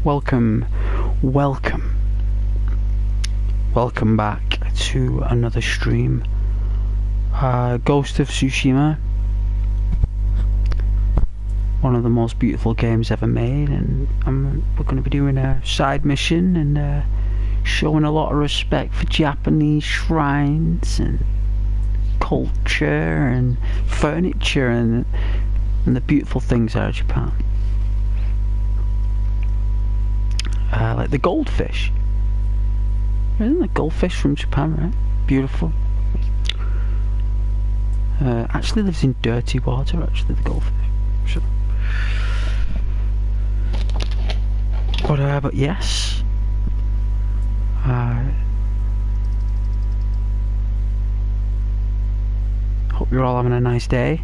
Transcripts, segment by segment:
Welcome back to another stream. Ghost of Tsushima, one of the most beautiful games ever made, and we're going to be doing a side mission and showing a lot of respect for Japanese shrines and culture and furniture and the beautiful things out of Japan. Like the goldfish. Isn't the goldfish from Japan, right? Beautiful. Actually lives in dirty water, actually, the goldfish. So. But yes. Hope you're all having a nice day.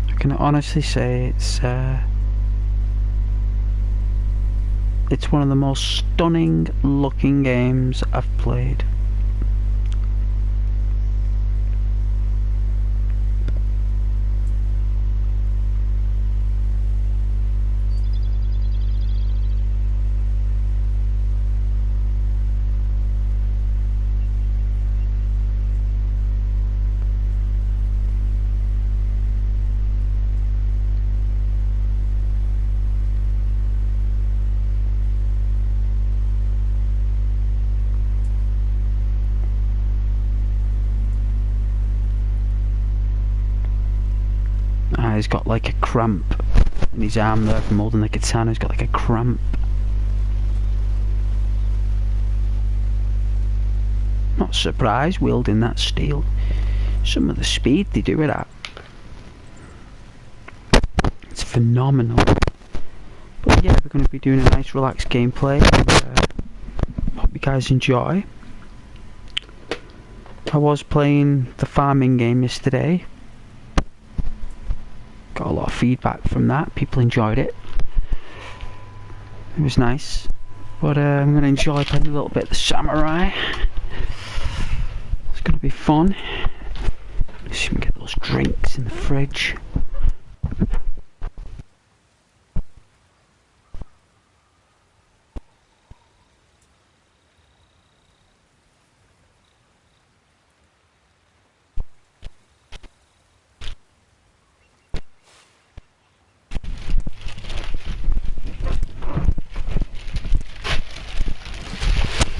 I can honestly say it's one of the most stunning looking games I've played. He's got like a cramp in his arm there from holding the katana. He's got like a cramp. Not surprised wielding that steel. Some of the speed they do it at. It's phenomenal. But yeah, we're going to be doing a nice relaxed gameplay. Hope you guys enjoy. I was playing the farming game yesterday. Got a lot of feedback from that. People enjoyed it. It was nice. But I'm going to enjoy playing a little bit of the samurai. It's going to be fun. Let's see if we can get those drinks in the fridge.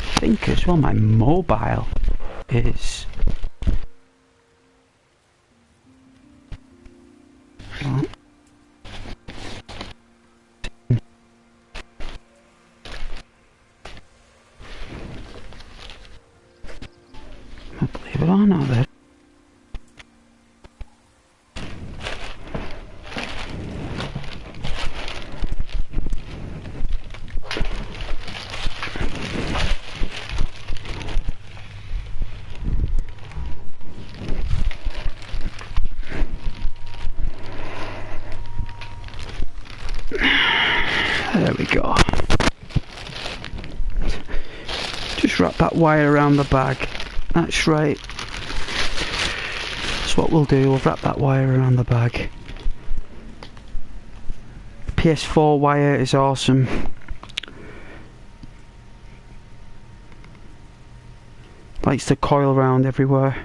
I think as well my mobile is leave it on now there. There we go. Just wrap that wire around the bag. That's right. That's what we'll do. We'll wrap that wire around the bag. ps4 wire is awesome. Likes to coil around everywhere.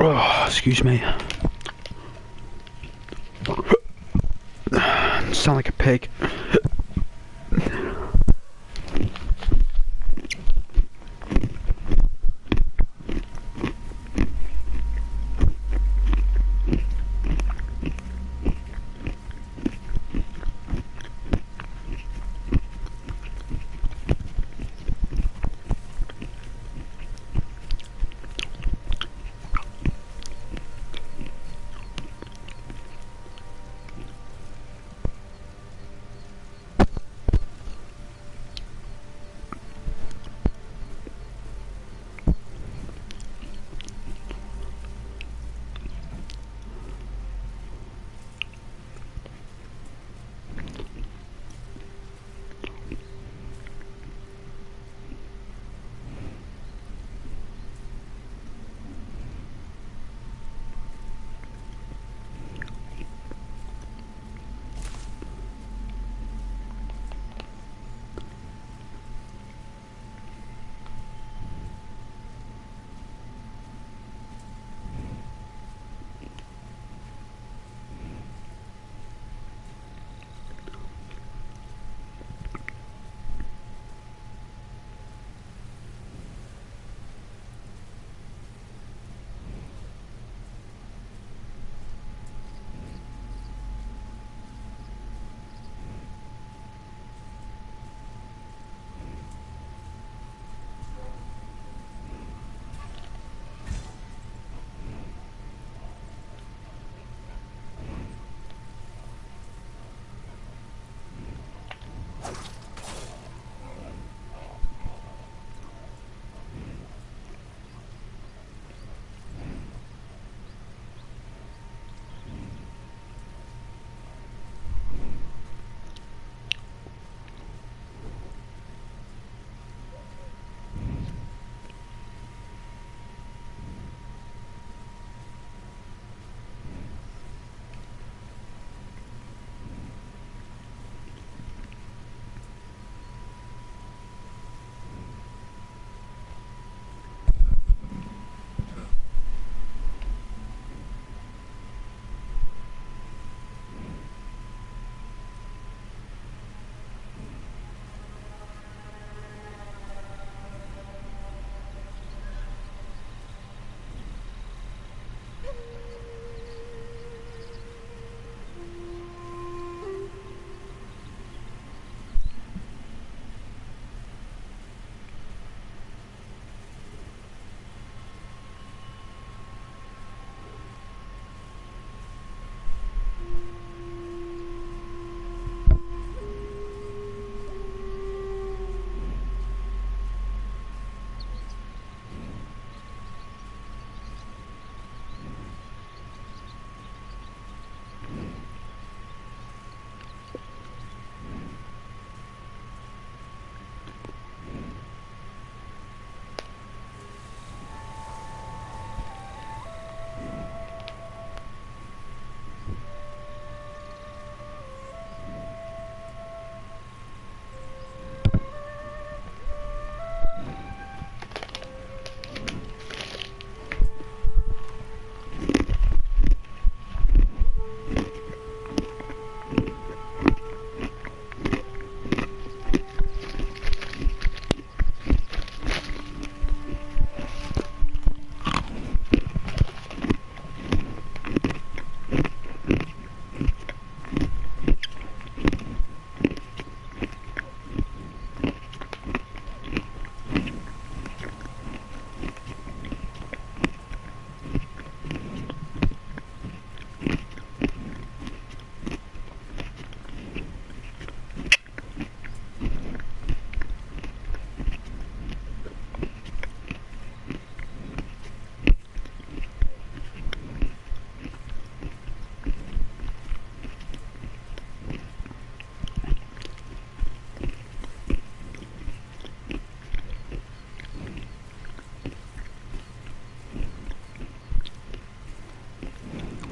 Oh, excuse me. Sound like a pig.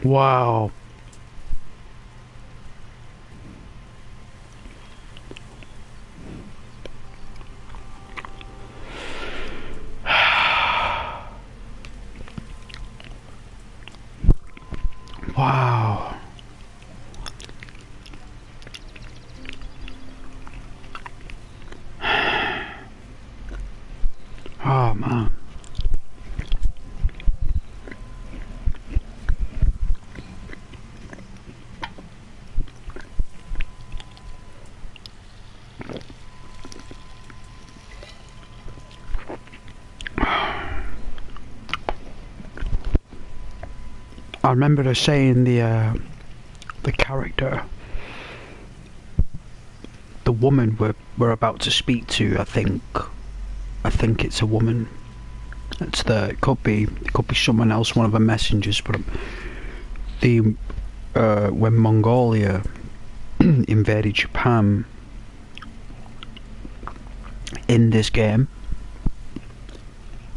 Wow. Wow. Oh man. I remember her saying the character, the woman we're about to speak to. I think it's a woman. It could be someone else, one of the messengers. But when Mongolia invaded Japan in this game,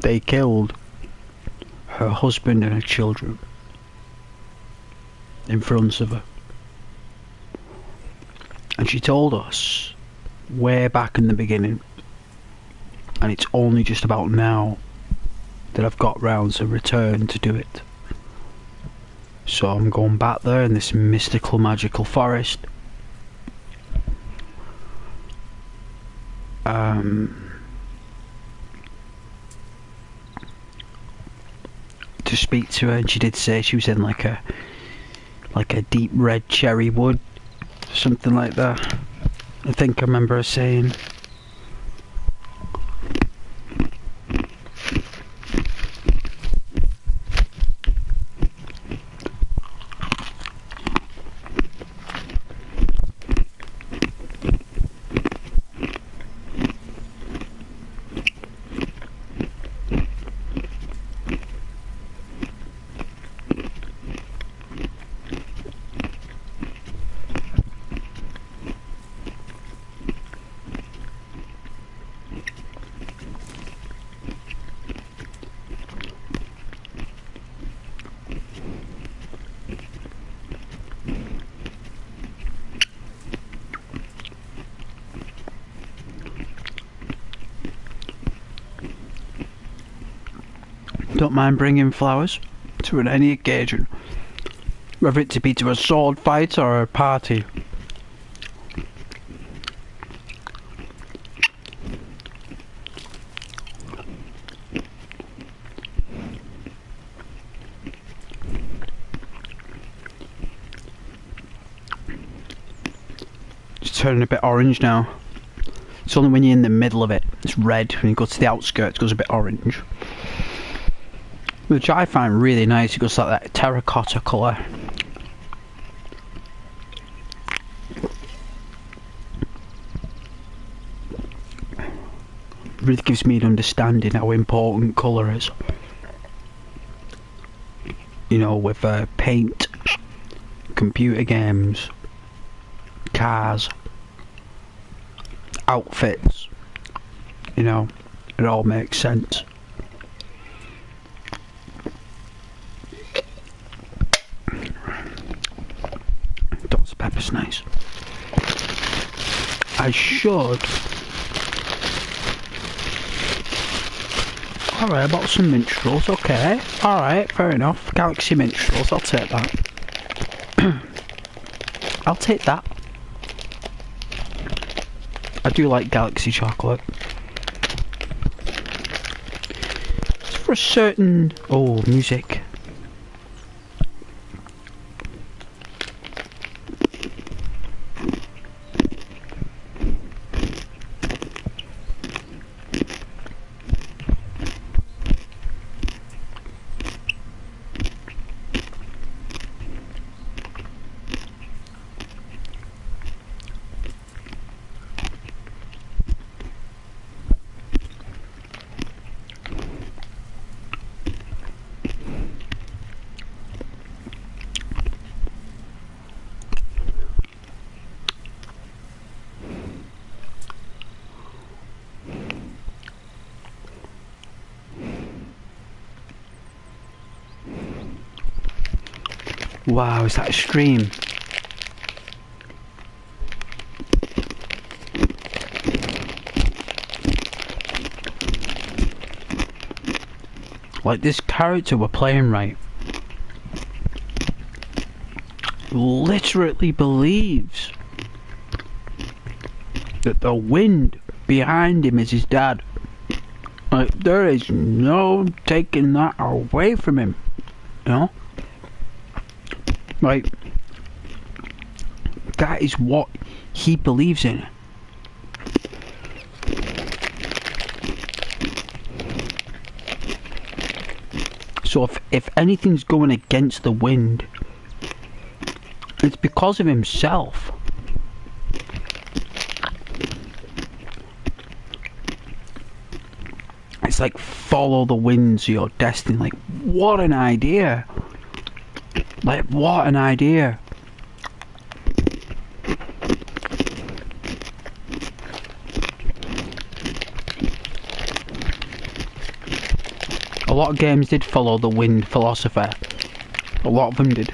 they killed her husband and her children in front of her. And she told us way back in the beginning, and it's only just about now that I've got round to return to do it. So I'm going back there in this mystical, magical forest. To speak to her, and she did say she was in like a deep red cherry wood, something like that. I think I remember her saying. Don't mind bringing flowers to any occasion, whether it to be to a sword fight or a party. It's turning a bit orange now. It's only when you're in the middle of it, it's red. When you go to the outskirts, it goes a bit orange. Which I find really nice. It goes like that terracotta colour. Really gives me an understanding how important colour is. You know, with paint, computer games, cars, outfits. You know, it all makes sense. Pepper's nice. I should. Alright, I bought some minstrels, okay. Alright, fair enough. Galaxy minstrels, I'll take that. I'll take that. I do like Galaxy chocolate. It's for a certain... Oh, music. Wow, is that a stream? Like, this character we're playing, right, literally believes that the wind behind him is his dad. Like, there is no taking that away from him, you know? Like, that is what he believes in. So if anything's going against the wind, it's because of himself. It's like, follow the winds of your destiny. Like, what an idea. Like, what an idea. A lot of games did follow the wind philosophy. A lot of them did.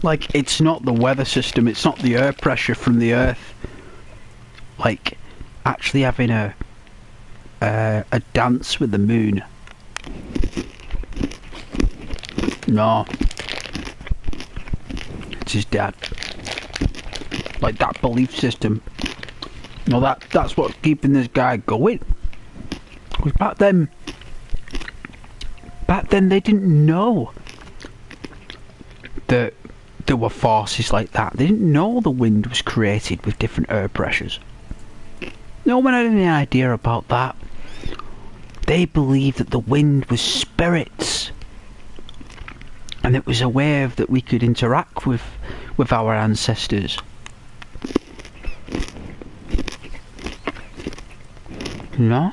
Like, it's not the weather system, it's not the air pressure from the earth. Like, actually having a dance with the moon. No. It's his dad. Like, that belief system. No, that's what's keeping this guy going. Because back then they didn't know that there were forces like that. They didn't know the wind was created with different air pressures. No one had any idea about that. They believed that the wind was spirits, and it was a way that we could interact with our ancestors. You know?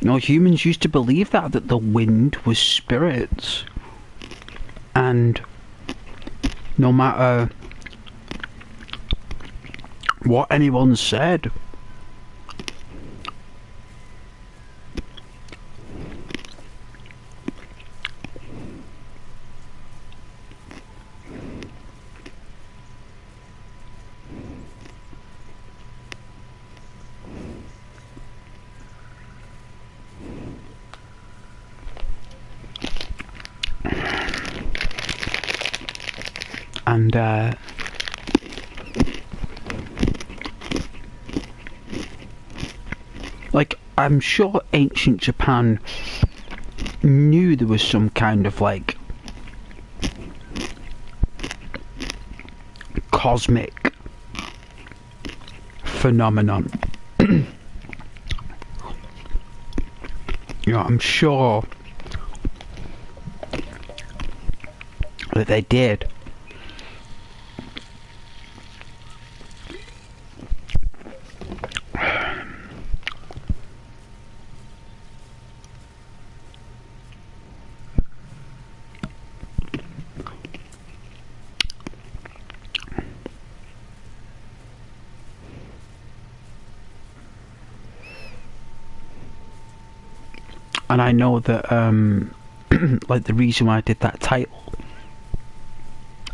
No, humans used to believe that the wind was spirits. And no matter what anyone said, and like, I'm sure ancient Japan knew there was some kind of like cosmic phenomenon. You know, I'm sure that they did. And I know that, like, the reason why I did that title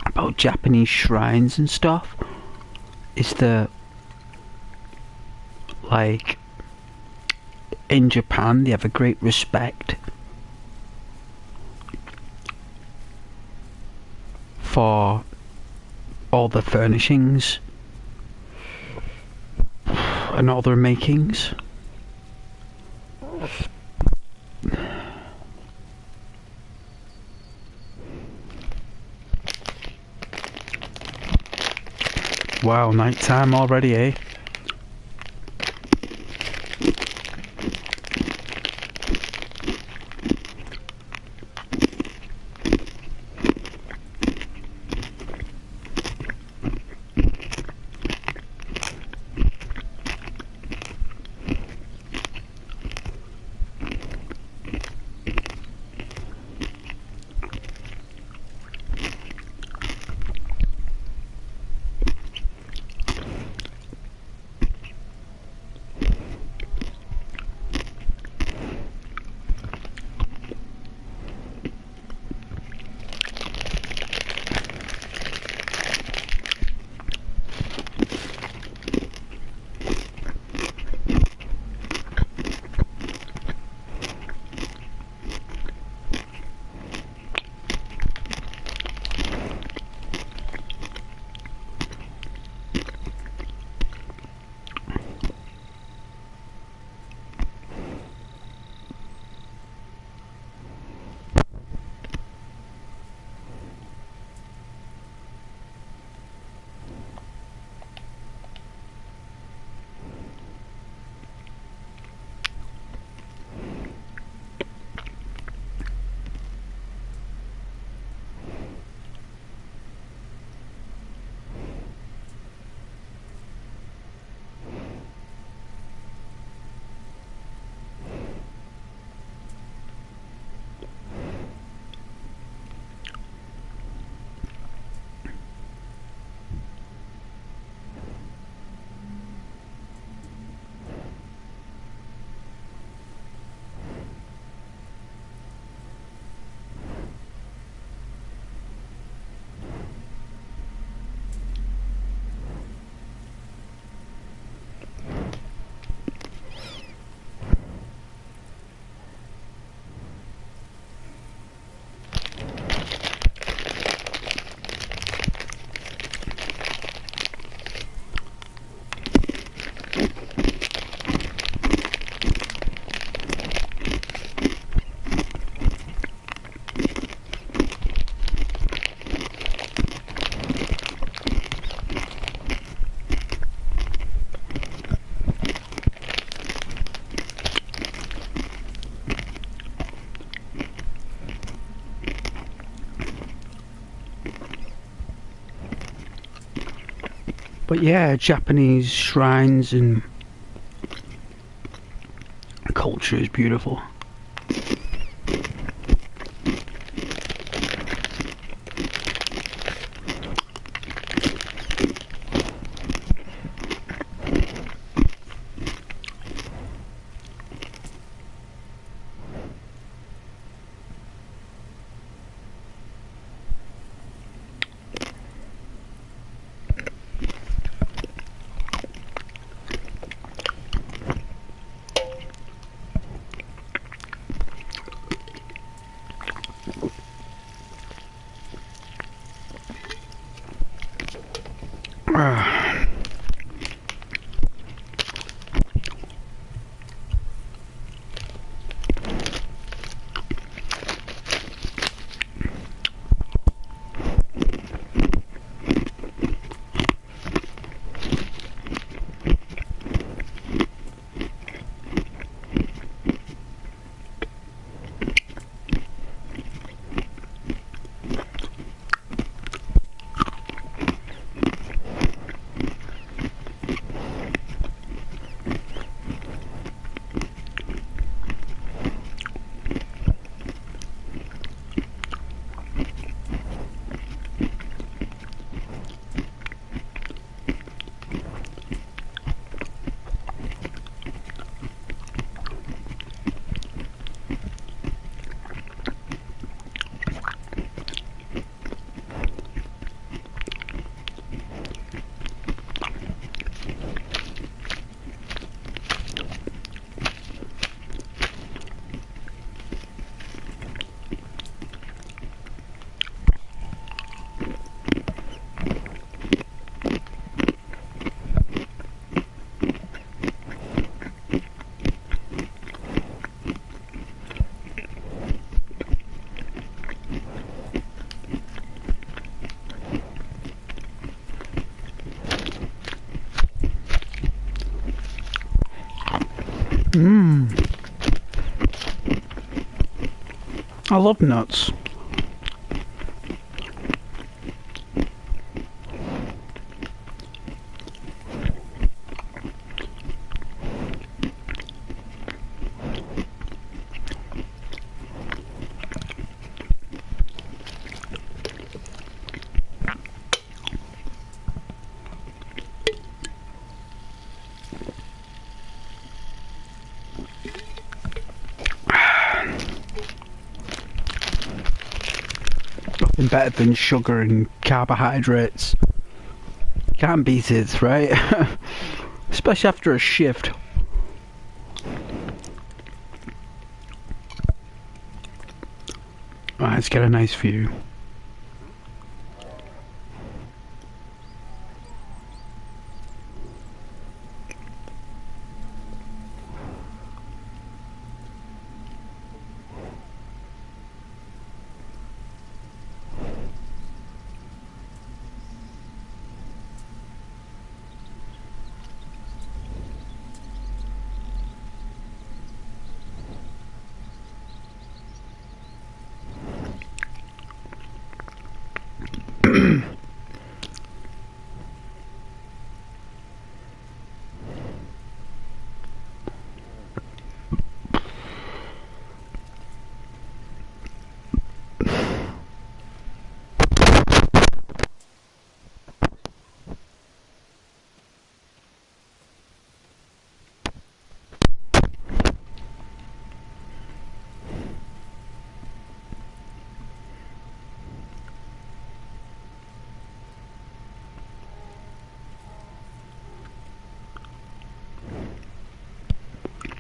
about Japanese shrines and stuff is that, like, in Japan they have a great respect for all the furnishings and all their makings. wow, night time already, eh? But yeah, Japanese shrines and culture is beautiful. Mmm. I love nuts. Nothing better than sugar and carbohydrates. Can't beat it, right? Especially after a shift. Right, let's get a nice view.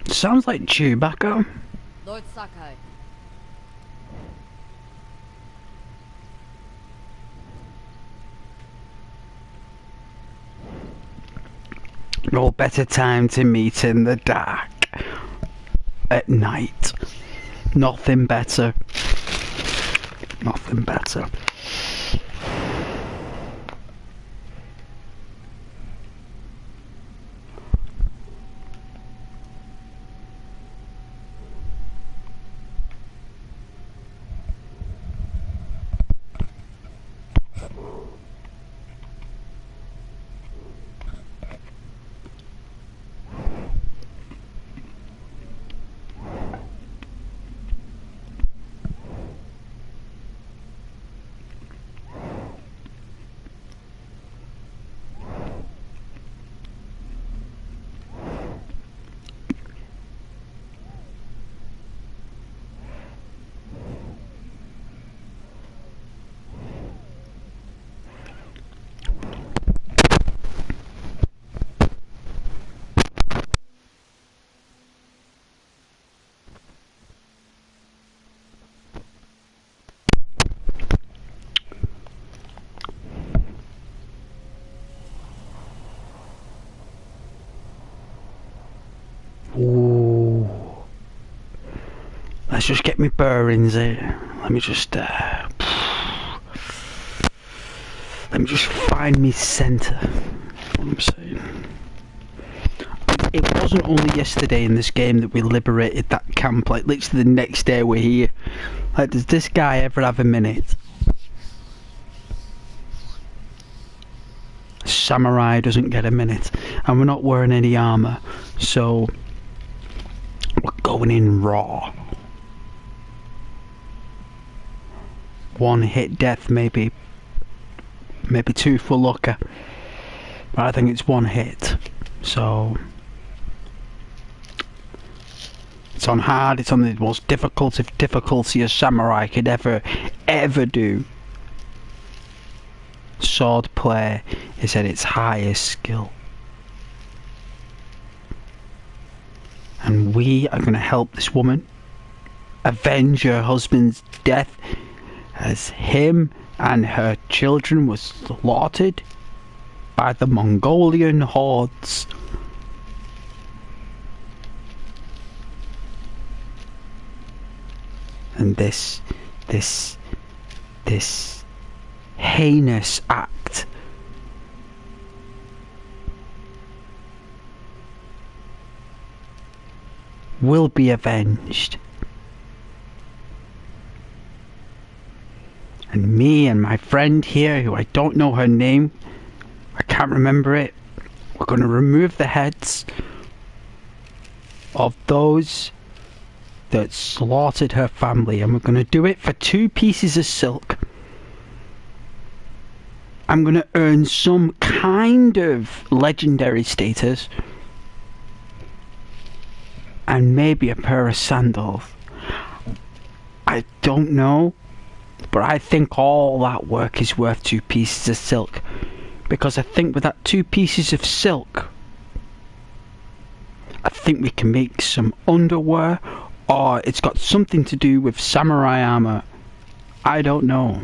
Sounds like Chewbacca. Lord Sakai. No better time to meet in the dark. At night. Nothing better. Nothing better. Ooh. Let's just get me bearings here. Let me just find me centre. What I'm saying. It wasn't only yesterday in this game that we liberated that camp. Like literally the next day we're here. Like, does this guy ever have a minute? Samurai doesn't get a minute, and we're not wearing any armour, so we're going in raw. One hit death, maybe two for lucky, but I think it's one hit. So it's on hard. It's on the most difficulty a samurai could ever do. Sword play is at its highest skill, and we are going to help this woman avenge her husband's death, as him and her children were slaughtered by the Mongolian hordes. And this heinous act will be avenged. And me and my friend here, who I don't know her name, I can't remember it, we're going to remove the heads of those that slaughtered her family, and we're going to do it for 2 pieces of silk. I'm going to earn some kind of legendary status and maybe a pair of sandals. I don't know, but I think all that work is worth 2 pieces of silk, because I think with that 2 pieces of silk, I think we can make some underwear, or it's got something to do with samurai armor. I don't know.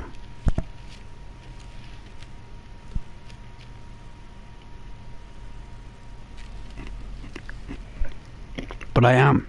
But I am.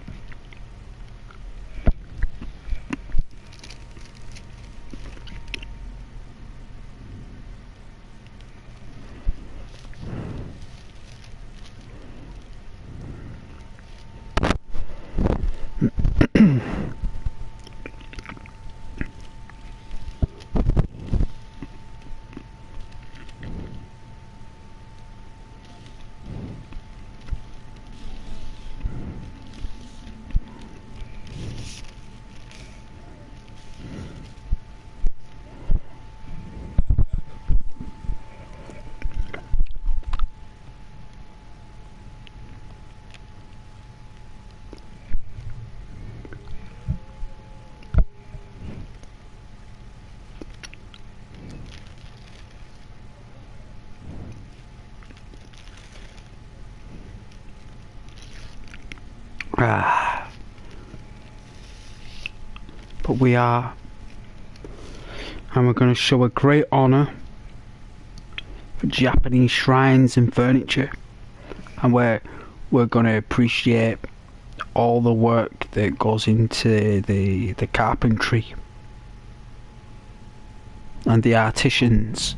But we are, and we're going to show a great honour for Japanese shrines and furniture, and we're going to appreciate all the work that goes into the carpentry and the artisans.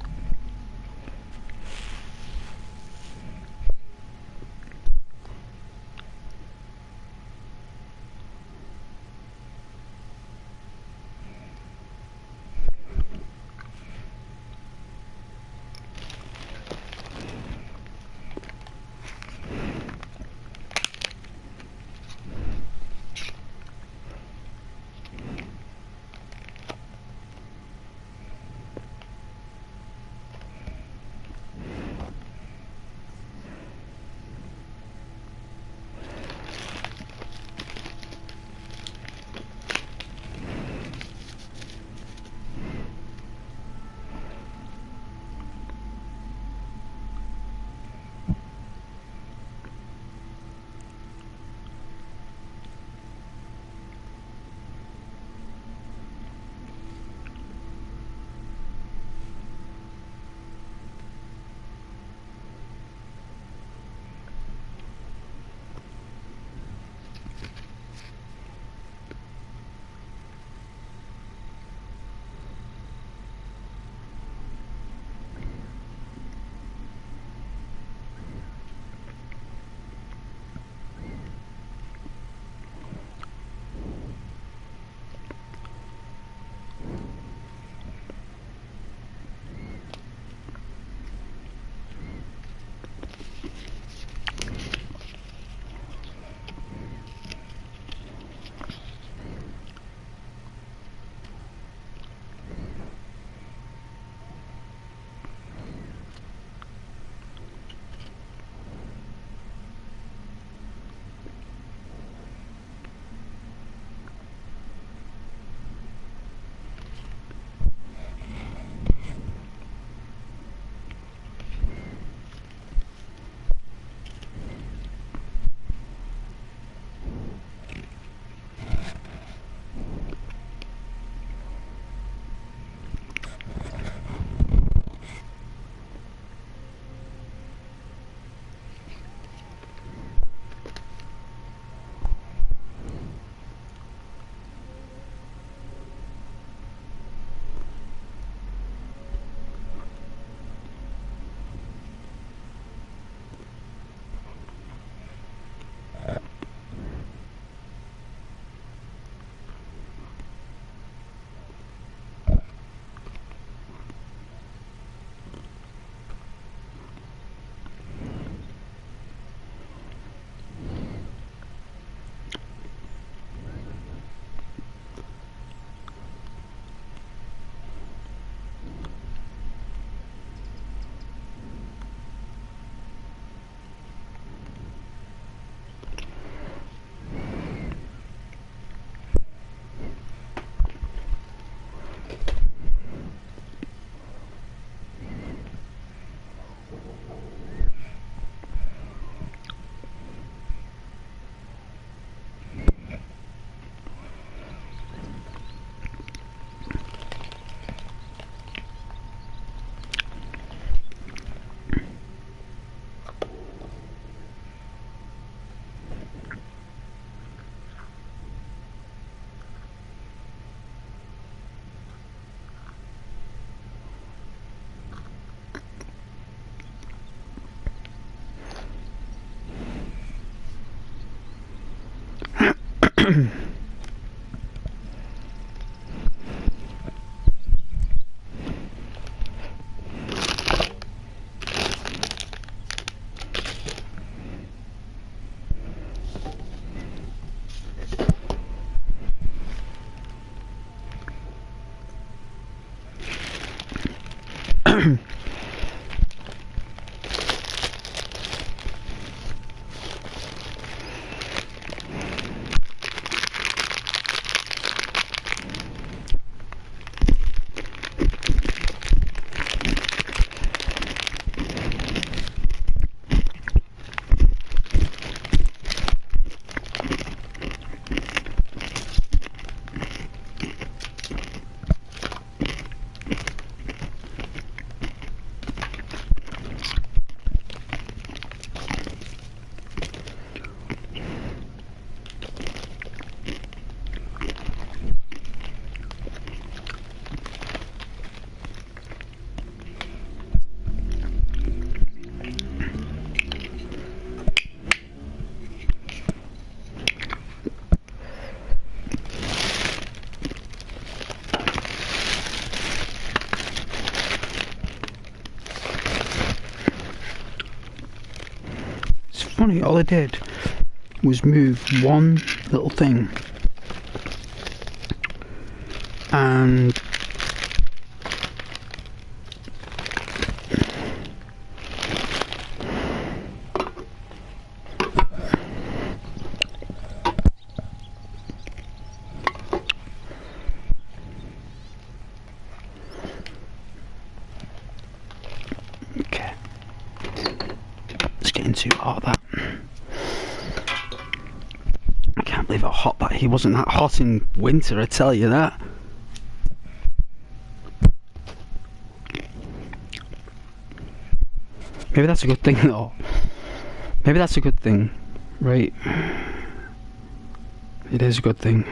Funny, all I did was move one little thing, and okay, it's getting too hot, that. I can't believe how hot that he wasn't that hot in winter, I tell you that. Maybe that's a good thing though. Maybe that's a good thing, right? It is a good thing.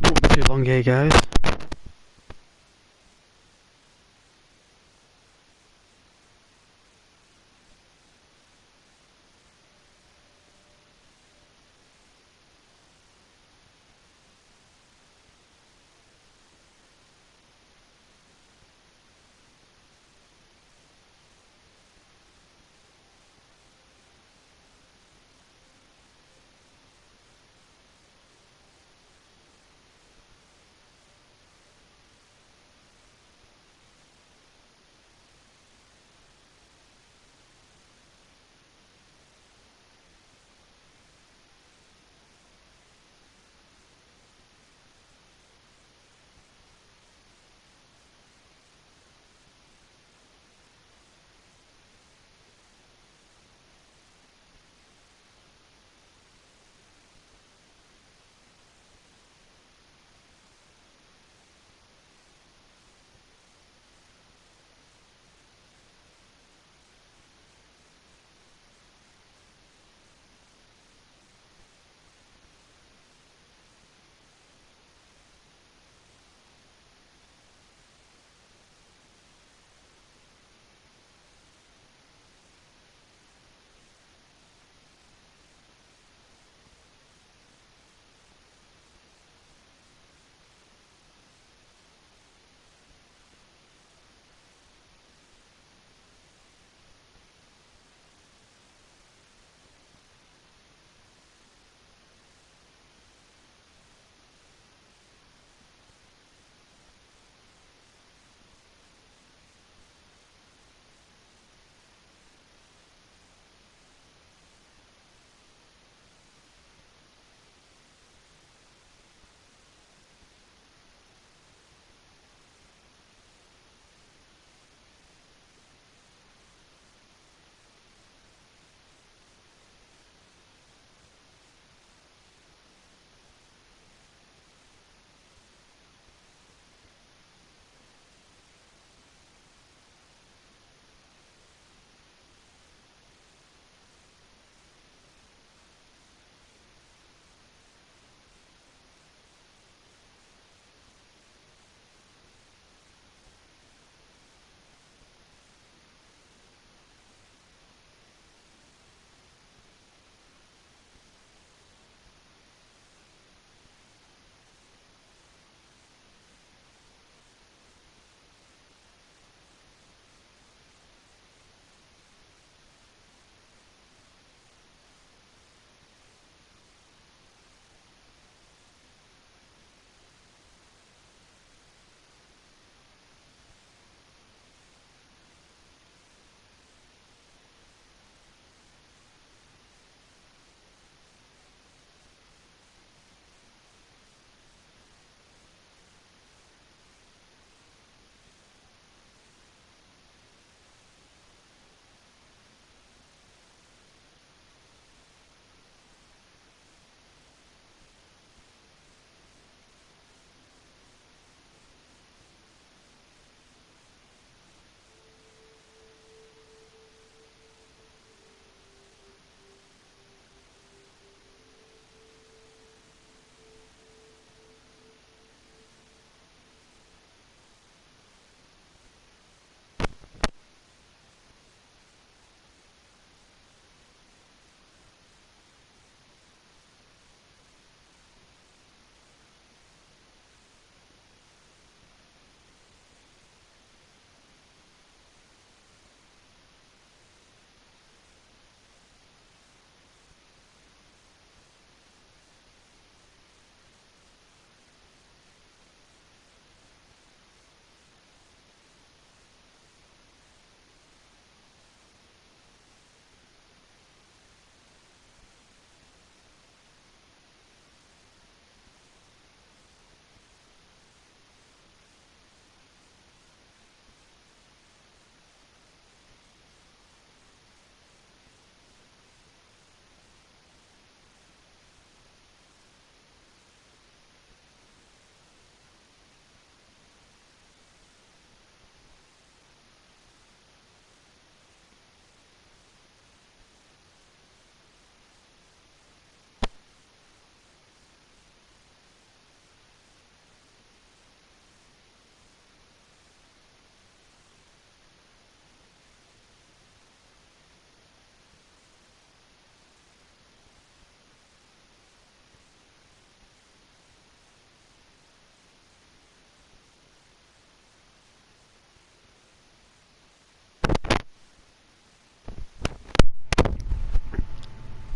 Won't be too long here, guys.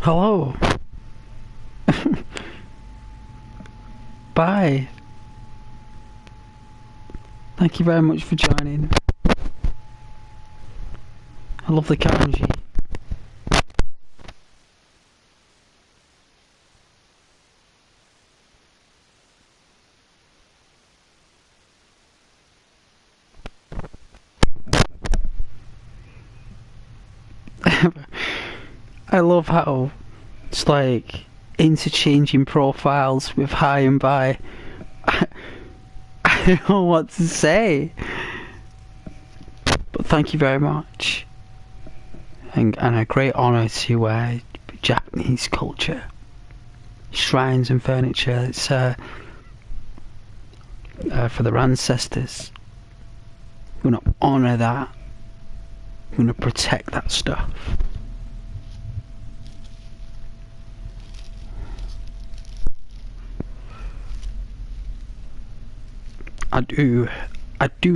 Hello. Bye. Thank you very much for joining. I love the kanji. I love how it's like interchanging profiles with hi and bye. I don't know what to say. But thank you very much. And a great honour to Japanese culture. Shrines and furniture. It's for their ancestors. We're going to honour that. We're going to protect that stuff. I do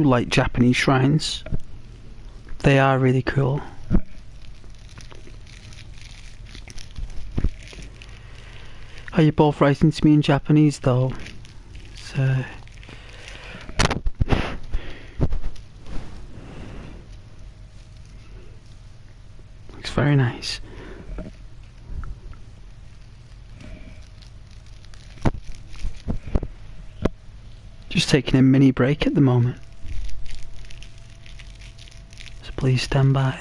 like Japanese shrines. They are really cool. Are you both writing to me in Japanese though? So looks very nice. Just taking a mini break at the moment. So please stand by.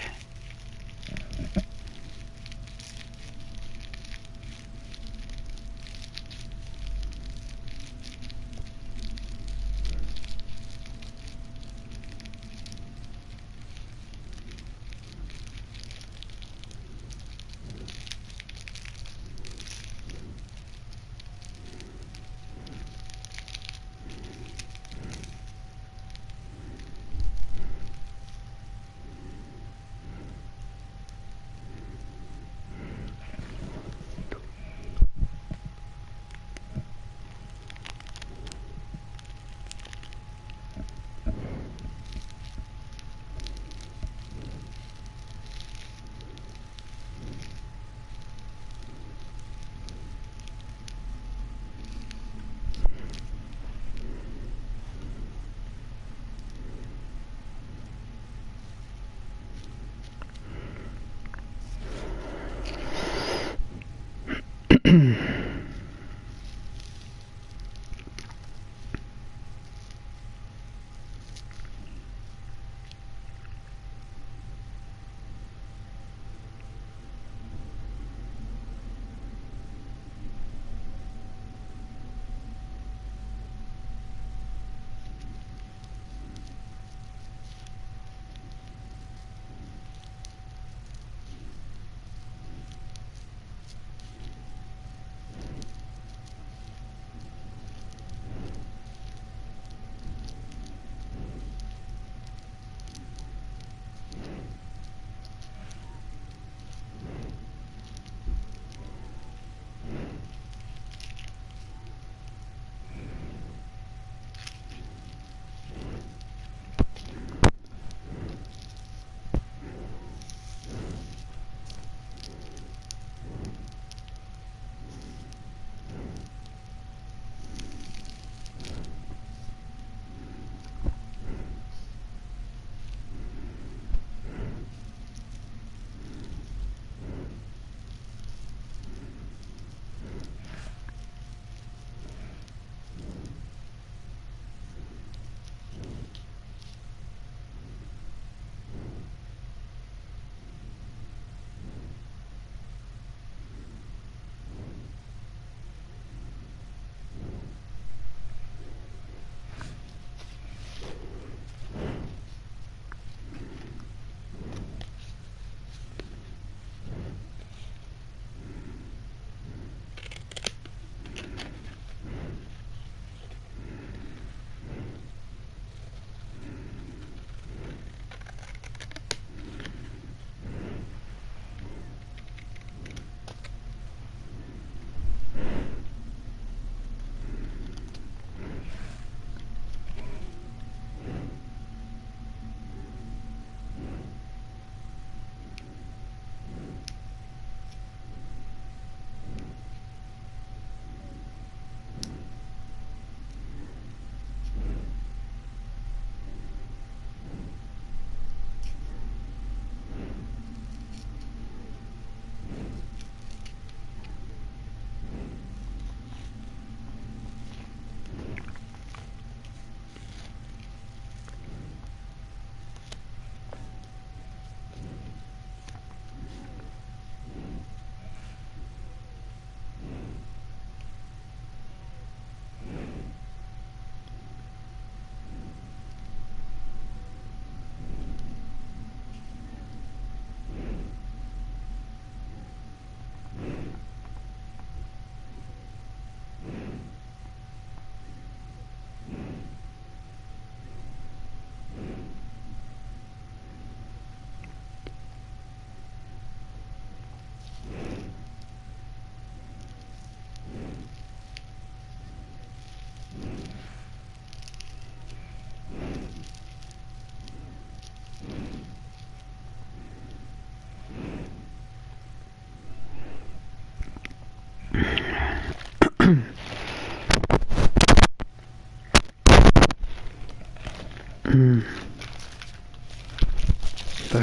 There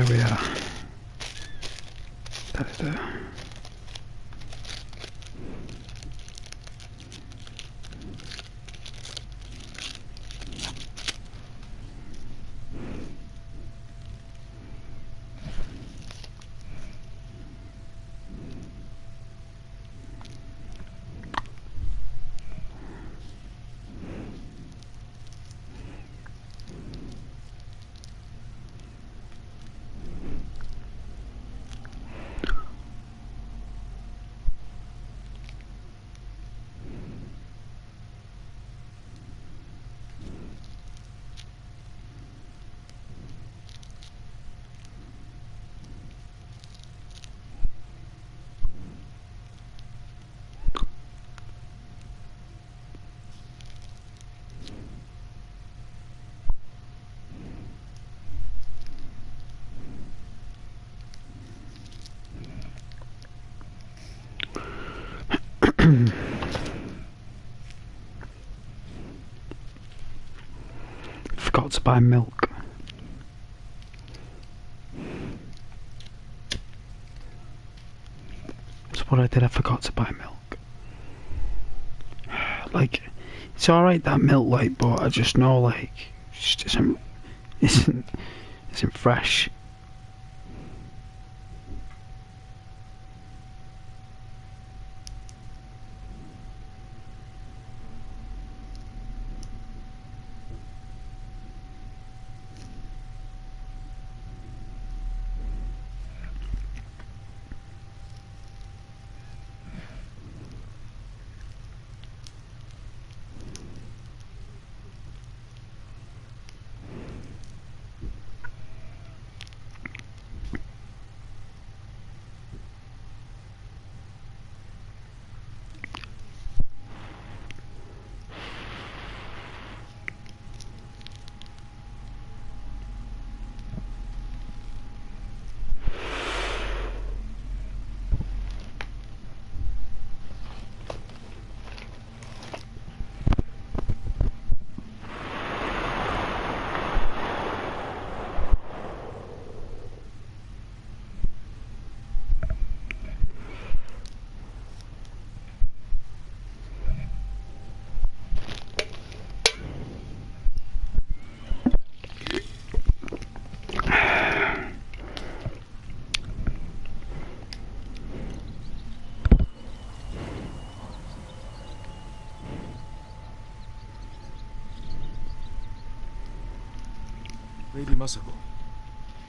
we are. There. Forgot to buy milk. That's what I did, I forgot to buy milk. Like, it's alright that milk, like, but I just know, like, it just isn't fresh. Lady Masako,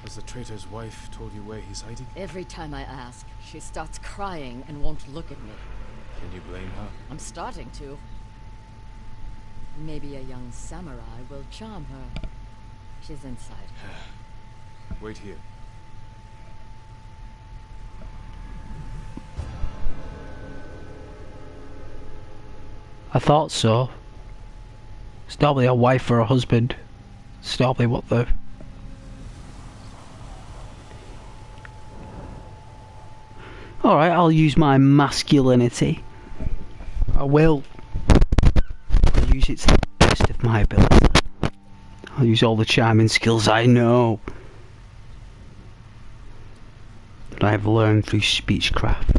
has the traitor's wife told you where he's hiding? Every time I ask, she starts crying and won't look at me. Can you blame her? I'm starting to. Maybe a young samurai will charm her. She's inside. Wait here. I thought so. It's probably a wife or a husband. It's probably what though. Alright, I'll use my masculinity. I will. I'll use it to the best of my ability. I'll use all the charming skills I know. That I've learned through speechcraft.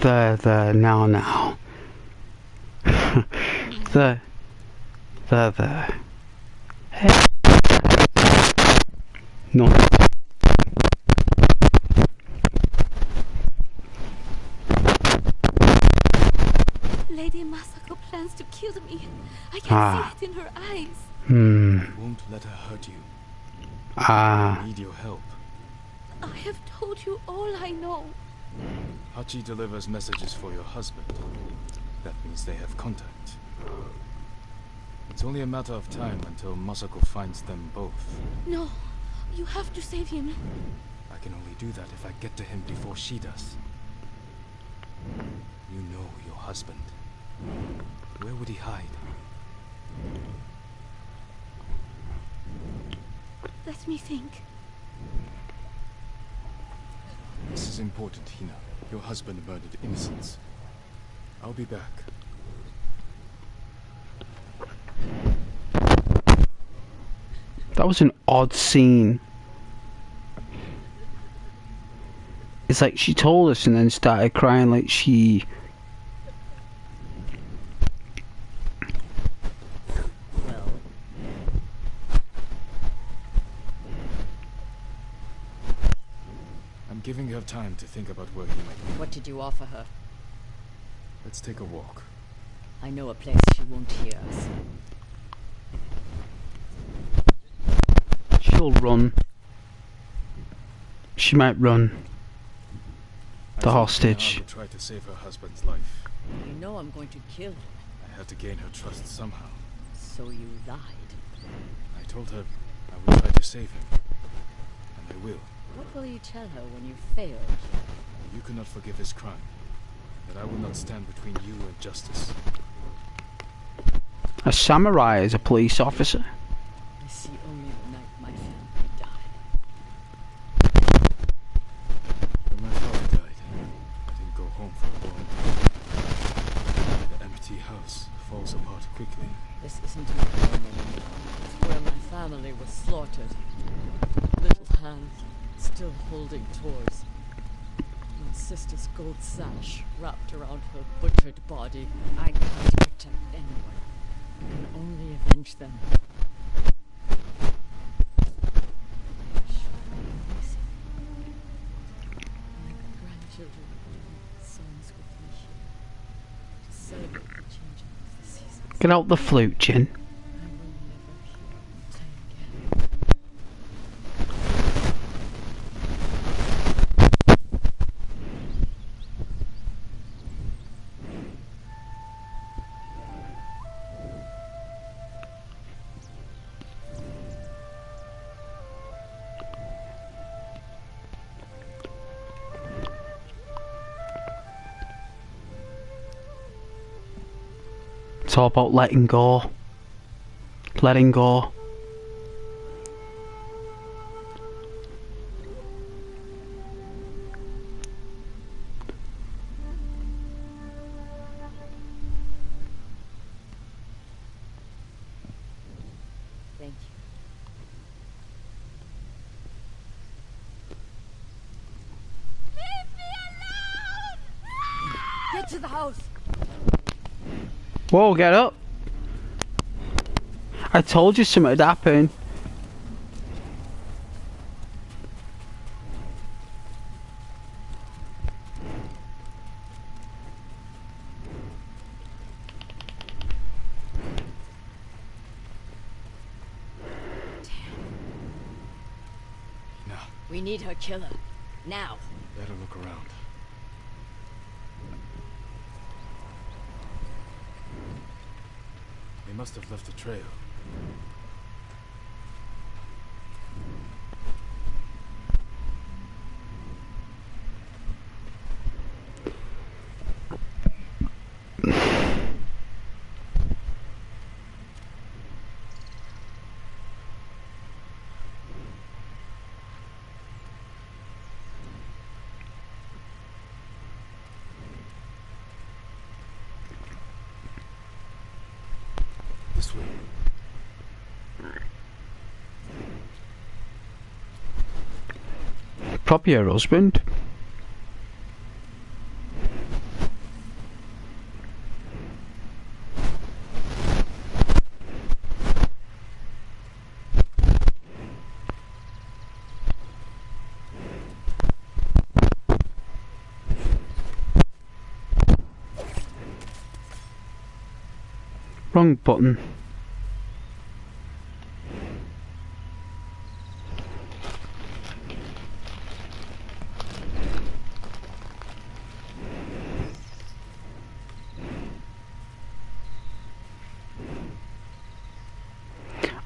There, now. There. Hey. No. Lady Masako plans to kill me. I can see it in her eyes. I won't let her hurt you. I need your help. I have told you all I know. Hachi delivers messages for your husband. That means they have contact. It's only a matter of time until Masako finds them both. No, you have to save him. I can only do that if I get to him before she does. You know your husband. Where would he hide? Let me think. This is important, Hina. Your husband murdered innocents. I'll be back. That was an odd scene. It's like she told us and then started crying like she... Well, I'm giving her time to think about where he might be. what did you offer her? Let's take a walk. I know a place she won't hear us. She'll run. She might run. The I thought hostage. Diana would try to save her husband's life. You know I'm going to kill her, I had to gain her trust somehow. so you lied. I told her I would try to save him. And I will. What will you tell her when you fail? You cannot forgive his crime. That I will not stand between you and justice. A samurai is a police officer. I see only the night my family died. When my father died, I didn't go home for a long time. The empty house falls apart quickly. This isn't my home anymore. It's where my family was slaughtered. Little hands still holding toys. My sister's gold sash wrapped around her butchered body. I can't protect anyone. I can only avenge them. My grandchildren will songs with me here to celebrate the changing of the seasons. Get out the flute, Jin. I will never hear them play again. It's all about letting go. Letting go. Thank you. Get to the house! Whoa, get up. I told you something would happen. Now, We need her killer. Now. better look around. They must have left a trail. This way. Probably her husband. Wrong button.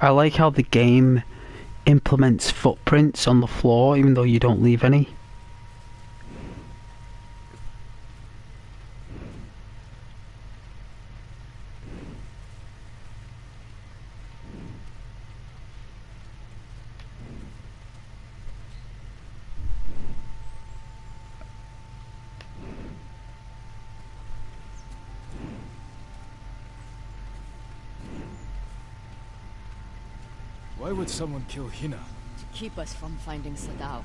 I like how the game implements footprints on the floor even though you don't leave any. Why would someone kill Hina? To keep us from finding Sadao.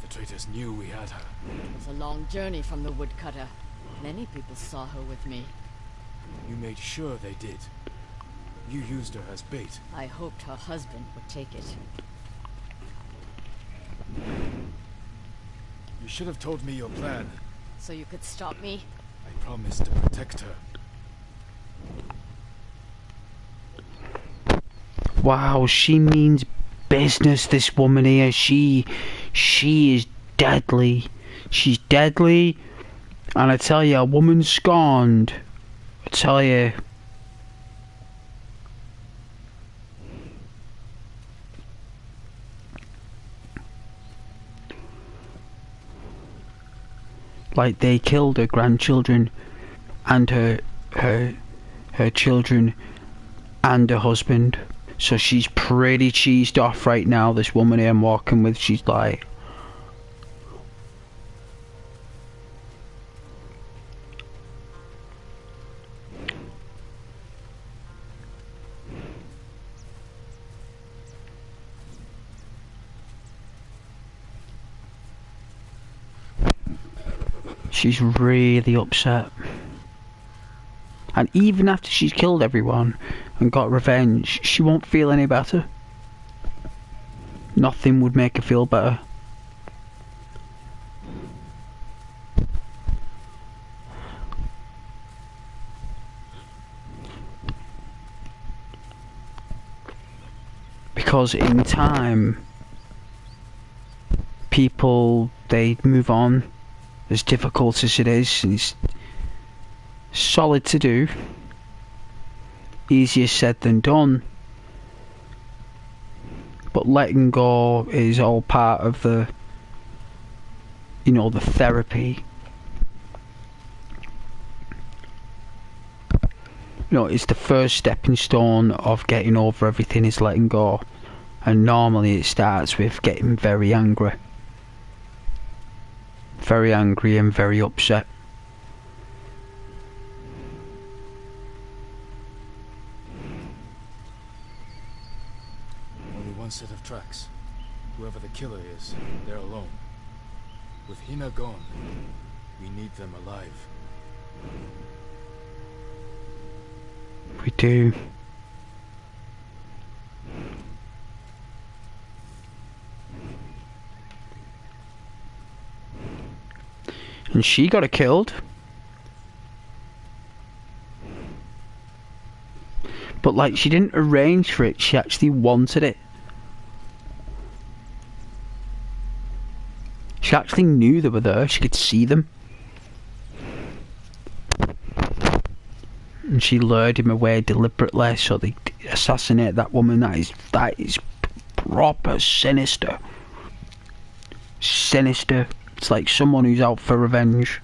The traitors knew we had her. It was a long journey from the woodcutter. Many people saw her with me. You made sure they did. You used her as bait. I hoped her husband would take it. You should have told me your plan. So you could stop me? I promised to protect her. Wow, she means business, this woman here. She is deadly. She's deadly. And I tell you, a woman scorned. I tell you. Like they killed her grandchildren and her children and her husband. So she's pretty cheesed off right now, this woman here I'm walking with. She's like, she's really upset. And even after she's killed everyone and got revenge, she won't feel any better. Nothing would make her feel better. Because in time, people, they move on. As difficult as it is, and it's solid to do. Easier said than done. But letting go is all part of the, you know, the therapy. You know, it's the first stepping stone of getting over everything is letting go. And normally it starts with getting very angry. Very angry and very upset. Only one set of tracks. Whoever the killer is, they're alone. With Hina gone, we need them alive. We do. And she got her killed. But like, she didn't arrange for it, she actually wanted it. She actually knew they were there, she could see them. And she lured him away deliberately so they assassinate that woman. That is proper sinister. Sinister. It's like someone who's out for revenge.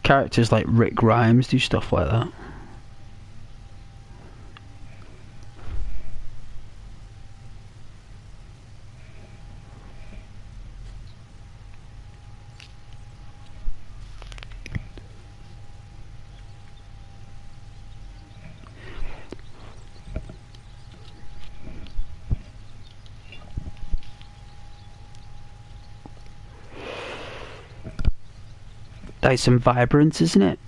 Characters like Rick Grimes do stuff like that. That is some vibrance, isn't it?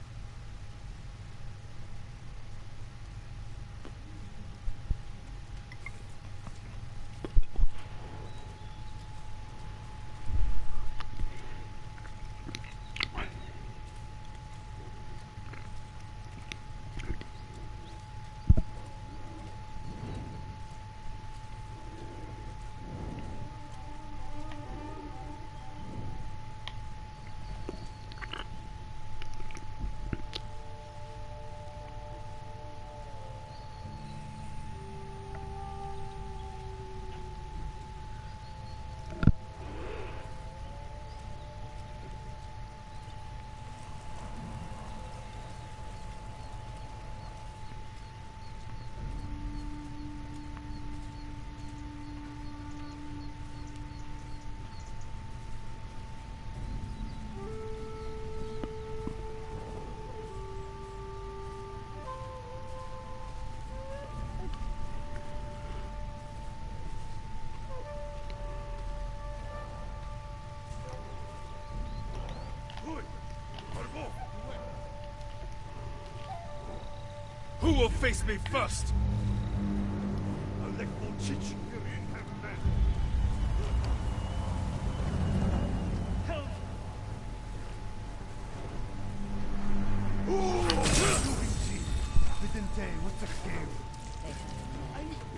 Who will face me first?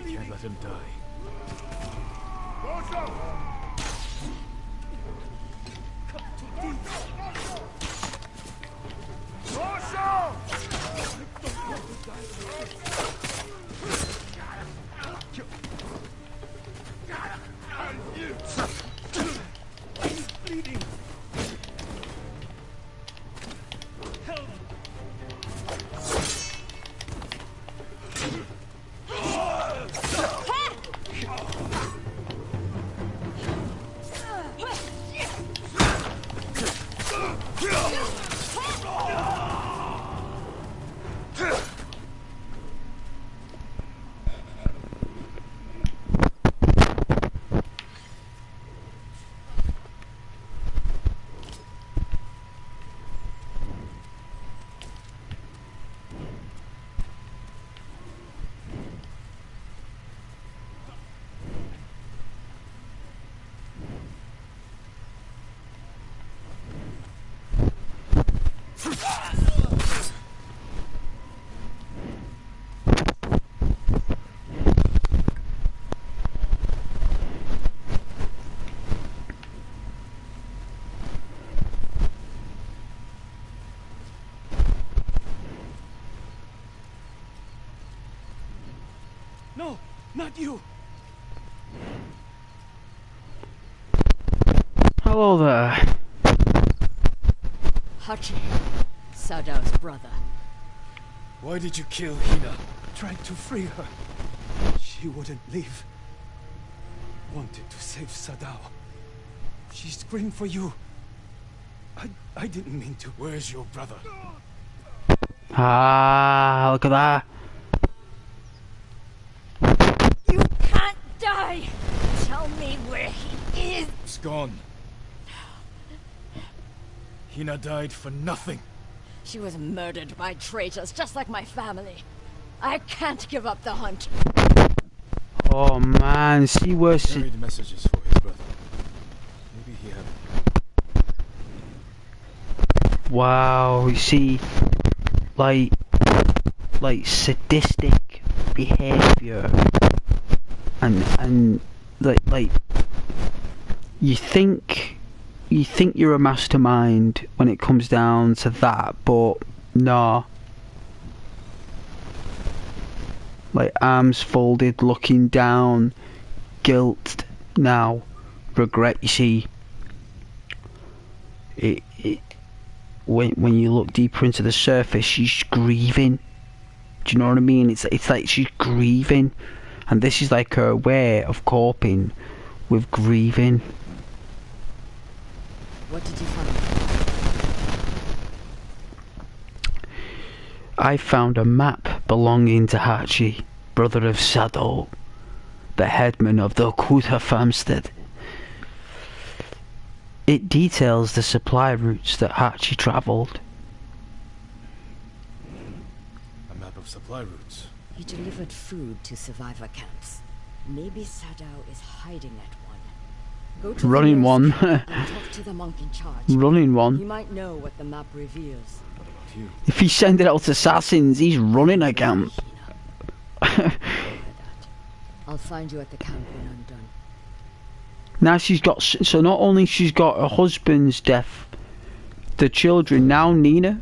We can't let him die. No, not you. Hello there. Hachi, Sadao's brother. Why did you kill Hina? Tried to free her. She wouldn't leave. Wanted to save Sadao. She screamed for you. I didn't mean to. Where's your brother? Ah, look at that. You can't die! Tell me where he is! He's gone. Hina died for nothing. She was murdered by traitors, just like my family. I can't give up the hunt. Oh man, see where she... Carried messages for his brother. Maybe he had... Wow, you see, like sadistic behavior, and like you think you're a mastermind when it comes down to that, but nah. Like arms folded, looking down, guilt now, regret. You see, when you look deeper into the surface, she's grieving. Do you know what I mean? It's like she's grieving, and this is like her way of coping with grieving. What did you find? I found a map belonging to Hachi, brother of Sadao, the headman of the Okuta farmstead. It details the supply routes that Hachi travelled. A map of supply routes. He delivered food to survivor camps. Maybe Sadao is hiding at one. Go to Running the one. and talk to the monk in charge. Running He one. might know what the map reveals. What about you? If he's sending out assassins, he's running a camp. I'll find you at the camp when I'm done. Now she's got, so not only she's got her husband's death, the children, now Nina,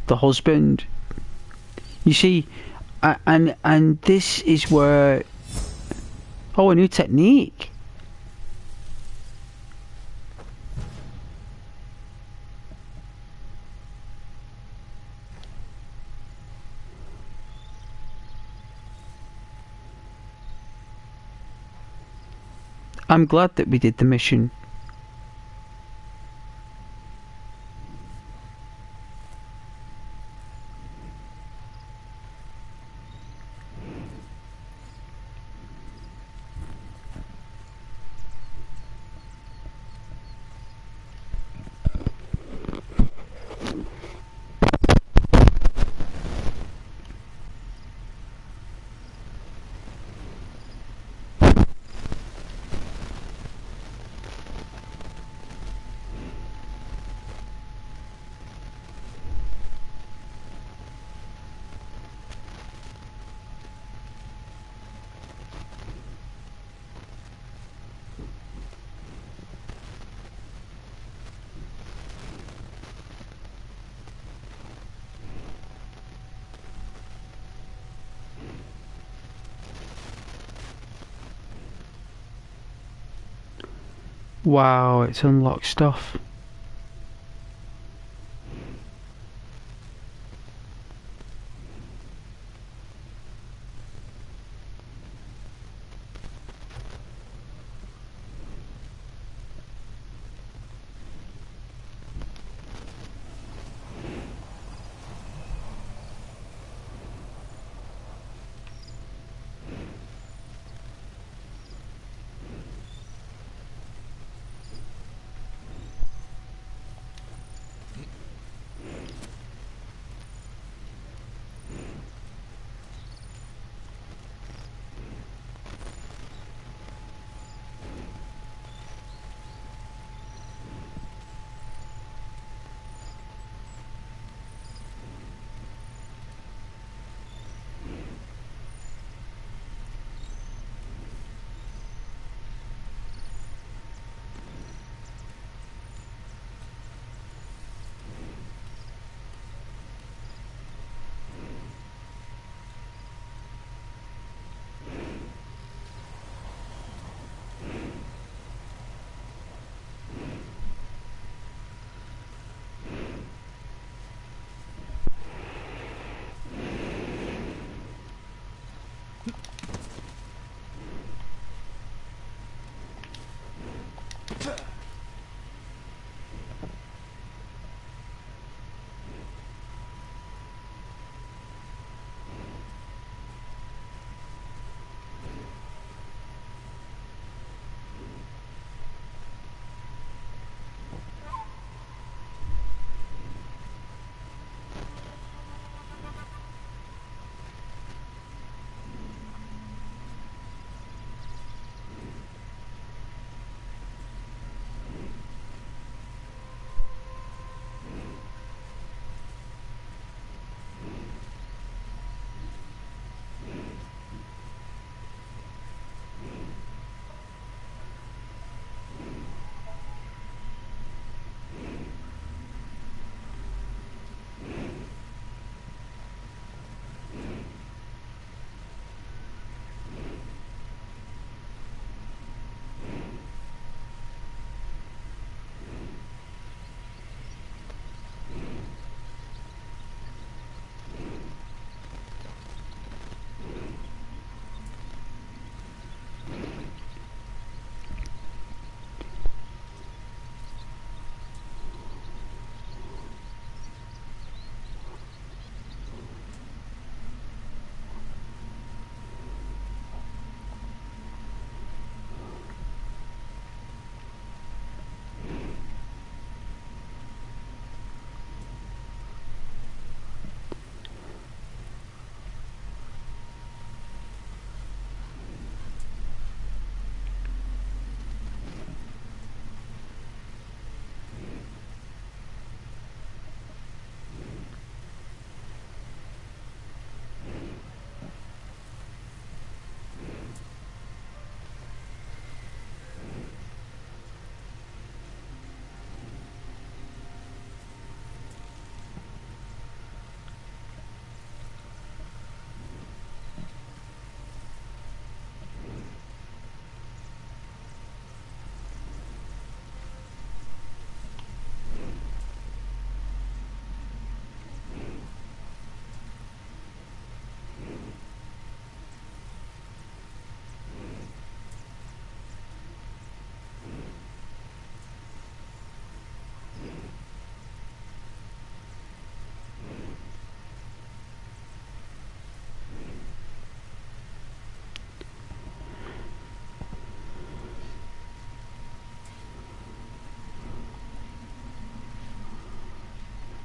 the husband. You see, and this is where, oh, a new technique. I'm glad that we did the mission. Wow, it's unlocked stuff.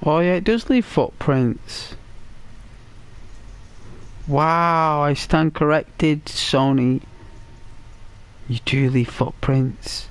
Oh yeah, it does leave footprints. Wow, I stand corrected, Sony. You do leave footprints.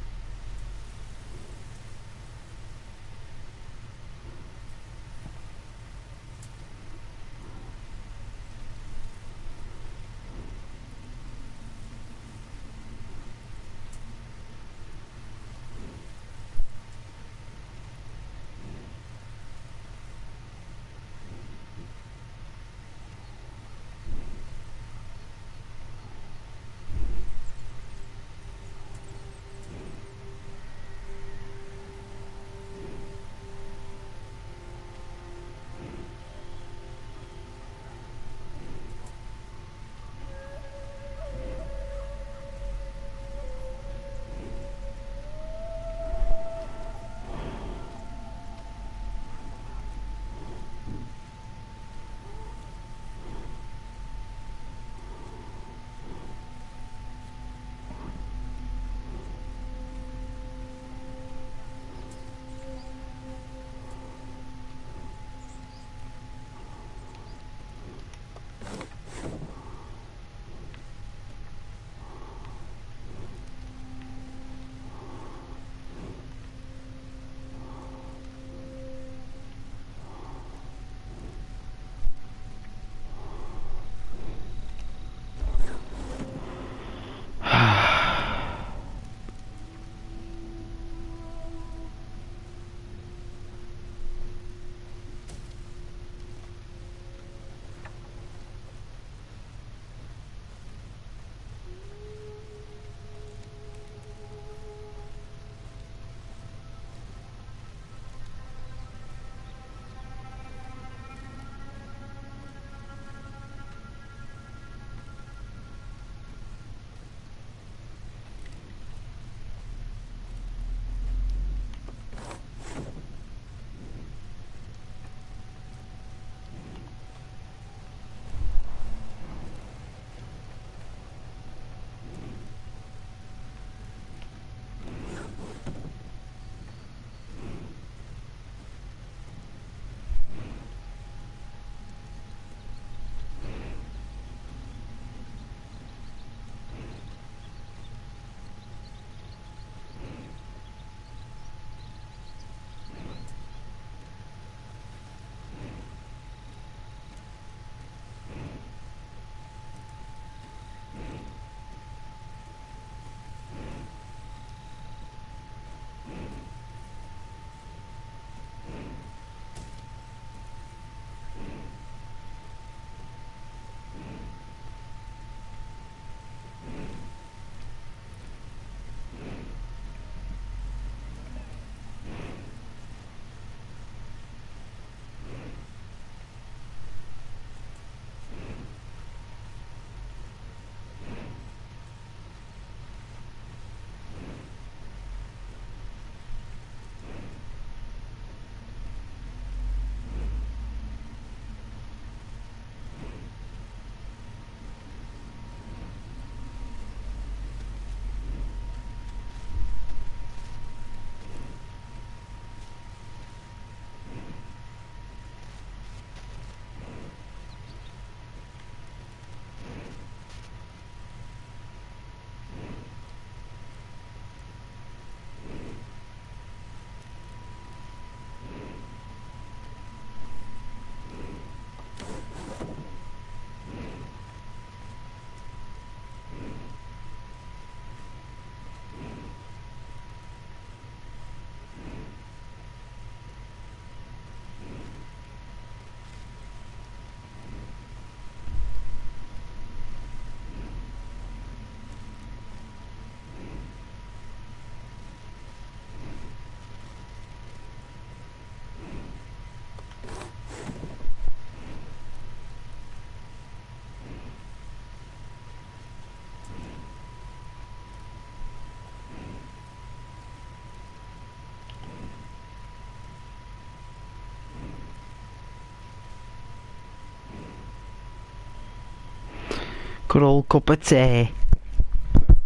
Good old cup of tea.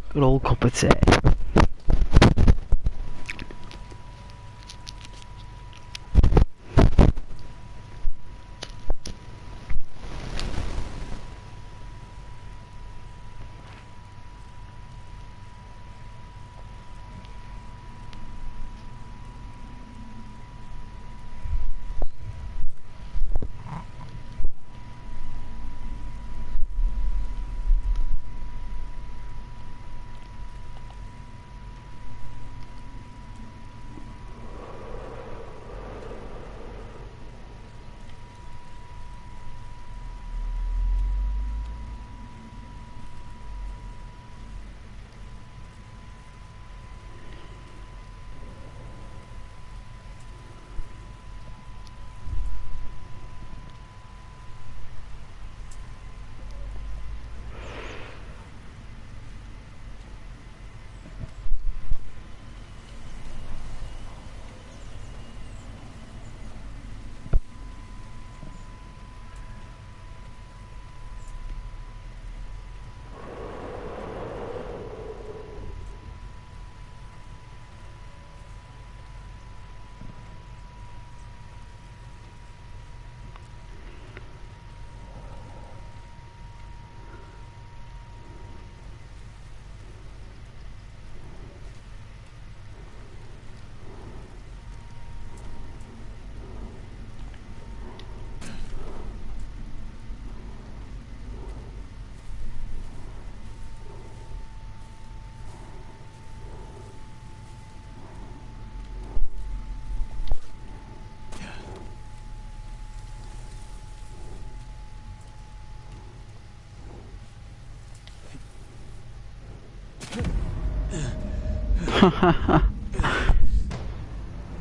Good old cup of tea.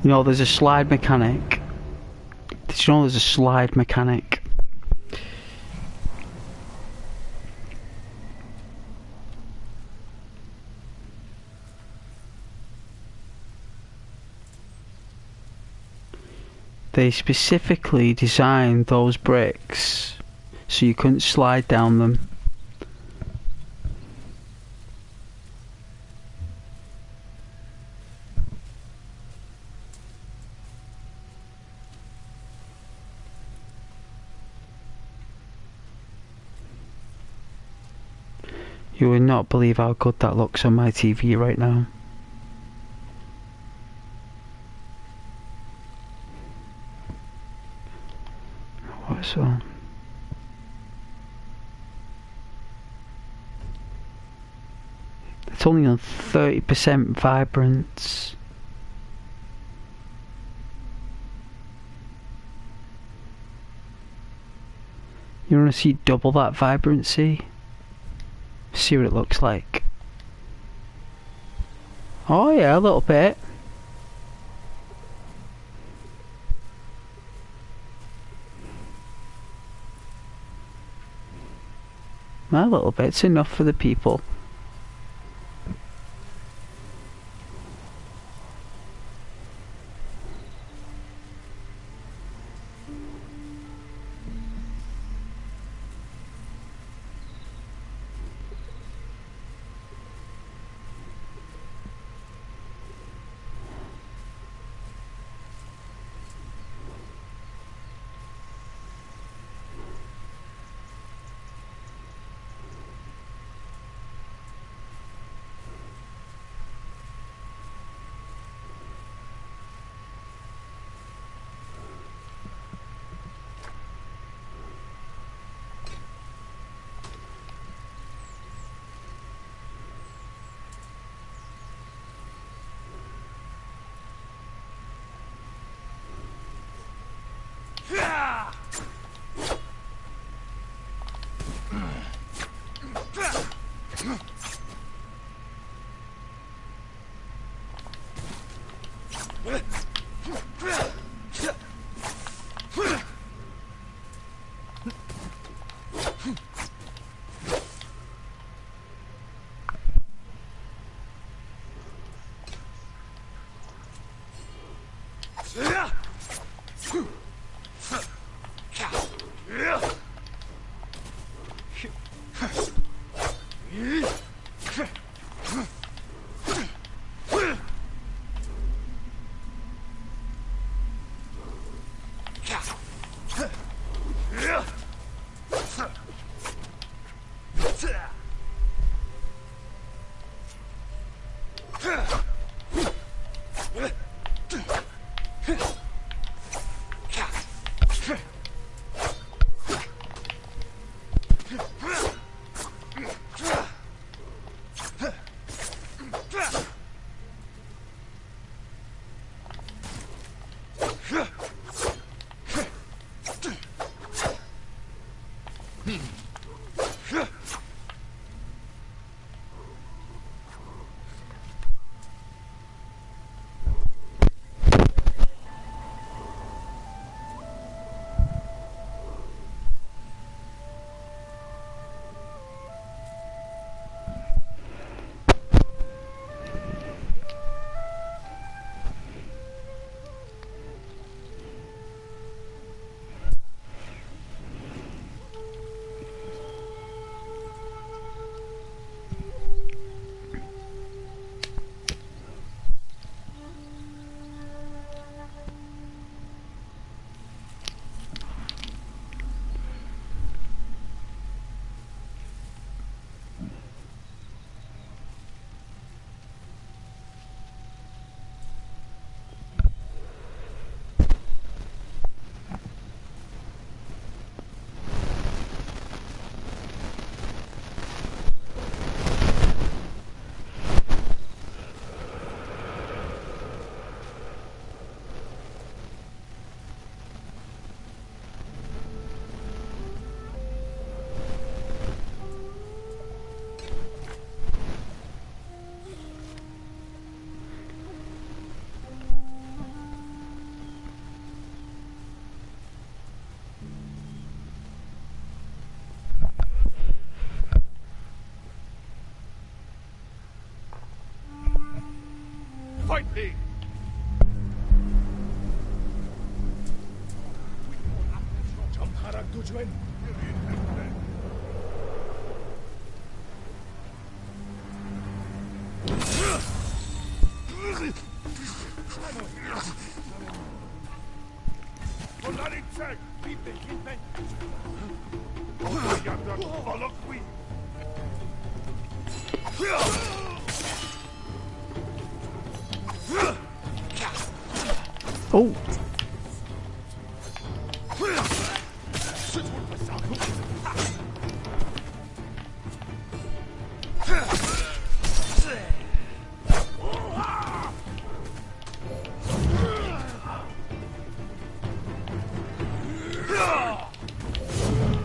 You know, there's a slide mechanic. Did you know there's a slide mechanic? They specifically designed those bricks so you couldn't slide down them. You would not believe how good that looks on my TV right now. What's on? It's only on 30% vibrance. You want to see double that vibrancy? See what it looks like. Oh yeah, a little bit. A little bit's enough for the people. Fight me! 전파락 도주엔 Oh!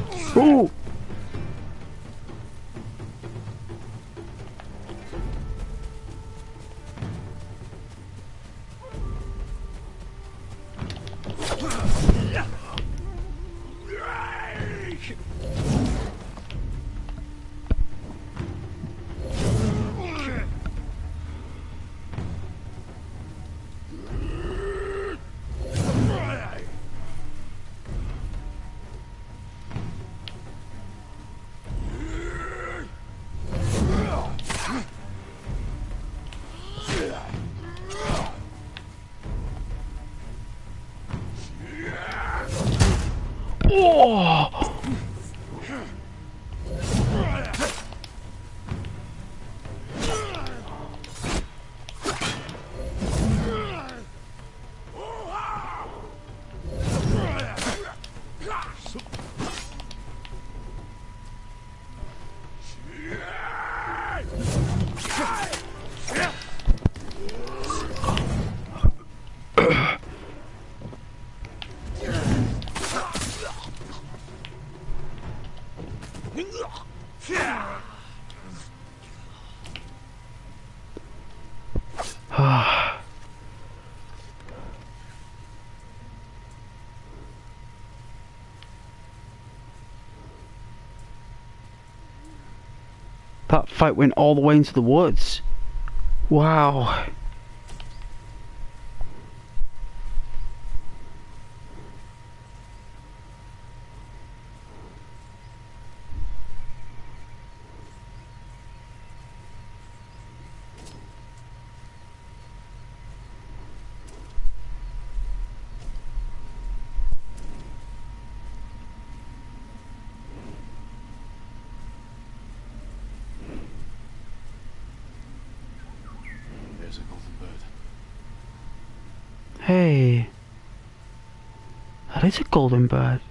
Oh! Oh! That fight went all the way into the woods. Wow. There's a golden bird. Hey. That is a golden bird.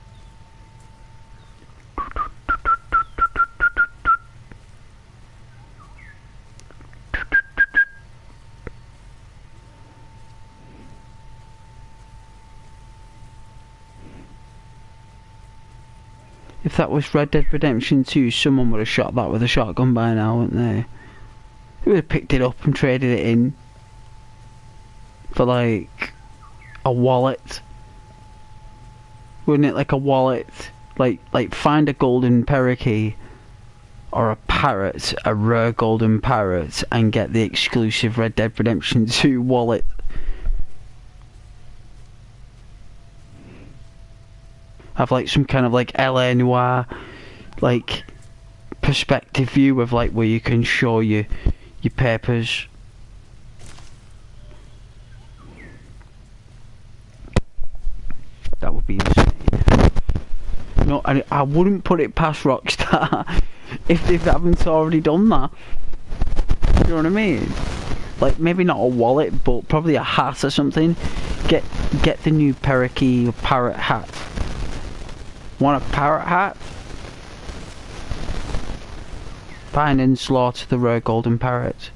If that was Red Dead Redemption 2, someone would have shot that with a shotgun by now, wouldn't they? They would have picked it up and traded it in for like a wallet. Wouldn't it? Like a wallet. Like find a golden parakeet or a parrot, a rare golden parrot, and get the exclusive Red Dead Redemption 2 wallet. Have like some kind of like LA Noire like perspective view of like where you can show your papers. That would be insane. No, I wouldn't put it past Rockstar if they haven't already done that. You know what I mean? Like maybe not a wallet, but probably a hat or something. Get the new parakeet or parrot hat. Want a parrot hat? Find and slaughter the rare golden parrot.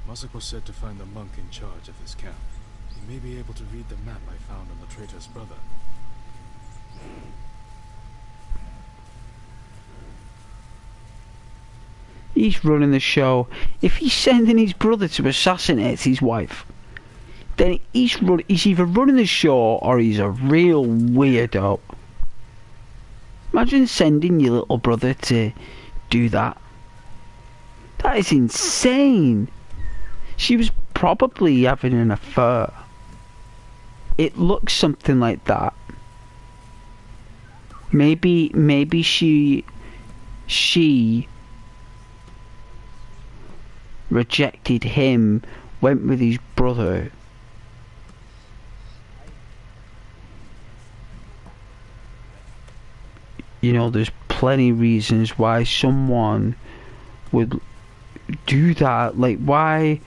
Masako said to find the monk in charge of this camp. He may be able to read the map I found on the traitor's brother. He's running the show. If he's sending his brother to assassinate his wife, then he's either running the show or he's a real weirdo. Imagine sending your little brother to do that. That is insane. She was probably having an affair. It looks something like that. Maybe she rejected him, went with his brother. You know, there's plenty of reasons why someone would do that. Like, why?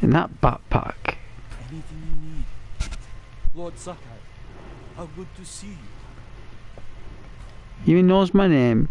In that backpack. Anything you need. Lord Sakai, how good to see you. He even knows my name.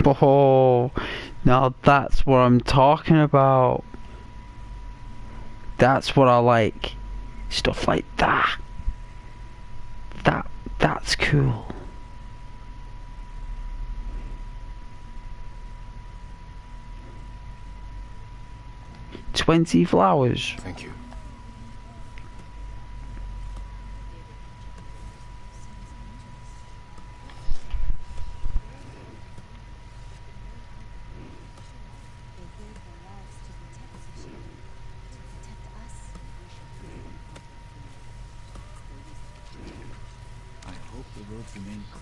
Oh, now that's what I'm talking about. That's what I like. Stuff like that. That's cool. $20 flowers. Thank you.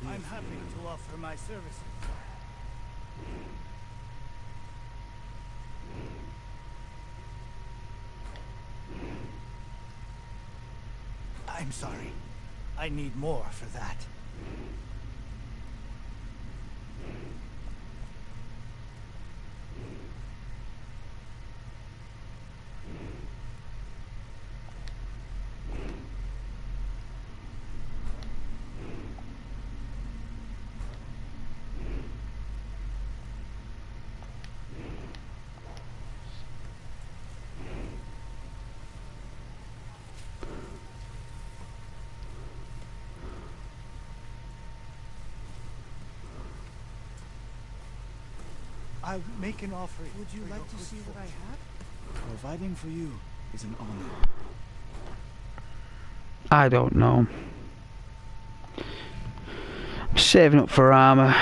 I'm happy to offer my services. I'm sorry. I need more for that. I'll make an offering. Would you like to see what I have? Providing for you is an honor. I don't know. I'm saving up for armor.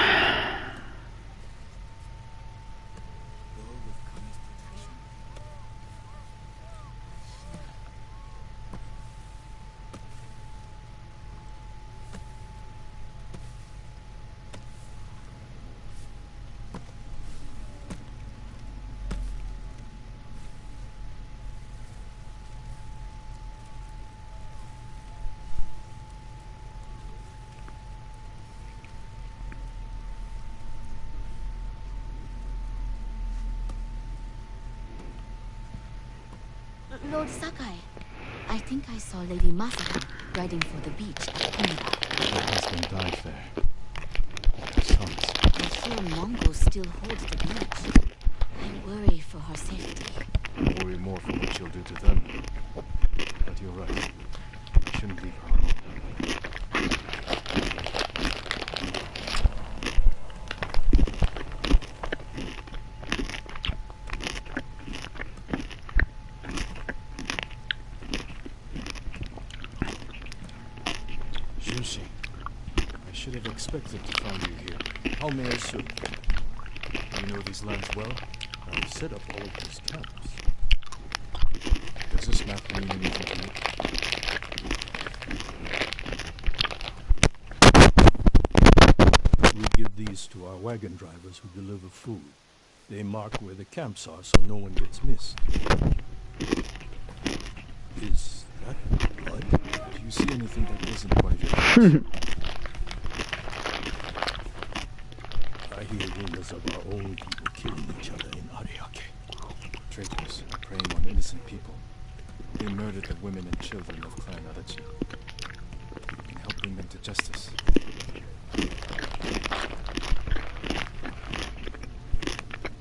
Lord Sakai, I think I saw Lady Masako riding for the beach at Kumba. Her husband died there. Her sons. I hear Mongols still hold the beach. I worry for her safety. I worry more for what she'll do to them. But you're right. I shouldn't leave her alone. Jushi, I should have expected to find you here. How may I serve? You know these lands well? I've set up all of these camps. Does this map mean anything to you? We give these to our wagon drivers who deliver food. They mark where the camps are so no one gets missed. Is that blood? Do you see anything that isn't one of your friends? I hear rumors of our own people killing each other in Ariake. Traitors are preying on innocent people. They murdered the women and children of Clan Adachi. You can help bring them to justice.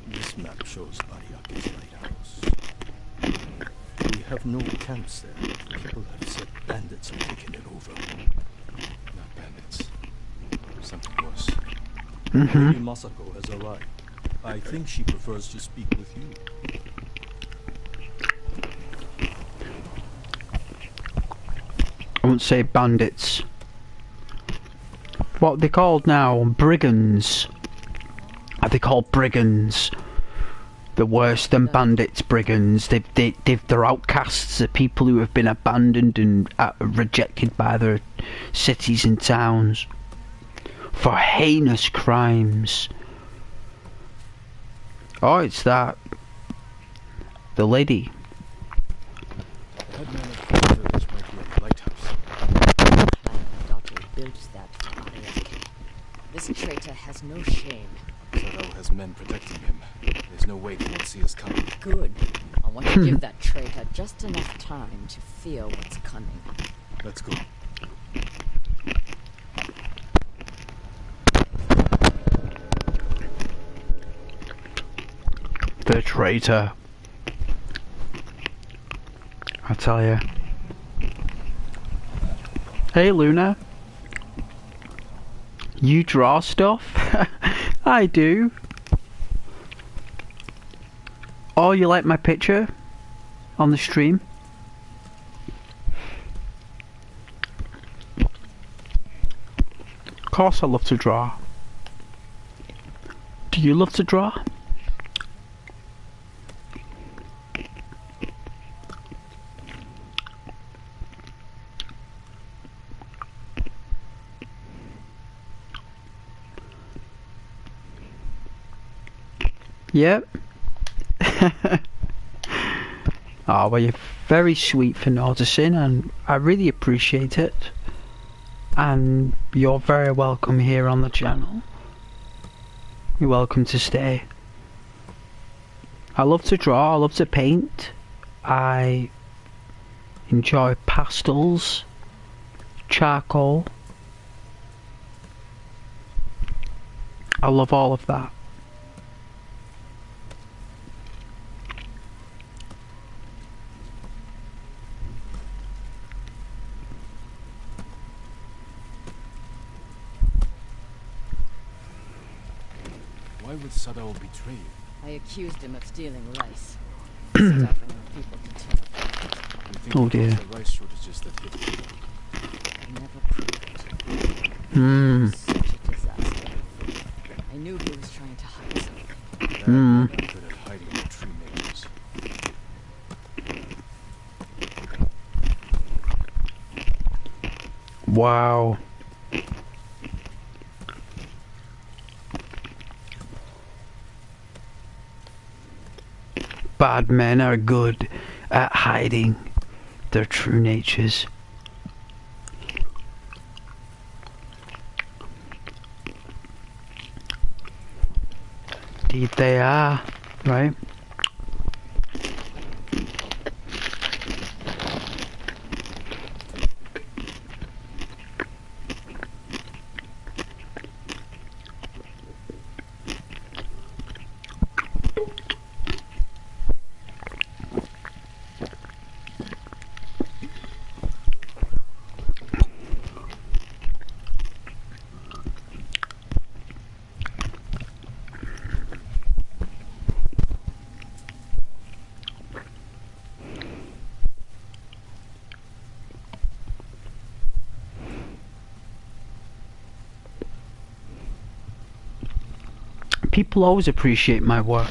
This map shows Ariake's lighthouse. We have no camps there. People have said bandits have taken it over. Not bandits. Something worse. Lady Masako has arrived. I think she prefers to speak with you. I wouldn't say bandits. What are they called now? Brigands. Are they called brigands? They're worse than bandits, brigands. They're outcasts. They're people who have been abandoned and rejected by their cities and towns for heinous crimes. Oh, it's that. The lady. The headman of the village might be at the lighthouse. My daughter built that for Ariake. This traitor has no shame. Sadao has men protecting him. There's no way they won't see us coming. Good. I want to give that traitor just enough time to fear what's coming. Let's go. The traitor. I tell you. Hey Luna. You draw stuff? I do. Oh, you like my picture? On the stream? Of course I love to draw. Do you love to draw? Yep. Oh, well, you're very sweet for noticing, and I really appreciate it. And you're very welcome here on the channel. You're welcome to stay. I love to draw, I love to paint. I enjoy pastels, charcoal. I love all of that. Why would Sadao betray you? I accused him of stealing rice. Starving our people to death. You think Oh, it dear. was the rice shortages that hit you? I never proved it. Hmm. Such a disaster. I knew he was trying to hide something. Hmm. Good at hiding the true natures. Wow. Bad men are good at hiding their true natures. Indeed they are, right? People always appreciate my work.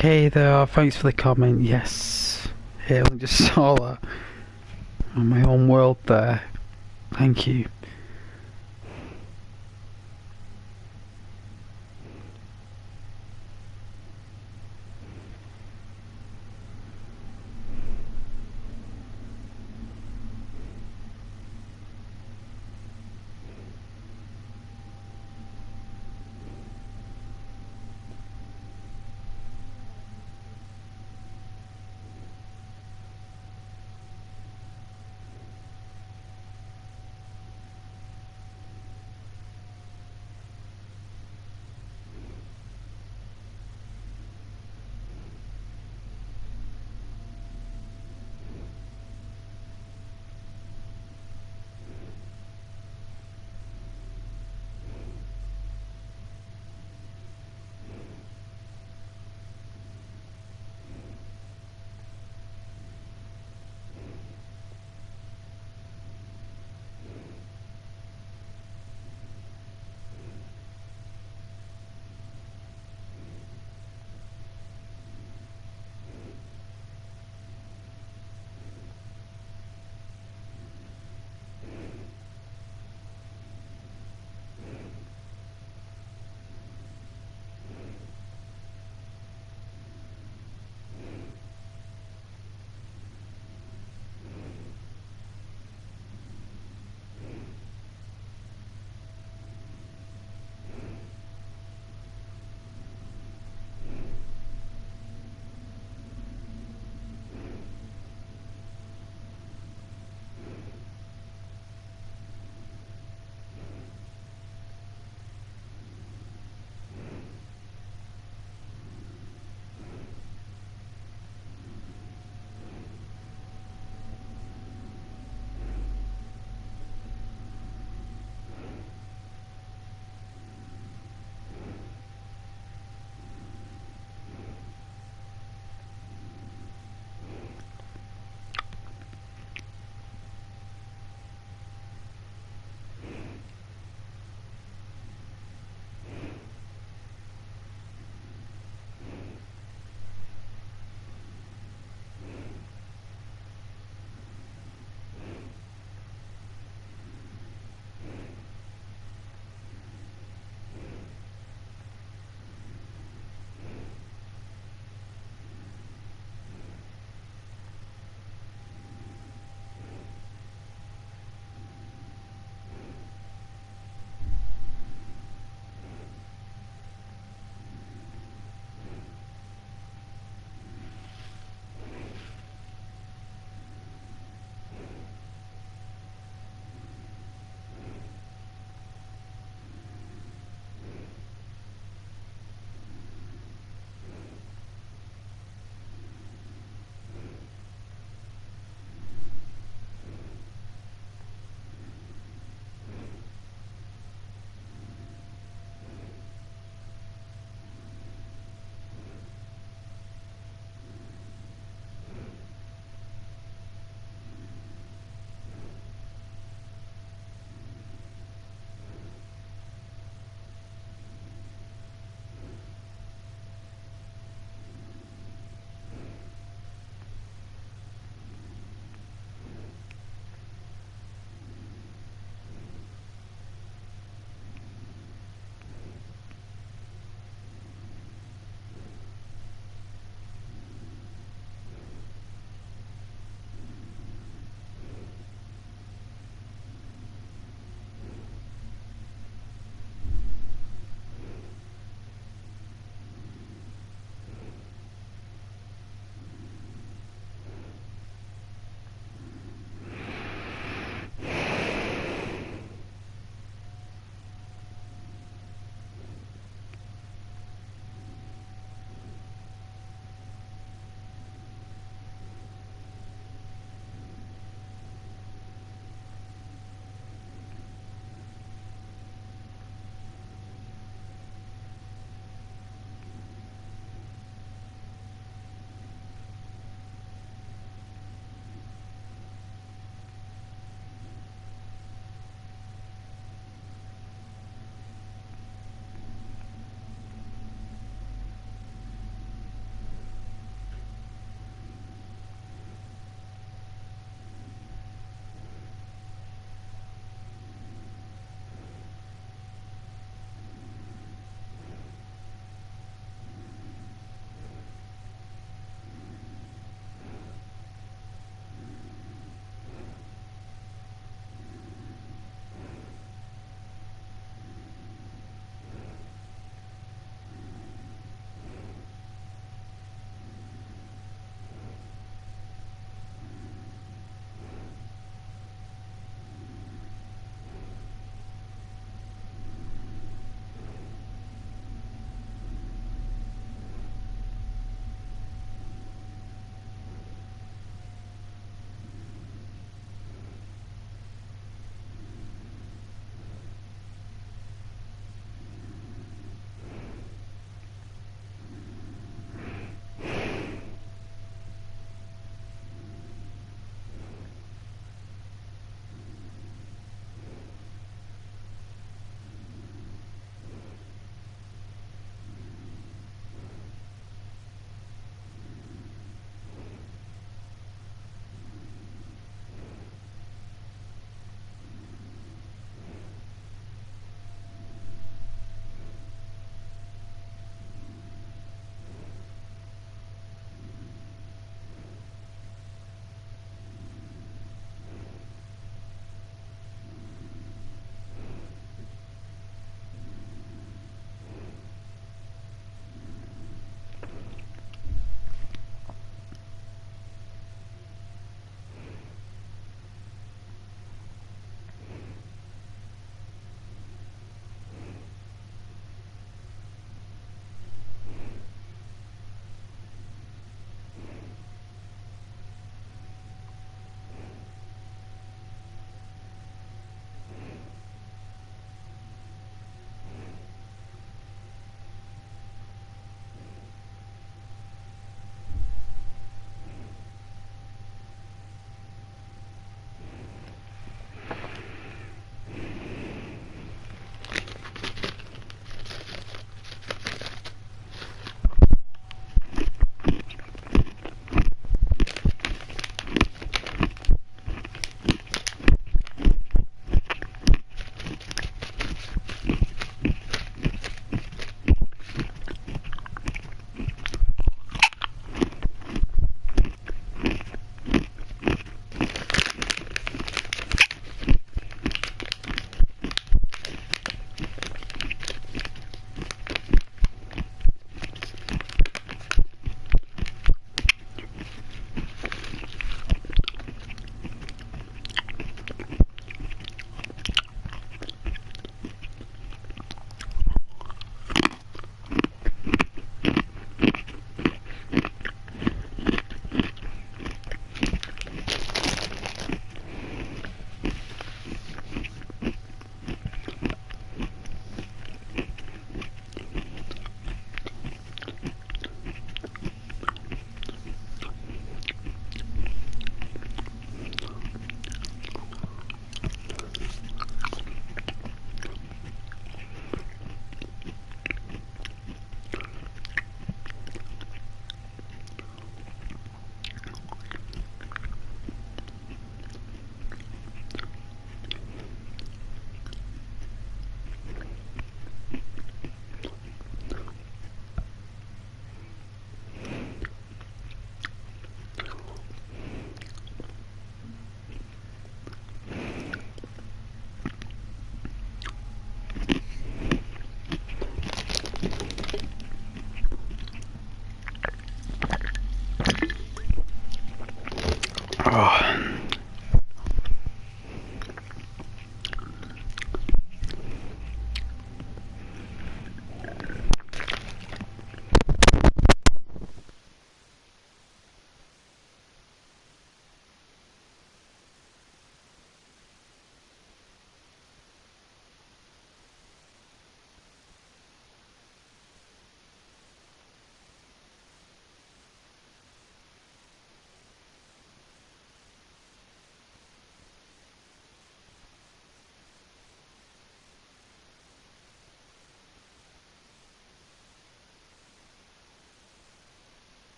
Hey there, thanks for the comment. Yes. Hey, I just saw that on my own world there. Thank you.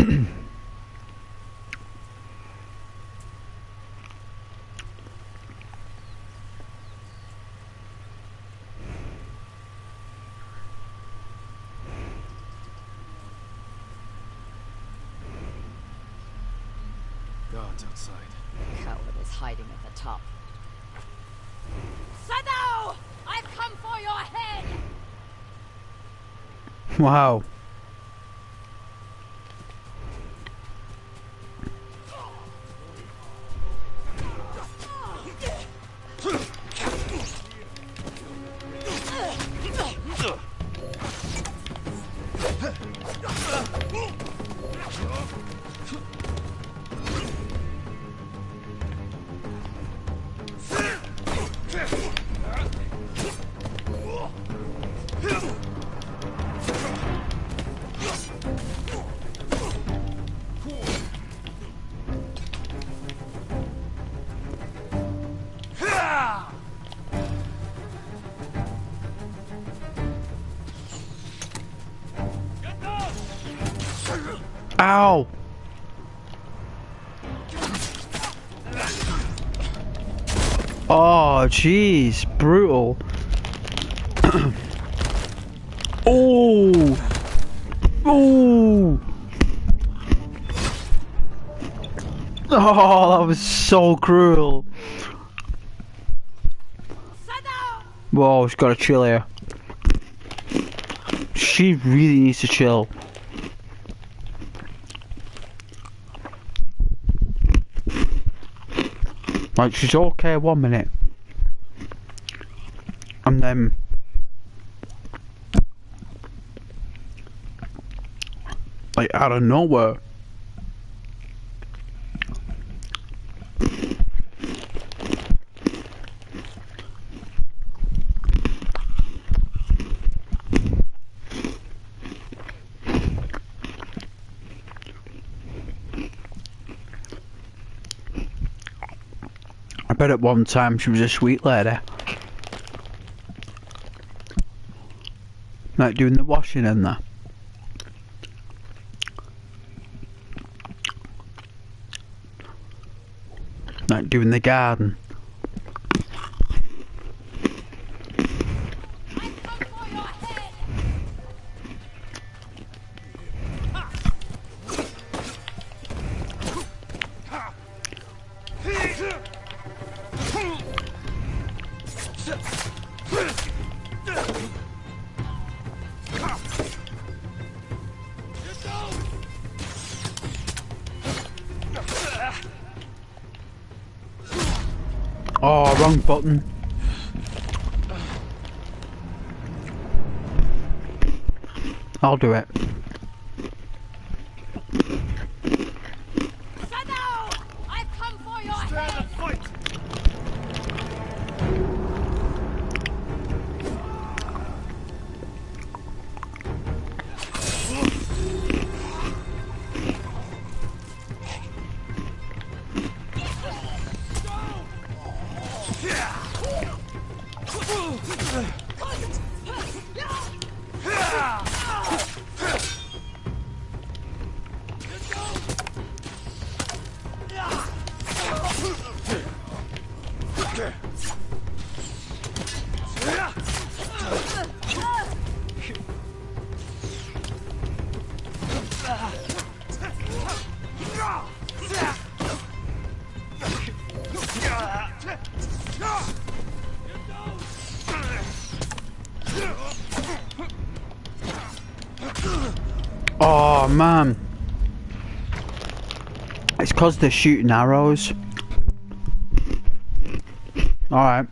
Guards outside. Coward is hiding at the top. Sadao! I've come for your head! Wow. Ow! Oh, jeez, brutal. Oh! Oh! Oh, that was so cruel. Whoa, she's gotta chill here. She really needs to chill. Like, she's okay 1 minute. And then... like, out of nowhere. I bet at one time she was a sweet lady. Like doing the washing in there. Like doing the garden. Oh, wrong button. I'll do it. Sadao! I've come for your head! Oh man, it's cause they're shooting arrows. Alright.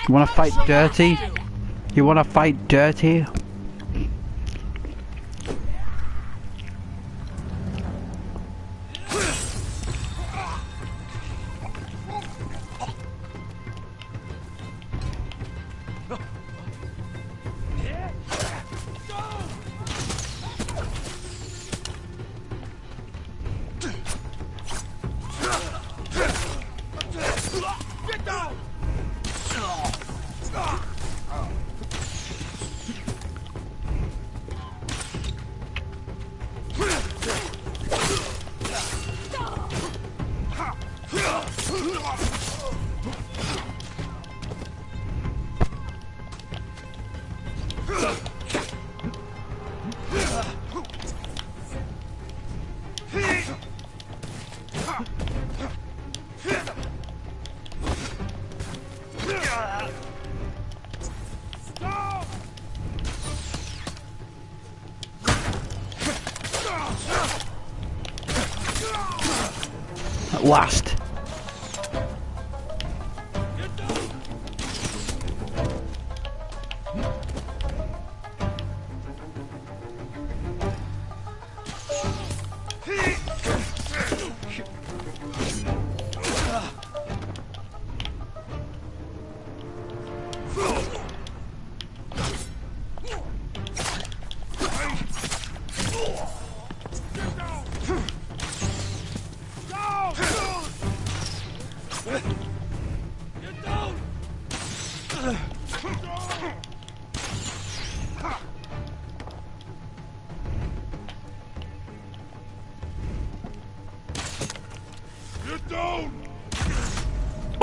You wanna fight dirty? You wanna fight dirty? At last.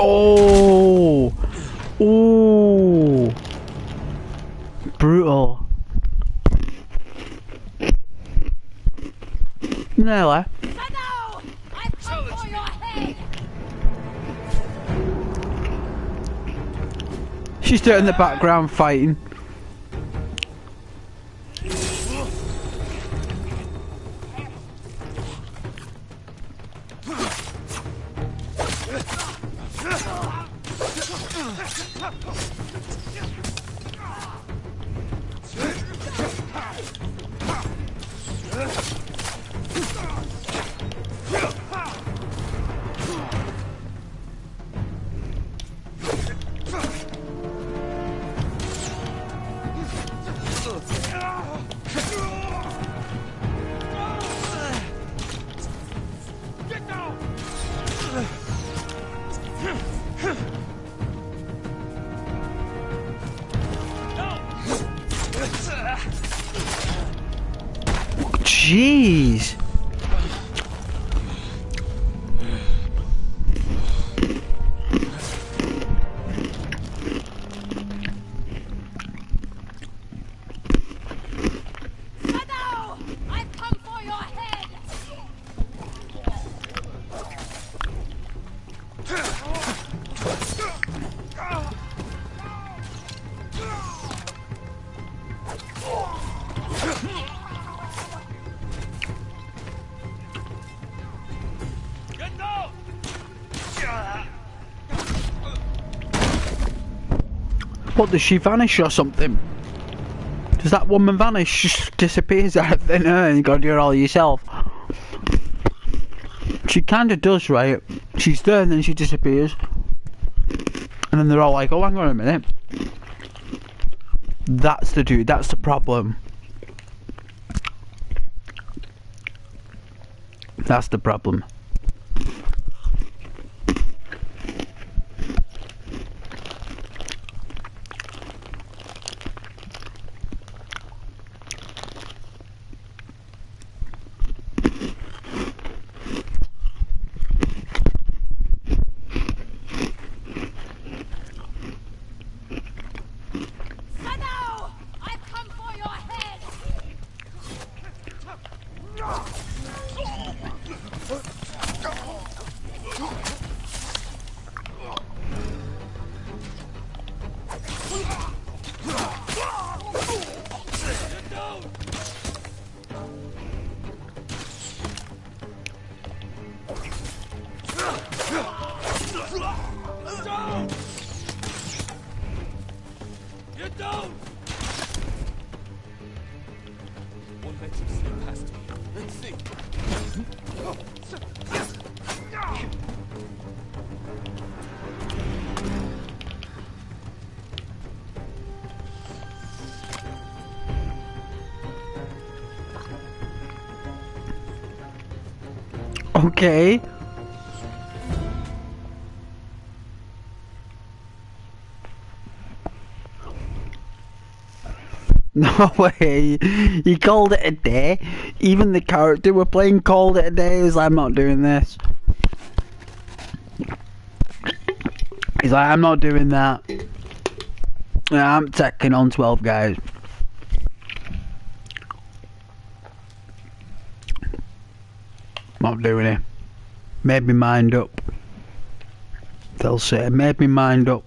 Oh! Oh! Brutal. Nearly. I've come for your head! She's there in the background fighting. Jeez. I've come for your head! What, does she vanish or something? Does that woman vanish? Just disappears out of thin air and you gotta do it all yourself. She kinda does, right? She's there and then she disappears. And then they're all like, oh, hang on a minute. That's the dude, that's the problem. That's the problem. I've come for your head! You don't! Won't let you slip past me. Let's see. Okay. No way. He called it a day. Even the character we're playing called it a day. He's like, I'm not doing this. He's like, I'm not doing that. Yeah, I'm taking on 12 guys. Not doing it. Made me mind up. They'll say, made me mind up.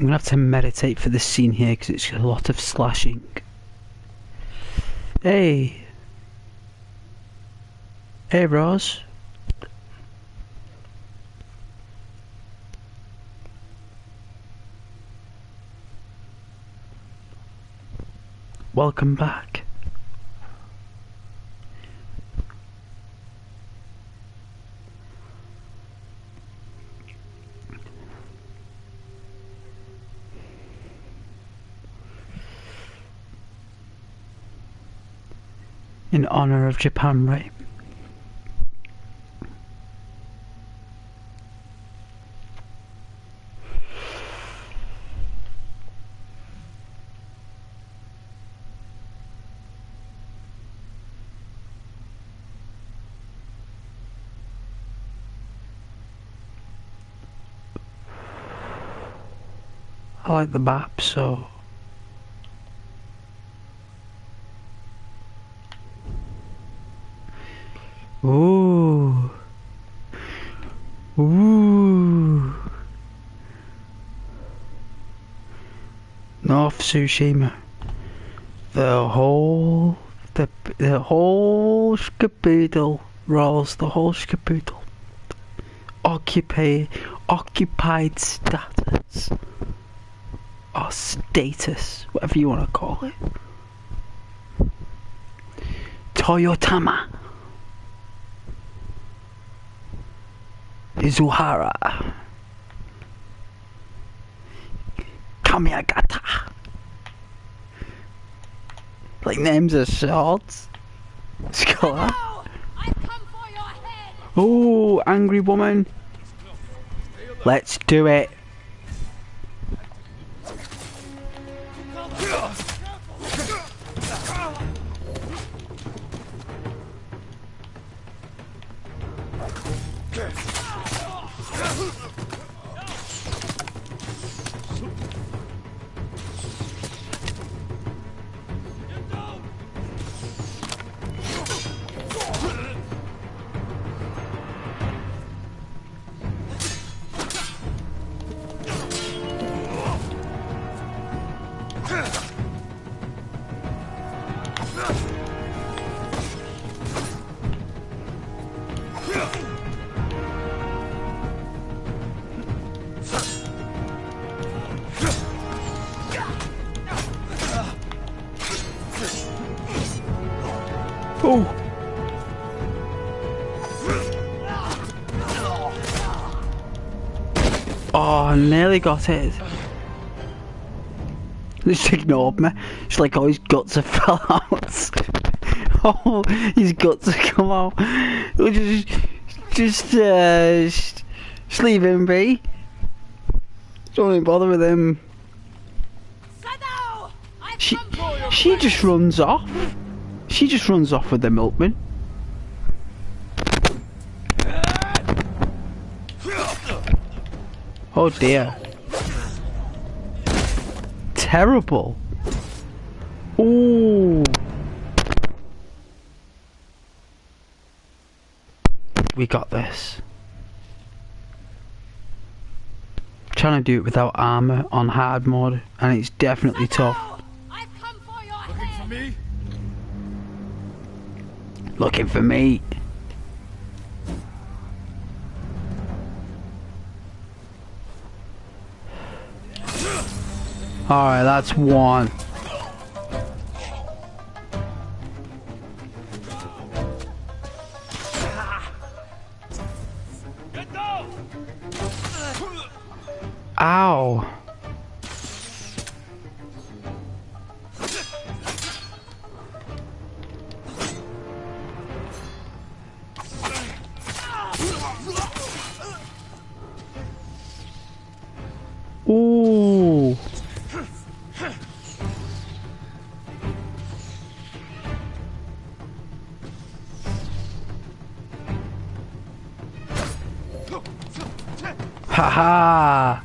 I'm gonna have to meditate for this scene here because it's a lot of slashing. Hey! Hey, Rose. Welcome back. In honor of Japan, right? I like the map, so... Ooh. Ooh. North Tsushima. The whole scaboodle rolls, the whole scaboodle. Occupied status. Or status, whatever you want to call it. Toyotama. Izuhara. Kamiagata. Like names of swords. Scholar. Oh, angry woman. Let's do it. Oh! Oh, I nearly got it. Just ignored me. It's like, oh, his guts have fell out. Oh, his guts have come out. Just leave him be. Don't even bother with him. She just runs off. She just runs off with the milkman. Oh dear. Terrible. Ooh. We got this. Trying to do it without armor on hard mode, and it's definitely tough. Looking for me? Looking for me. Alright, that's one. Ow. Ooh. Haha.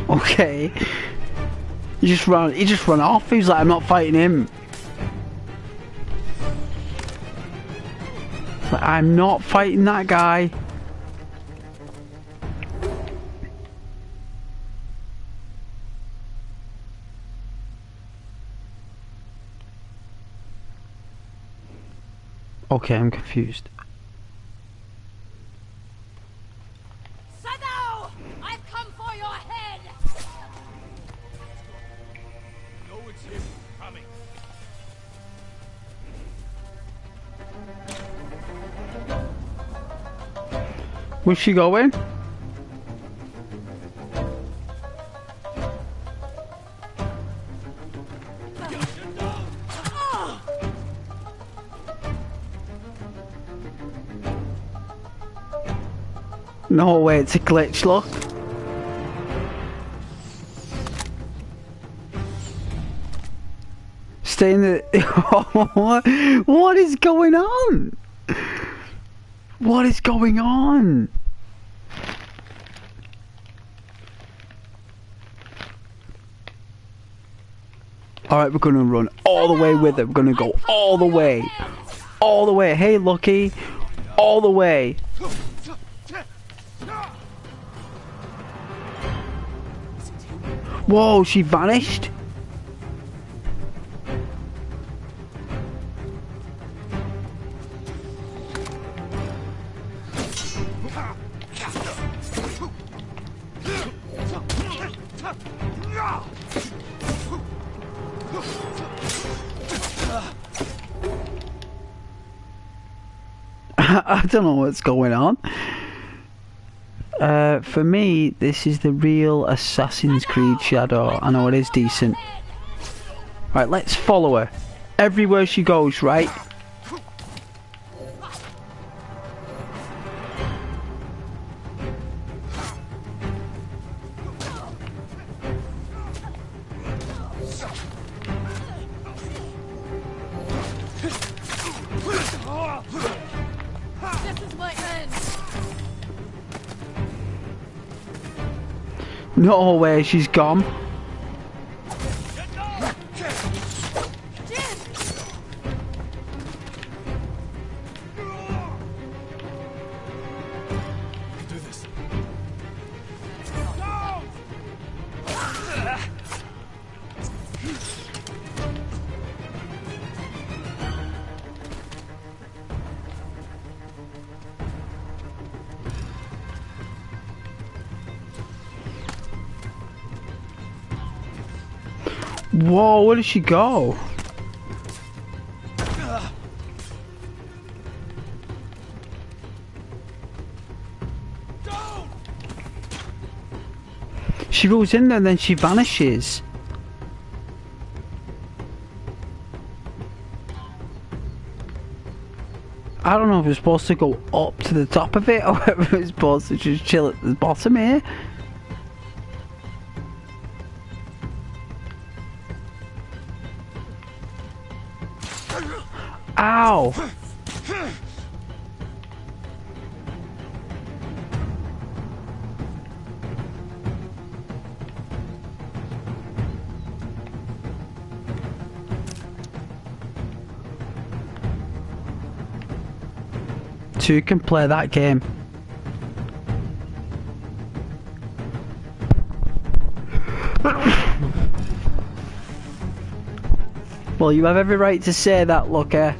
Okay. He just ran off. He was like, I'm not fighting him. Like, I'm not fighting that guy. Okay, I'm confused. Sadao! I've come for your head! No, it's him coming. Where's she going? No way, it's a glitch, look. Stay in the... What is going on? What is going on? Alright, we're gonna run all the way with it. We're gonna go all the way. All the way. Hey, Lucky. All the way. Whoa, she vanished? I don't know what's going on. For me, this is the real Assassin's Creed Shadow. I know it is decent. Right, let's follow her. Everywhere she goes, right? This is my end! No way, she's gone. Do this. Whoa, where did she go? She goes in there and then she vanishes. I don't know if we're supposed to go up to the top of it or if we're supposed to just chill at the bottom here. Ow! Two can play that game. Well, you have every right to say that, Looker.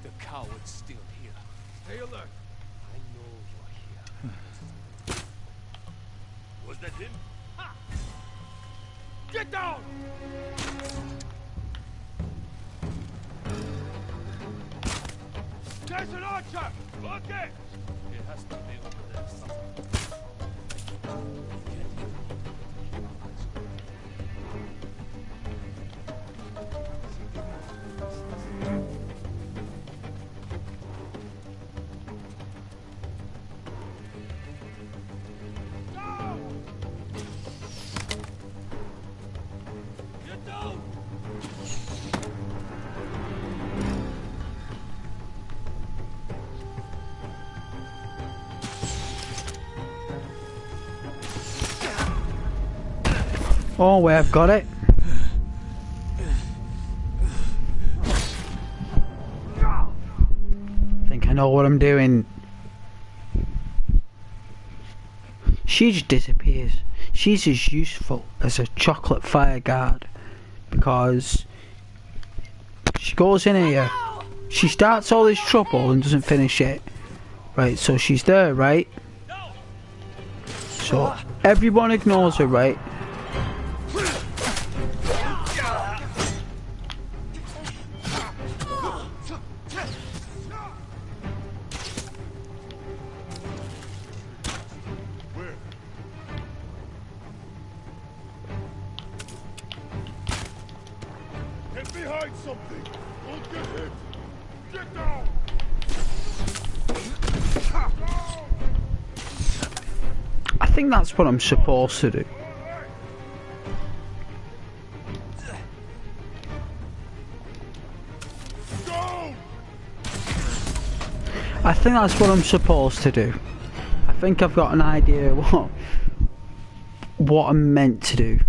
The coward's still here. Stay alert. I know you're here. Was that him? Ha! Get down! There's an archer! Okay! It has to be over there somewhere. Oh, wait, I've got it. I think I know what I'm doing. She just disappears. She's as useful as a chocolate fire guard because she goes in here, she starts all this trouble and doesn't finish it. Right, so she's there, right? So everyone ignores her, right? Get behind something! Don't get hit! Get down! I think that's what I'm supposed to do. I think that's what I'm supposed to do. I think I've got an idea what I'm meant to do.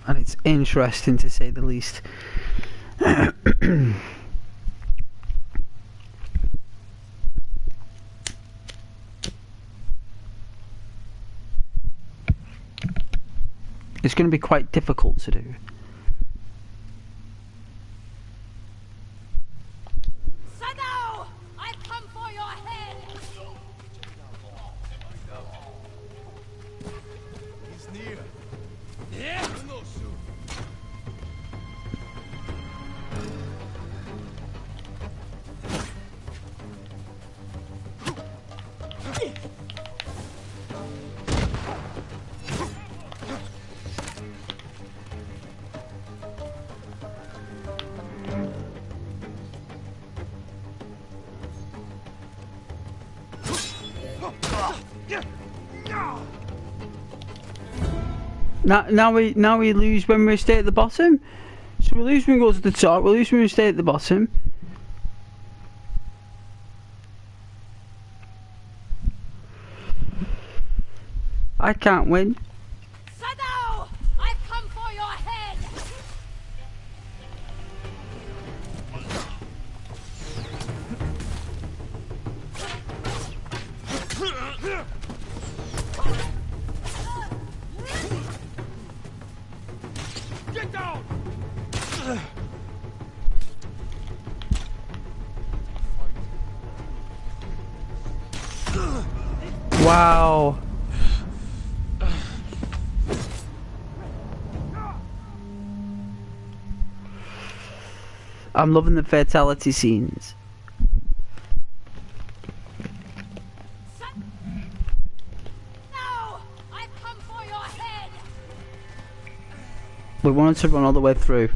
And it's interesting to say the least. It's going to be quite difficult to do. Shadow! I've come for your head! He's near. Yeah? No, shoot. Now we lose when we stay at the bottom. So we lose when we go to the top. We lose when we stay at the bottom. I can't win. Shadow! I've come for your head! Get down! Wow. I'm loving the fatality scenes. No! I've come for your head! We wanted to run all the way through.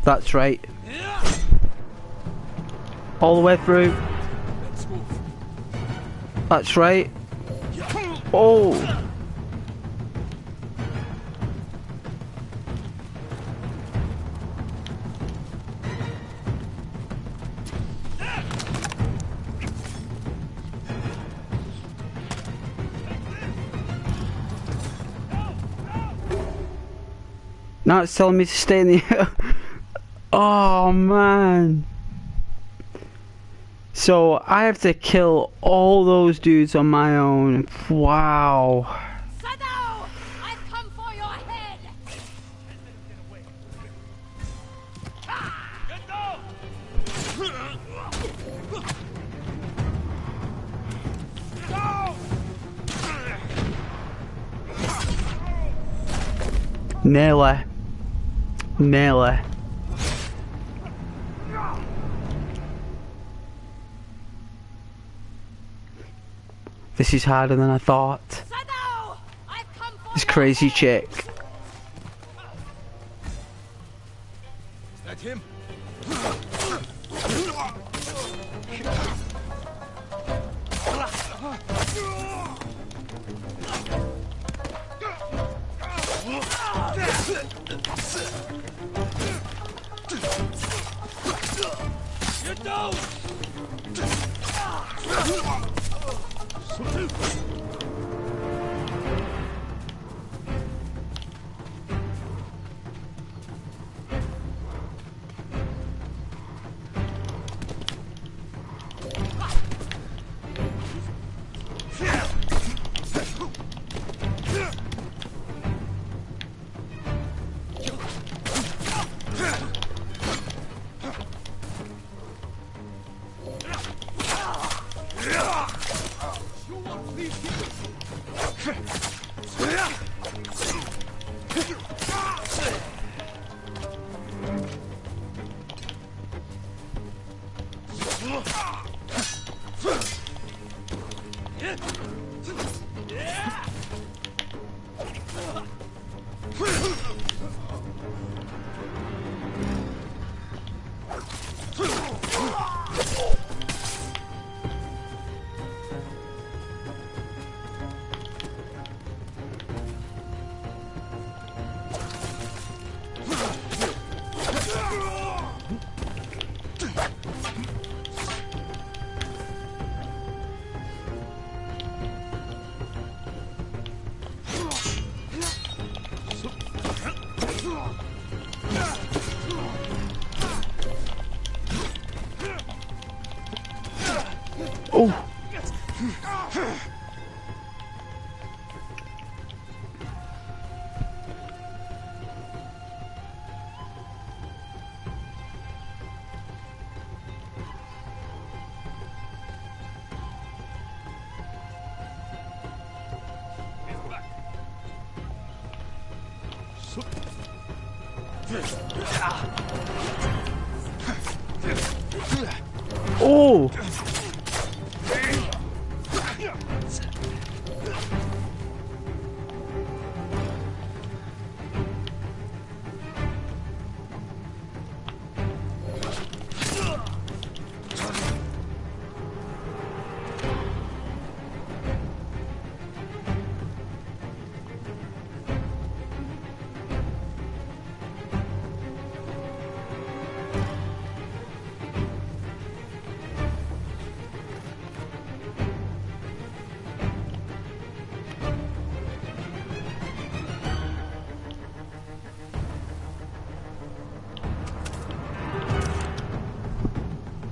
That's right. All the way through. That's right. Oh! Now it's telling me to stay in the... Oh man. So I have to kill all those dudes on my own. Wow. Shadow! I've come for your head! Get down! Nearly. Nearly. This is harder than I thought. Shadow! I've come for This your crazy head! chick. Is that him? Get down! Oh! Oh!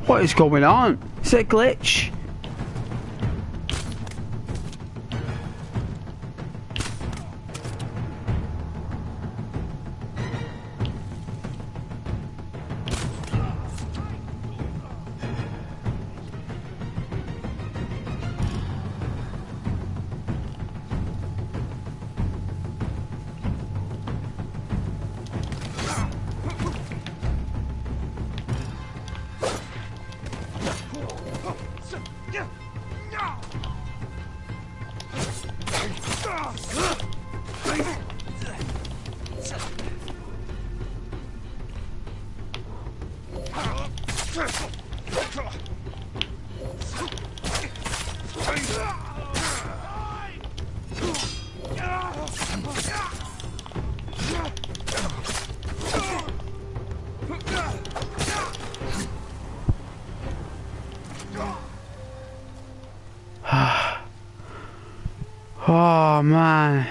What is going on? Is it a glitch? Oh man.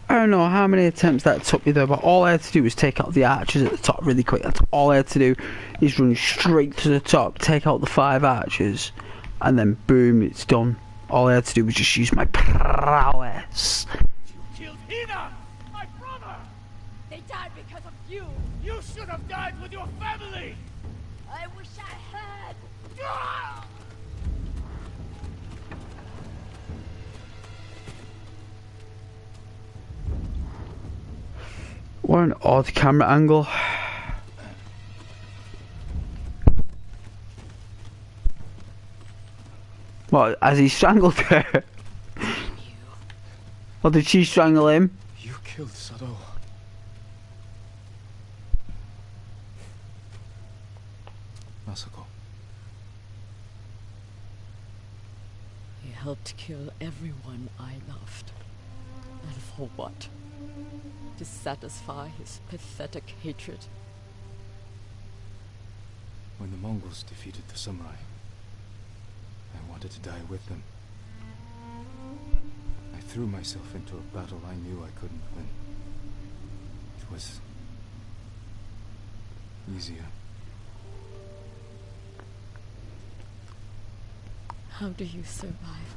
I don't know how many attempts that took me though, but all I had to do was take out the archers at the top really quick. That's all I had to do, is run straight to the top, take out the 5 archers, and then boom, it's done. All I had to do was just use my prowess. You killed Hina, my brother! They died because of you! You should have died with your family! I wish I had! Ah! What an odd camera angle. What, has he strangled her? Or did she strangle him? You killed Sado. helped kill everyone I loved. And for what? To satisfy his pathetic hatred? When the Mongols defeated the samurai, I wanted to die with them. I threw myself into a battle I knew I couldn't win. It was easier. How do you survive?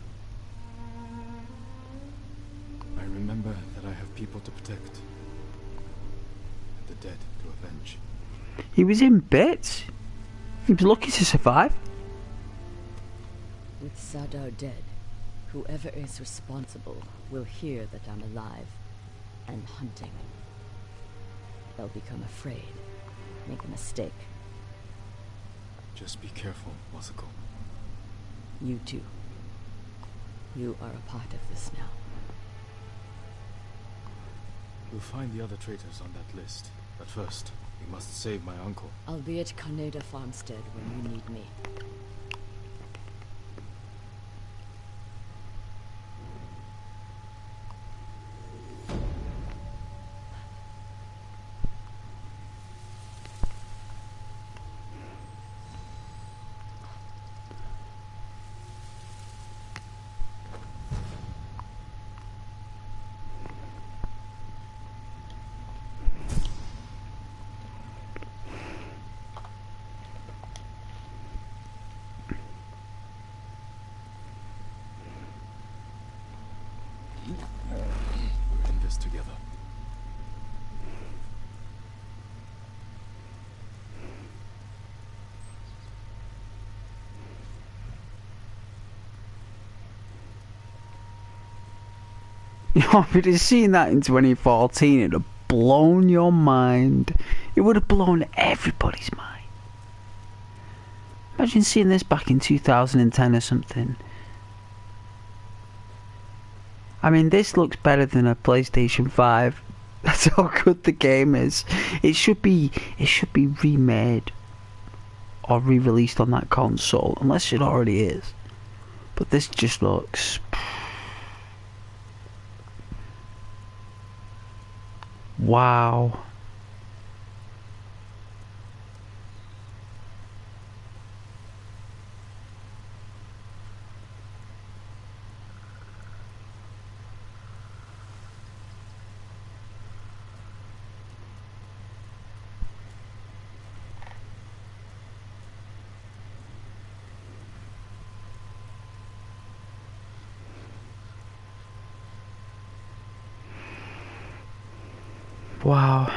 I remember that I have people to protect. And the dead to avenge. He was in bits. He was lucky to survive. With Sadao dead, whoever is responsible will hear that I'm alive and hunting. They'll become afraid, make a mistake. Just be careful, Masako. You too. You are a part of this now. We'll find the other traitors on that list. But first, we must save my uncle. I'll be at Kaneda Farmstead when you need me. We're in this together. You know, if you'd have seen that in 2014, it'd have blown your mind. It would have blown everybody's mind. Imagine seeing this back in 2010 or something. I mean, this looks better than a PlayStation 5. That's how good the game is. It should be remade or re-released on that console, unless it already is. But this just looks... Wow. Wow.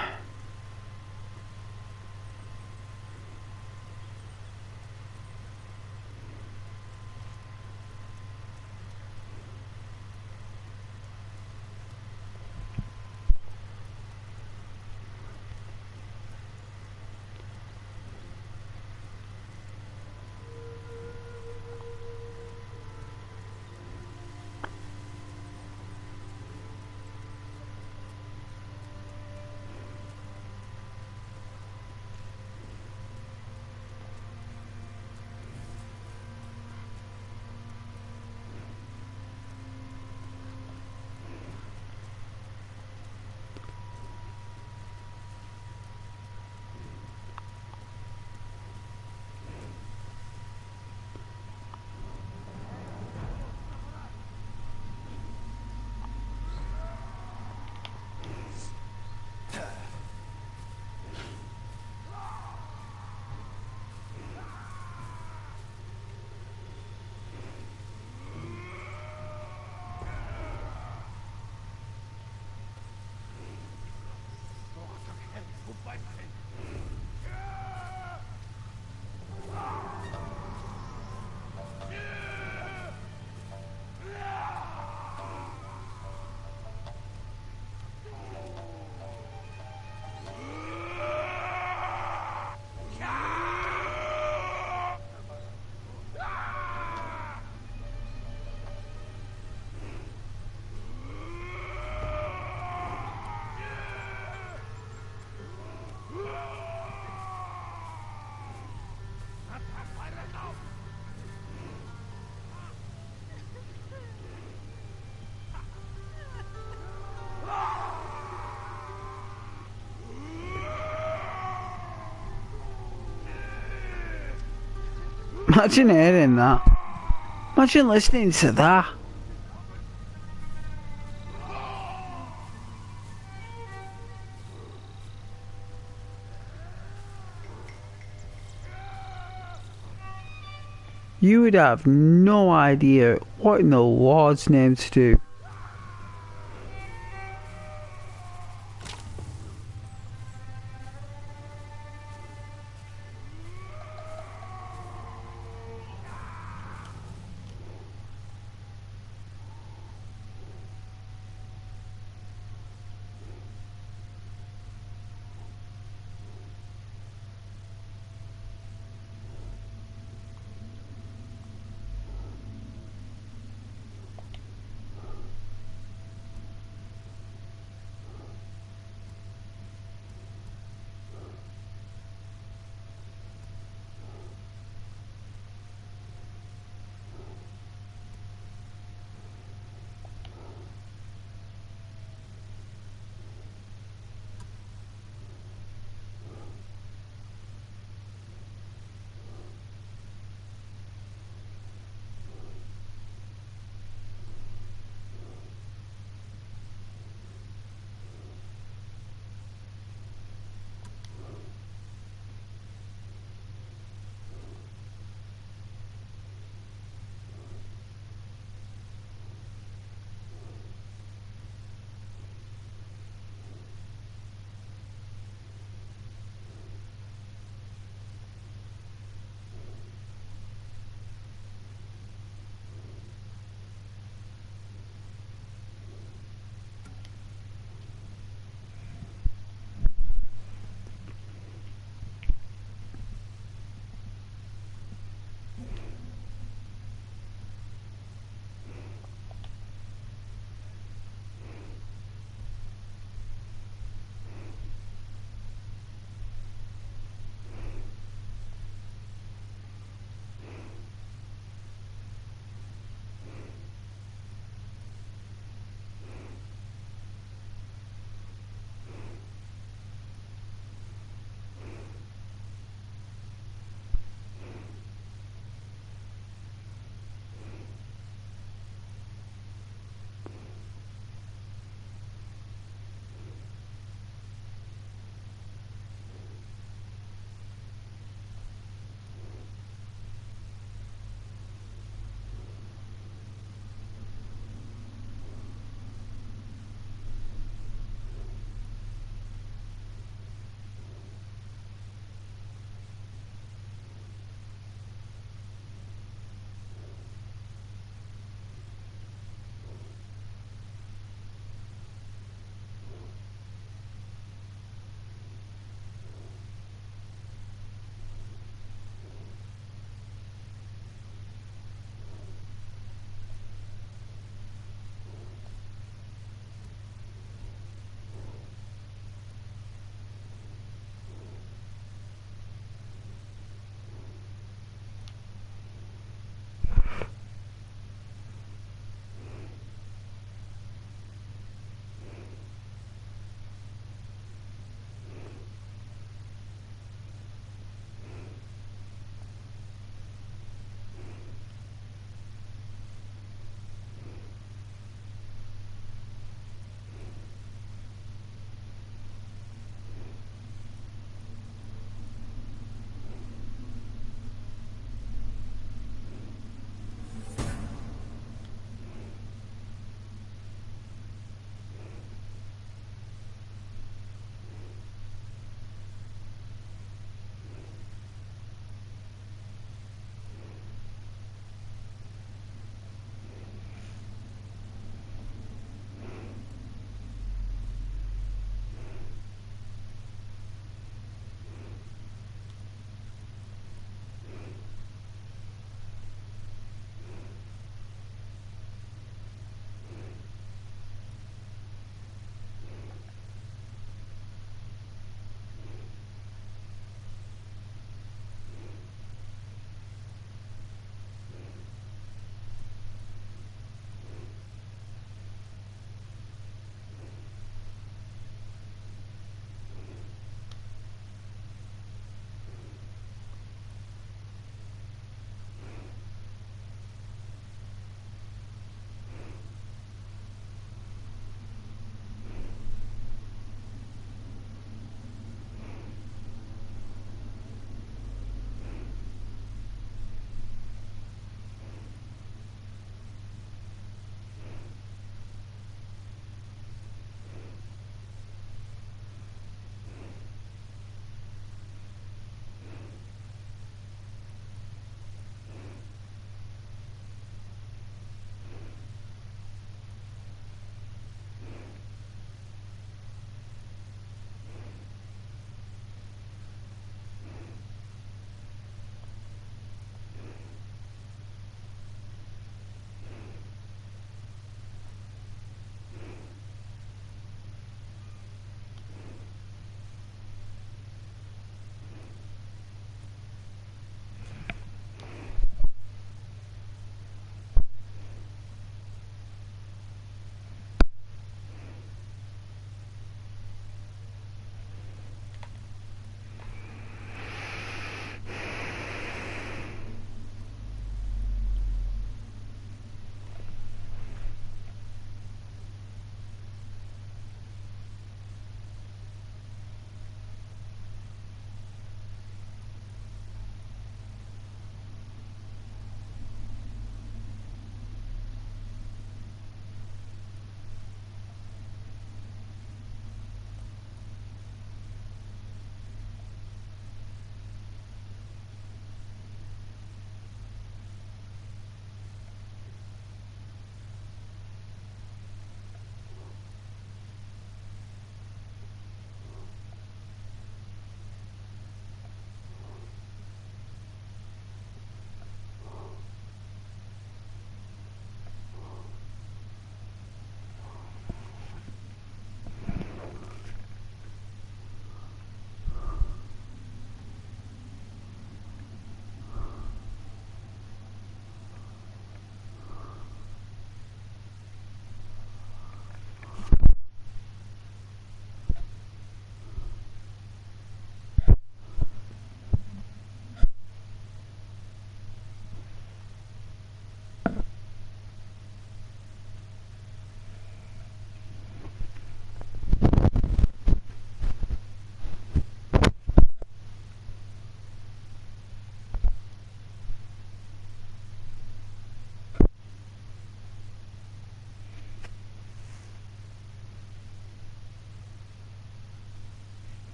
Imagine hearing that. Imagine listening to that. You would have no idea what in the Lord's name to do.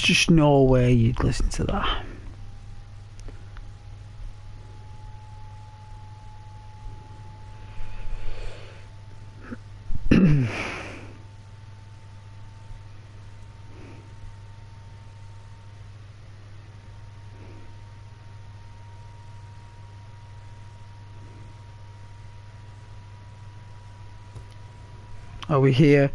just no way you'd listen to that. Are we here?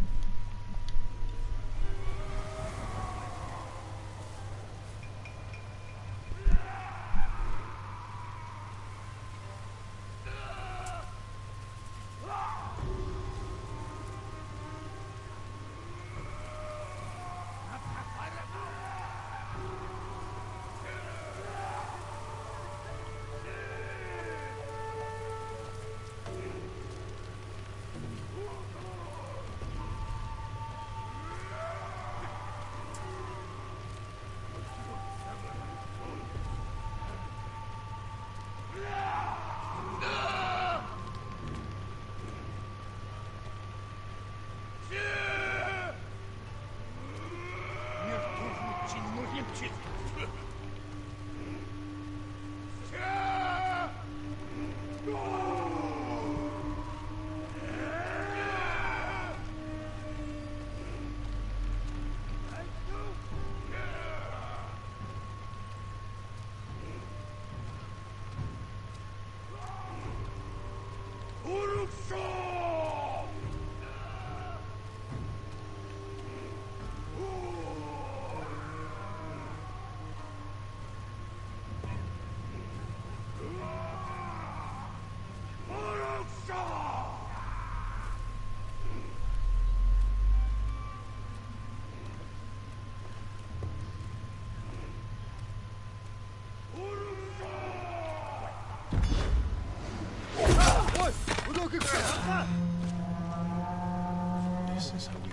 This is how we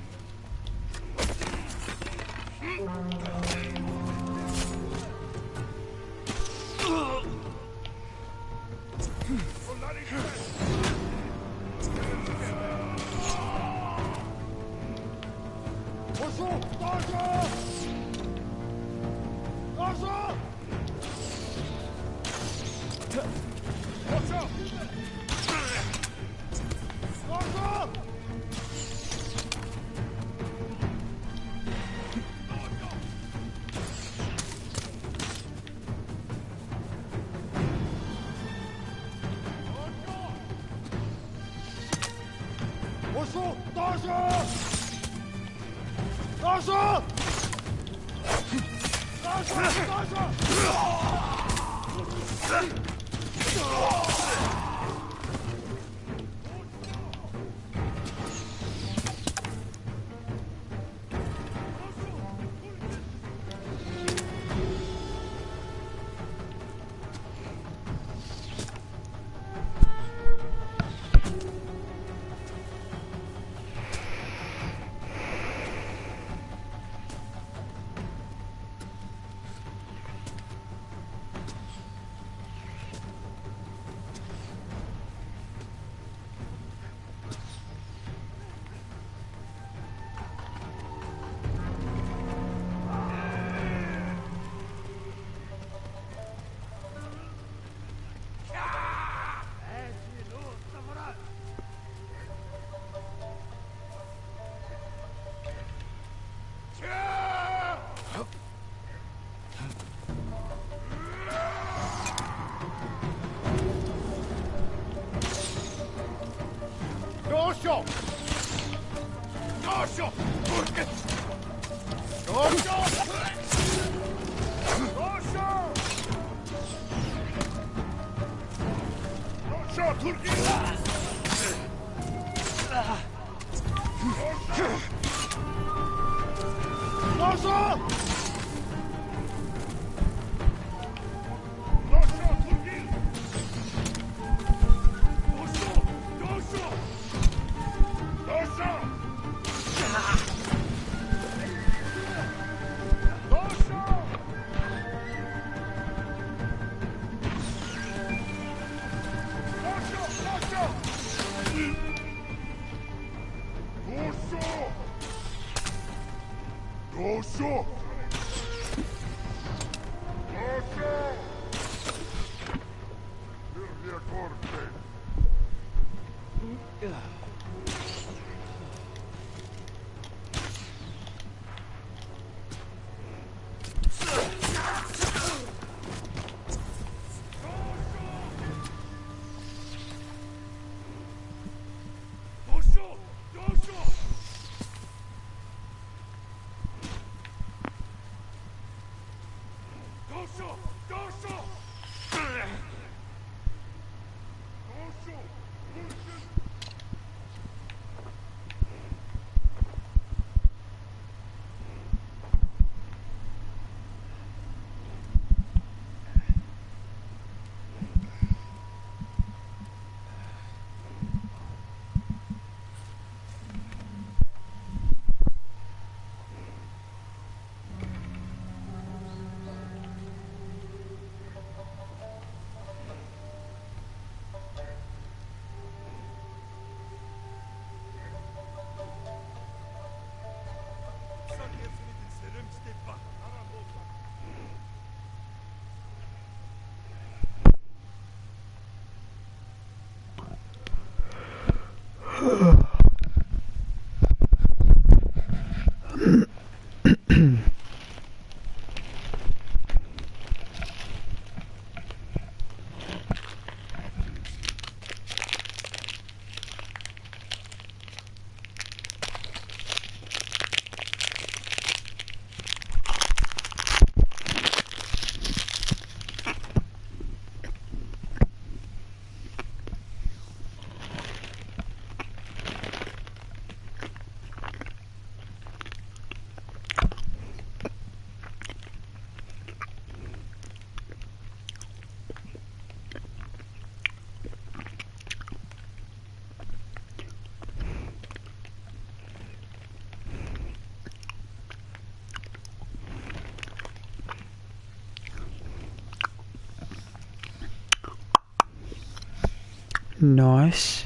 Nice.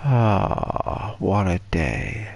Ah, what a day.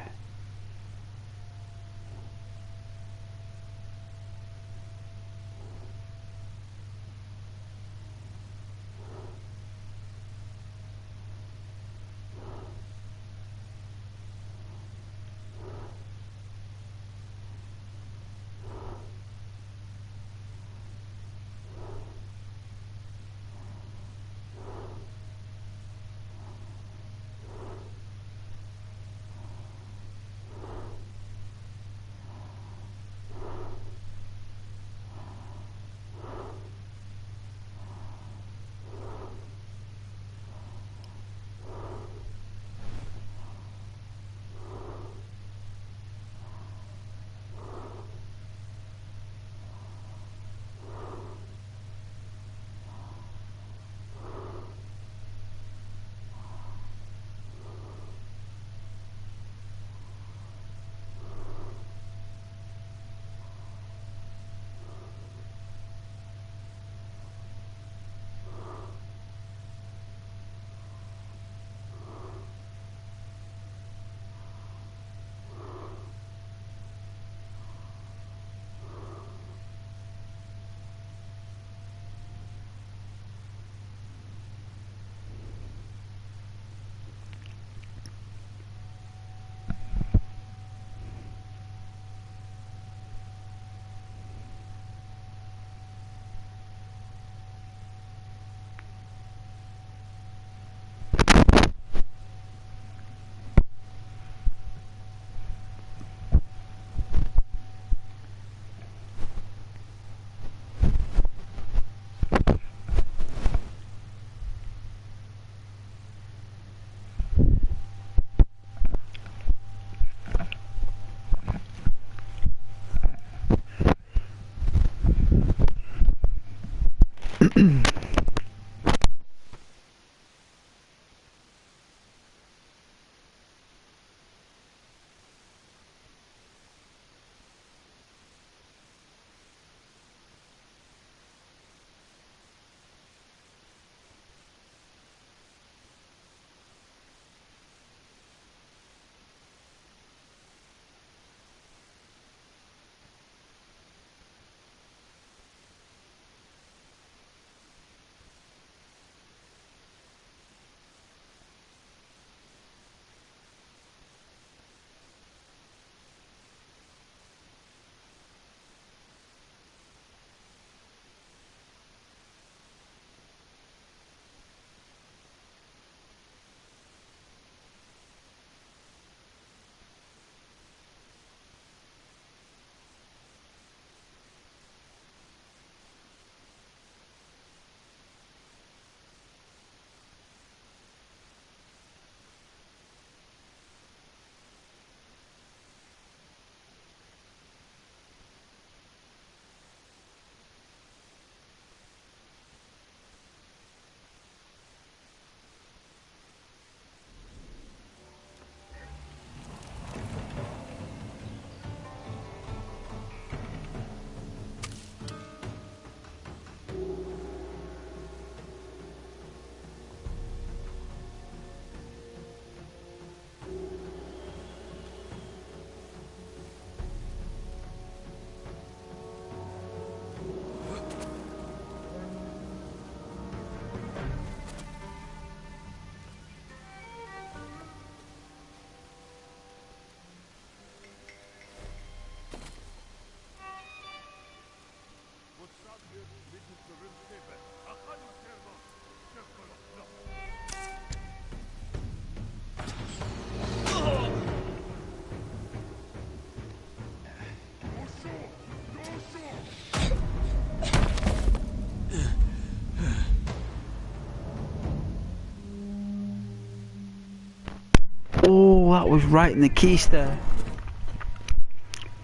Oh, that was right in the keister.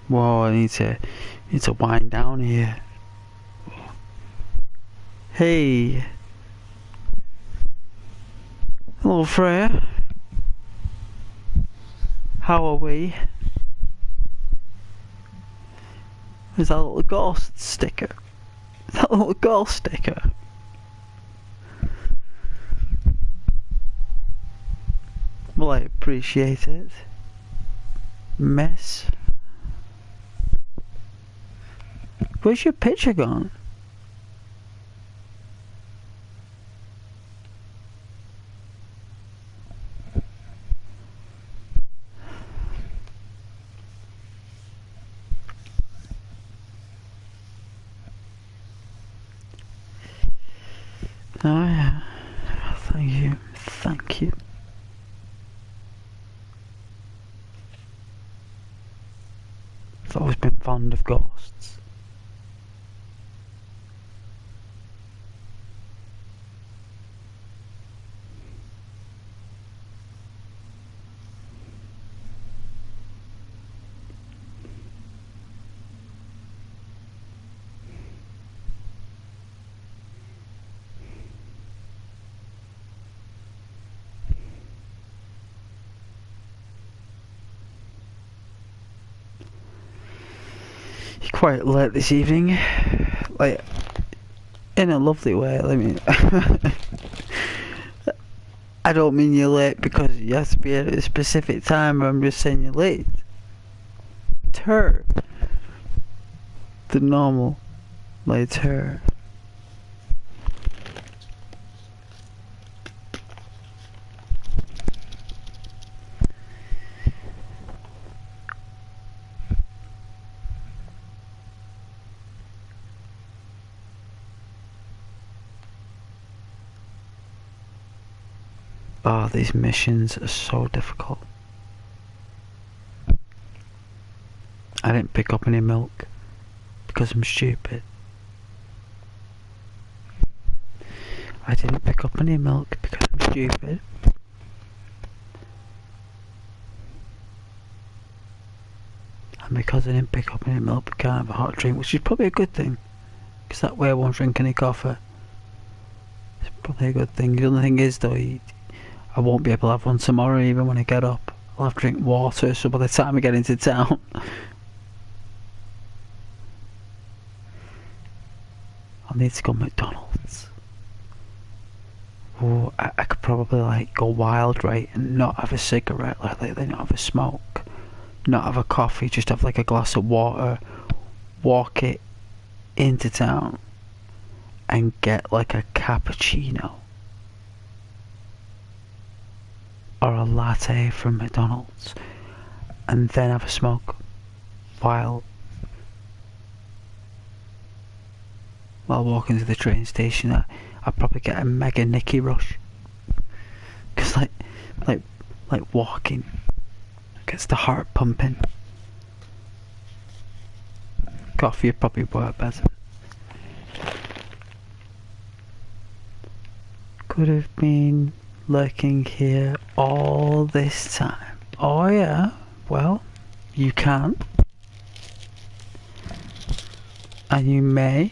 Whoa, I need to wind down here. Hey. Hello, Freya. How are we? Is that a little ghost sticker? Is that a little ghost sticker? Well, I appreciate it. Mess. Where's your picture gone? Oh yeah. Thank you. Thank you. I've always been fond of ghosts. Quite late this evening, like in a lovely way. I mean, I don't mean you're late because you have to be at a specific time. I'm just saying you're late. The normal later. Oh, these missions are so difficult. I didn't pick up any milk because I'm stupid. I didn't pick up any milk because I'm stupid. And because I didn't pick up any milk, I can't have a hot drink, which is probably a good thing. Because that way I won't drink any coffee. It's probably a good thing. The only thing is though, I won't be able to have one tomorrow even when I get up. I'll have to drink water, so by the time I get into town I'll need to go to McDonald's. Oh, I could probably like go wild, right, and not have a cigarette, like not have a smoke, not have a coffee, just have like a glass of water, walk it into town and get like a cappuccino or a latte from McDonald's and then have a smoke while walking to the train station. I'd probably get a mega Nicky rush, because like walking gets the heart pumping. Coffee would probably work better. Could have been lurking here all this time. Oh yeah, well, you can. And you may.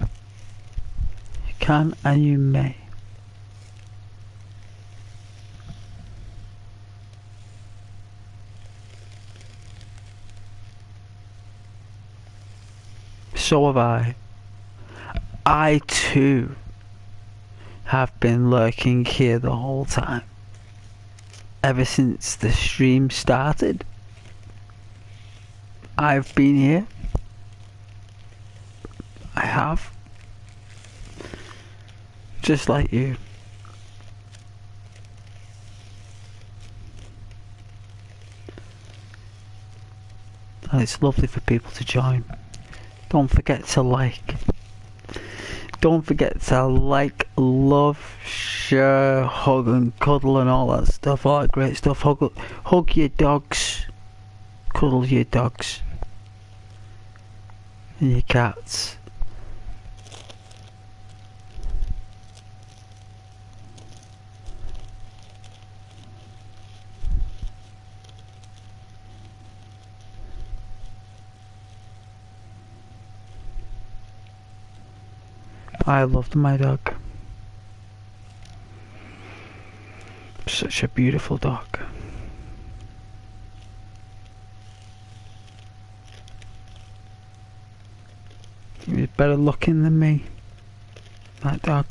You can and you may. So have I. I too have been lurking here the whole time. Ever since the stream started, I've been here. I have. Just like you. And it's lovely for people to join. Don't forget to like. Don't forget to like, love, share, hug and cuddle and all that stuff, all that great stuff. Hug your dogs, cuddle your dogs and your cats. I loved my dog. Such a beautiful dog. He was better looking than me, that dog.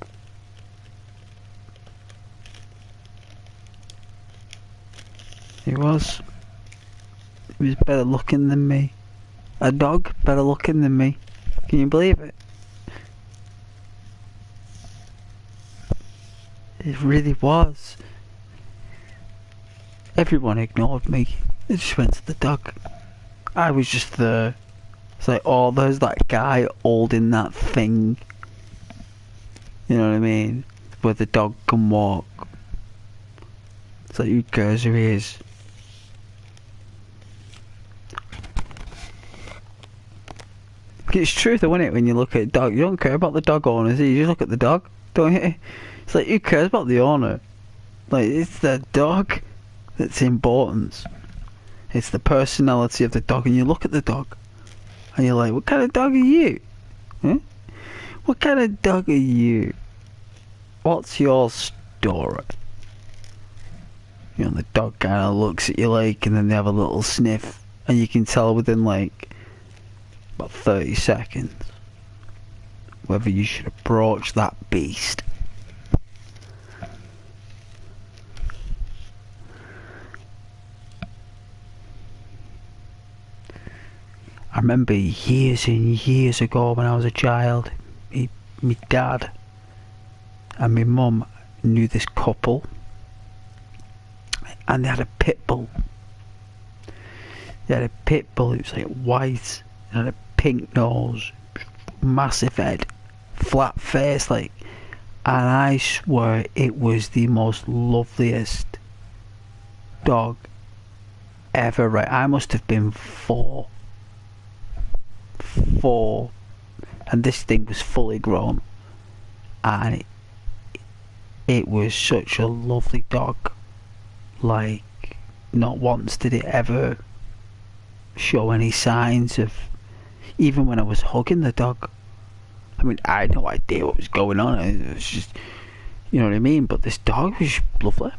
He was. He was better looking than me. A dog better looking than me. Can you believe it? It really was. Everyone ignored me. They just went to the dog. I was just there. It's like, oh, there's that guy holding that thing. You know what I mean? Where the dog can walk. It's like, who cares who he is? It's true though, isn't it, when you look at a dog? You don't care about the dog owners, you just look at the dog, don't you? It's like, who cares about the owner? Like, it's the dog that's important. It's the personality of the dog, and you look at the dog, and you're like, what kind of dog are you? Huh? What kind of dog are you? What's your story? You know, the dog kind of looks at you like, and then they have a little sniff, and you can tell within like about 30 seconds whether you should approach that beast. I remember years and years ago when I was a child, my dad and my mum knew this couple, and they had a pit bull. They had a pit bull. It was like white, it had a pink nose, massive head, flat face, like, and I swear it was the most loveliest dog ever. Right, I must have been four, and this thing was fully grown, and it was such a lovely dog. Like, not once did it ever show any signs of, even when I was hugging the dog, I mean, I had no idea what was going on. It was just, you know what I mean? But this dog was lovely.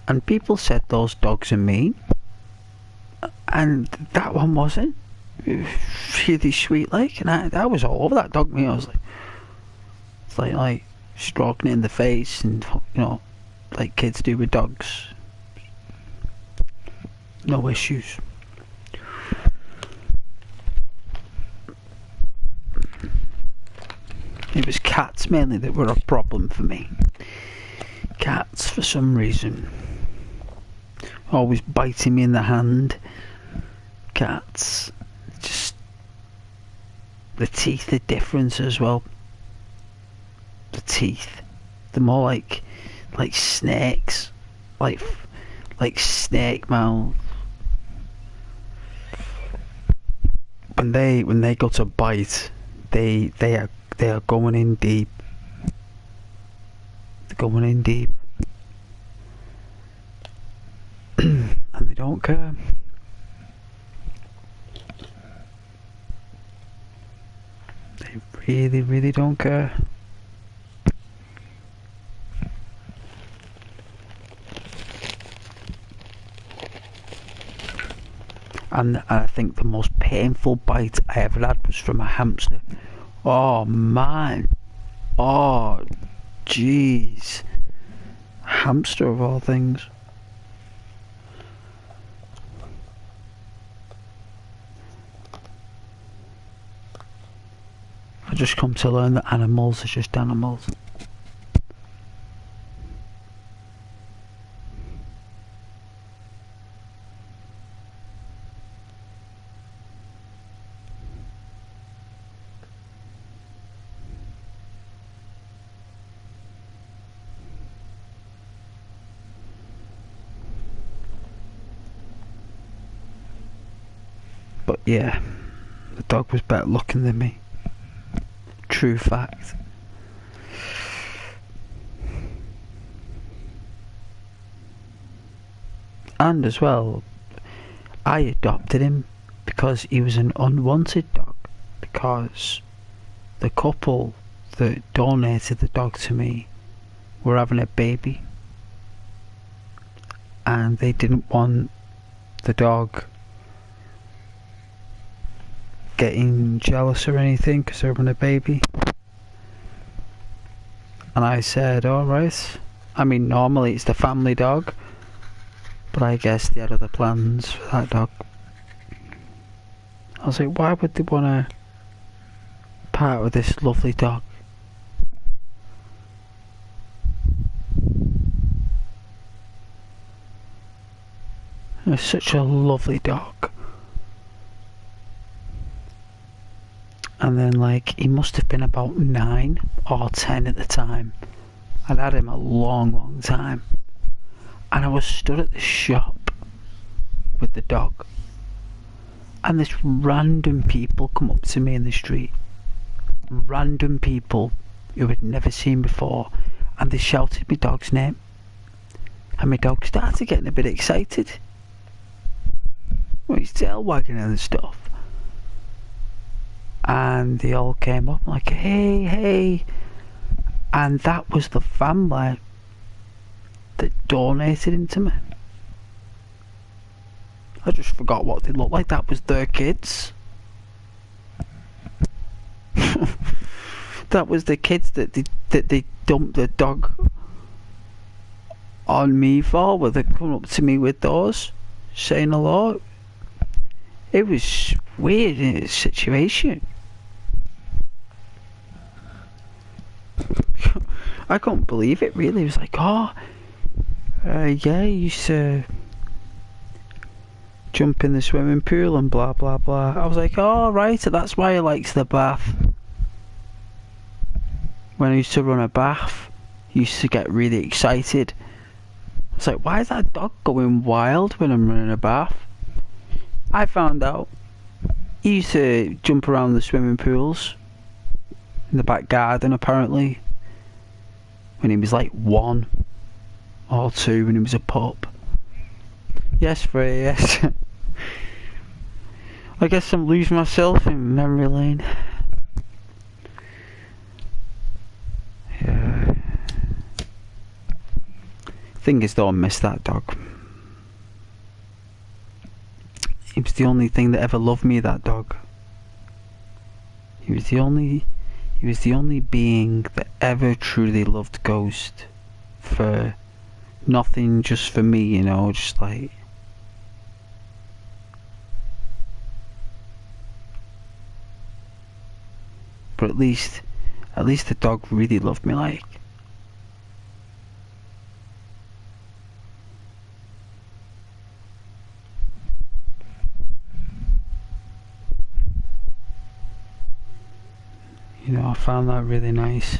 And people said those dogs are mean, and that one wasn't. It was really sweet, like, and I was all over that dog. Me, I was like, it's like stroking it in the face, and you know, like kids do with dogs. No issues. It was cats mainly that were a problem for me. Cats, for some reason, always biting me in the hand. Cats, just the teeth are different as well. The teeth, they're more like snakes, like snake mouth. When they go to bite, they are going in deep. They're going in deep. And they don't care. They really don't care. And I think the most painful bite I ever had was from a hamster. Oh man. Oh jeez. Hamster of all things. I just come to learn that animals are just animals. But yeah, the dog was better looking than me. True fact. And as well, I adopted him because he was an unwanted dog, because the couple that donated the dog to me were having a baby, and they didn't want the dog getting jealous or anything because they're having a baby. And I said, alright. I mean, normally it's the family dog, but I guess they had other plans for that dog. I was like, why would they want to part with this lovely dog? It's such a lovely dog. And then, like, he must have been about 9 or 10 at the time. I'd had him a long time. And I was stood at the shop with the dog, and this random people come up to me in the street. Random people who I'd never seen before, and they shouted my dog's name. And my dog started getting a bit excited. Well, his tail wagging and stuff. And they all came up like, hey, hey. And that was the family that donated him to me. I just forgot what they looked like. That was their kids. That was the kids that they dumped the dog on me for. Where they come up to me with those, saying hello. It was weird in its situation. I couldn't believe it, really. It was like, oh, yeah, he used to jump in the swimming pool and blah blah blah. I was like, oh right, that's why he likes the bath. When I used to run a bath, he used to get really excited. I was like, why is that dog going wild when I'm running a bath? I found out he used to jump around the swimming pools in the back garden, apparently, when he was like 1 or 2, when he was a pup. Yes, Frey, yes. I guess I'm losing myself in memory lane. Yeah. Thing is though, I miss that dog. He was the only thing that ever loved me, that dog. He was the only being that ever truly loved Ghost. For nothing, just for me, you know, just like. But at least the dog really loved me, like. You know, I found that really nice.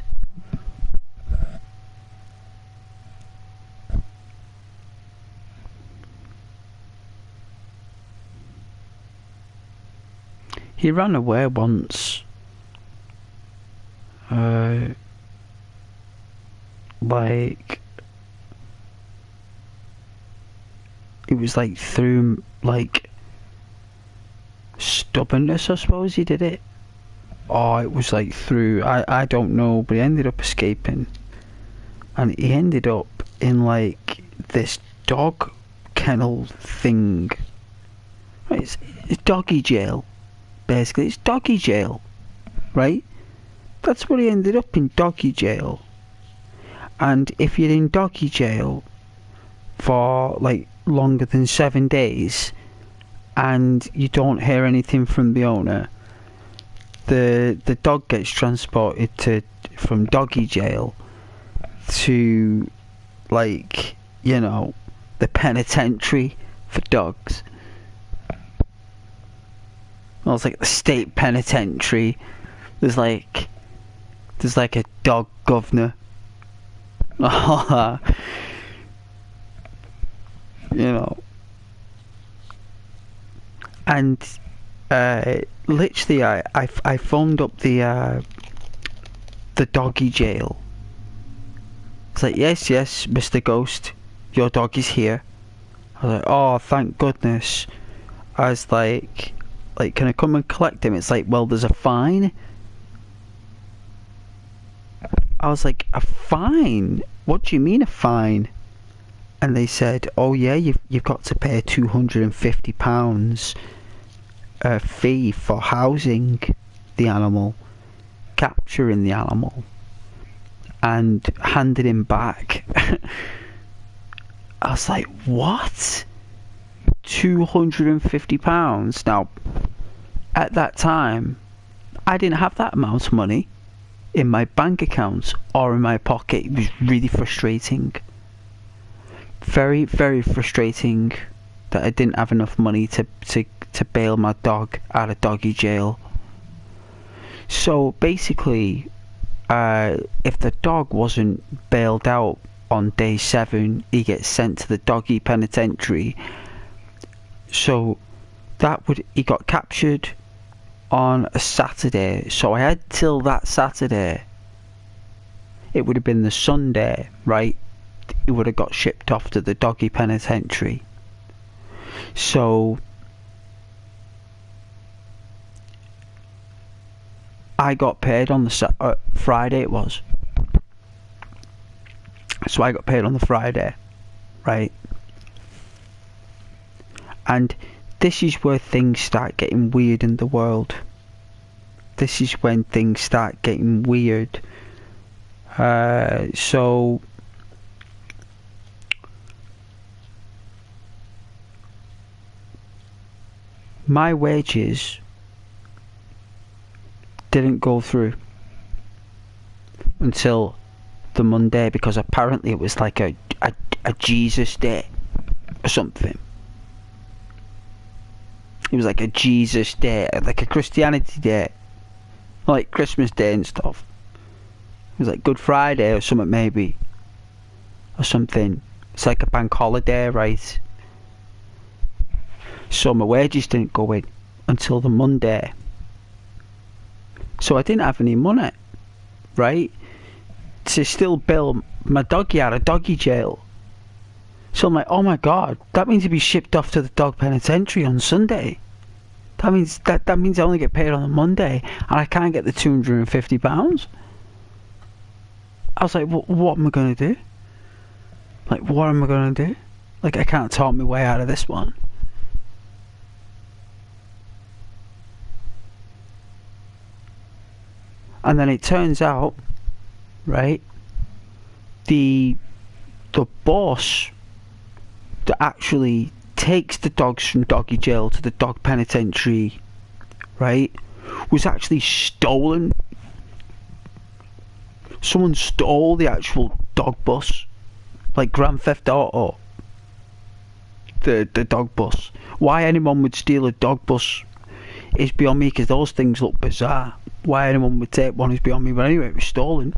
He ran away once. Like, it was like through like stubbornness, I suppose he did it. Or it was like through, I don't know, but he ended up escaping. And he ended up in like this dog kennel thing. Right, it's doggy jail. Basically, it's doggy jail. Right? That's where he ended up, in doggy jail. And if you're in doggy jail for like longer than 7 days and you don't hear anything from the owner, the dog gets transported from doggy jail to, like, you know, the penitentiary for dogs. Well, it's like the state penitentiary. There's like a dog governor. You know. And literally I phoned up the doggy jail. It's like, yes, Mr. Ghost, your dog is here. I was like, oh, thank goodness. I was like, Like, can I come and collect him? It's like, well, there's a fine. I was like, a fine? What do you mean a fine? And they said, oh yeah, you've got to pay £250 fee for housing the animal, capturing the animal, and handing him back. I was like, what? £250? Now, at that time, I didn't have that amount of money in my bank account or in my pocket. It was really frustrating. Very, very frustrating that I didn't have enough money to bail my dog out of doggy jail. So basically, if the dog wasn't bailed out on day 7, he gets sent to the doggy penitentiary. So he got captured on a Saturday, so I had till that Saturday. It would have been the Sunday, right? He would have got shipped off to the doggy penitentiary. So I got paid on the Friday. It was. So I got paid on the Friday, right? And this is where things start getting weird in the world. This is when things start getting weird. So my wages didn't go through until the Monday, because apparently it was like a Jesus day or something. It was like a Jesus day, like a Christianity day, like Christmas Day and stuff. It was like Good Friday or something, maybe, or something. It's like a bank holiday, right? So my wages didn't go in until the Monday. So I didn't have any money, right, to still bill my doggy out of doggy jail. So I'm like, oh my god, that means he'll be shipped off to the dog penitentiary on Sunday. That means I only get paid on a Monday, and I can't get the £250. I was like, what am I gonna do? Like, what am I gonna do? Like, I can't talk my way out of this one. And then it turns out, right, the boss that actually takes the dogs from doggy jail to the dog penitentiary, right, was actually stolen. Someone stole the actual dog bus, like Grand Theft Auto. The dog bus. Why anyone would steal a dog bus is beyond me, because those things look bizarre. Why anyone would take one is beyond me, but anyway, it was stolen.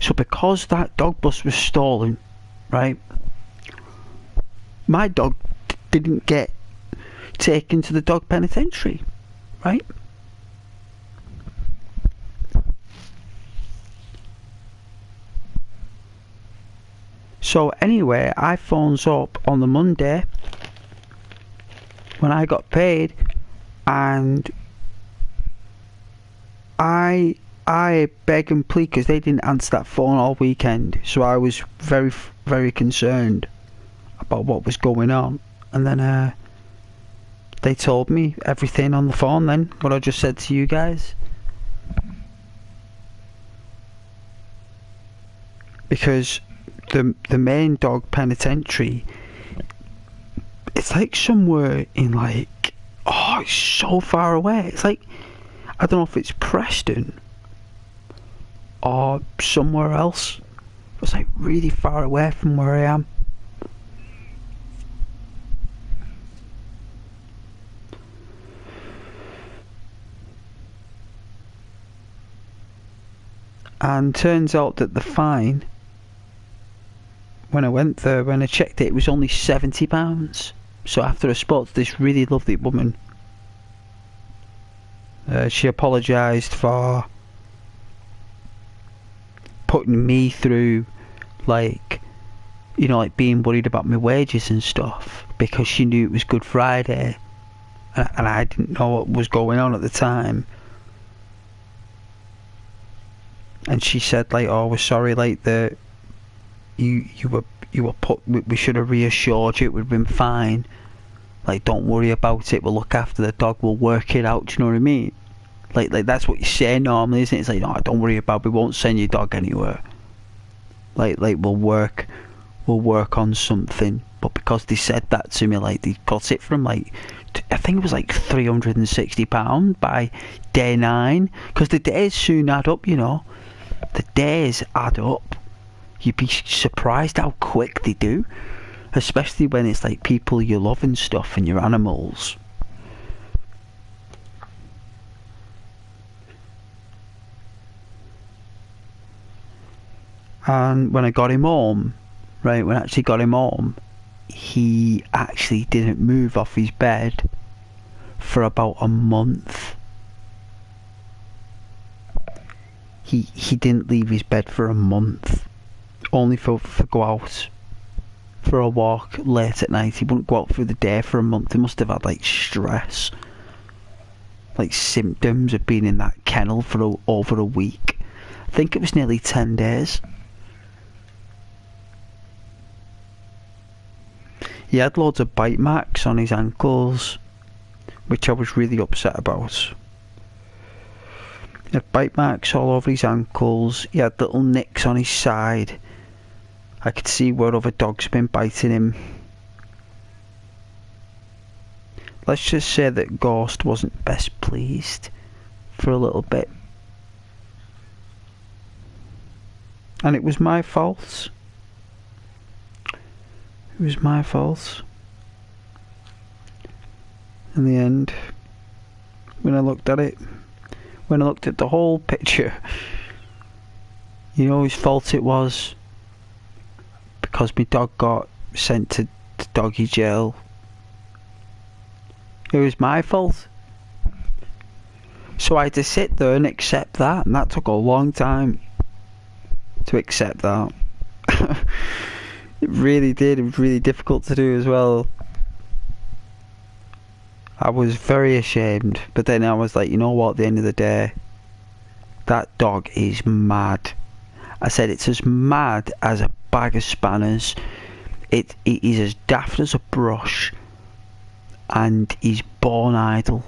So because that dog bus was stolen, right, my dog didn't get taken to the dog penitentiary, right? So anyway, I phones up on the Monday when I got paid, and I beg and plead, because they didn't answer that phone all weekend. So I was very, very concerned about what was going on. And then they told me everything on the phone then, what I just said to you guys. Because the main dog penitentiary, it's like somewhere in like, oh, it's so far away. It's like, I don't know if it's Preston or somewhere else. It's like really far away from where I am. And turns out that the fine, when I went there, when I checked it, it was only £70. So after I spoke to this really lovely woman, she apologised for putting me through, like, you know, like being worried about my wages and stuff, because she knew it was Good Friday and I didn't know what was going on at the time. And she said like, "Oh, we're sorry, like you were put. We should have reassured you it would have been fine. Like, don't worry about it. We'll look after the dog. We'll work it out." Do you know what I mean? Like that's what you say normally, isn't it? It's like, "No, don't worry about it. We won't send your dog anywhere. Like we'll work on something." But because they said that to me, like they got it from like, I think it was like £360 by day 9, because the days soon add up, you know. The days add up. You'd be surprised how quick they do, especially when it's like people you love and stuff and your animals. And when I got him home, right, when I actually got him home, he actually didn't move off his bed for about a month. He didn't leave his bed for a month, only for go out for a walk late at night. He wouldn't go out through the day for a month. He must have had like stress, like symptoms of being in that kennel for over a week. I think it was nearly 10 days. He had loads of bite marks on his ankles, which I was really upset about. He had bite marks all over his ankles. He had little nicks on his side. I could see where other dogs had been biting him. Let's just say that Ghost wasn't best pleased for a little bit. And it was my fault. It was my fault. In the end, when I looked at it, when I looked at the whole picture, you know whose fault it was? Because my dog got sent to doggy jail. It was my fault. So I had to sit there and accept that, and that took a long time to accept that. It really did. It was really difficult to do as well. I was very ashamed, but then I was like, you know what, at the end of the day, that dog is mad. I said it's as mad as a bag of spanners. It is as daft as a brush, and he's born idle.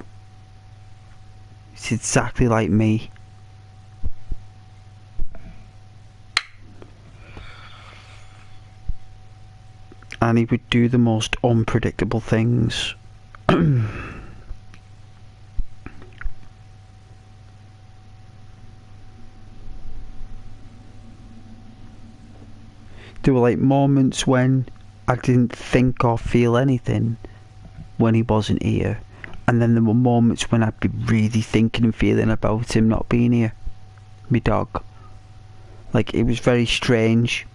It's exactly like me. And he would do the most unpredictable things. There were like moments when I didn't think or feel anything when he wasn't here, and then there were moments when I'd be really thinking and feeling about him not being here. Me dog. Like, it was very strange.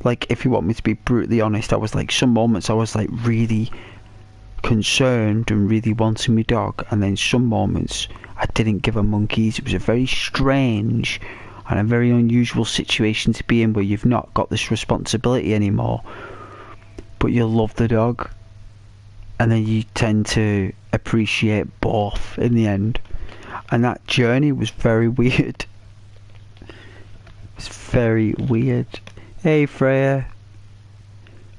Like, if you want me to be brutally honest, I was like, some moments I was like really concerned and really wanting my dog, and then some moments I didn't give a monkeys. It was a very strange and a very unusual situation to be in, where you've not got this responsibility anymore, but you love the dog, and then you tend to appreciate both in the end. And that journey was very weird. It was very weird. Hey Freya.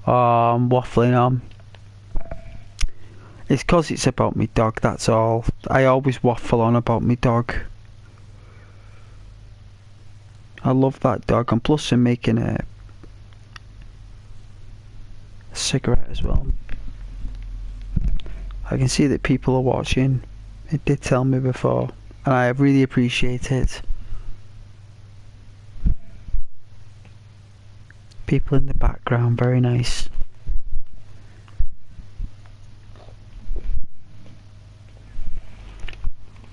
Oh, I'm waffling on. It's 'cause it's about me dog, that's all. I always waffle on about me dog. I love that dog, and plus I'm making a cigarette as well. I can see that people are watching. It did tell me before, and I really appreciate it. People in the background, very nice.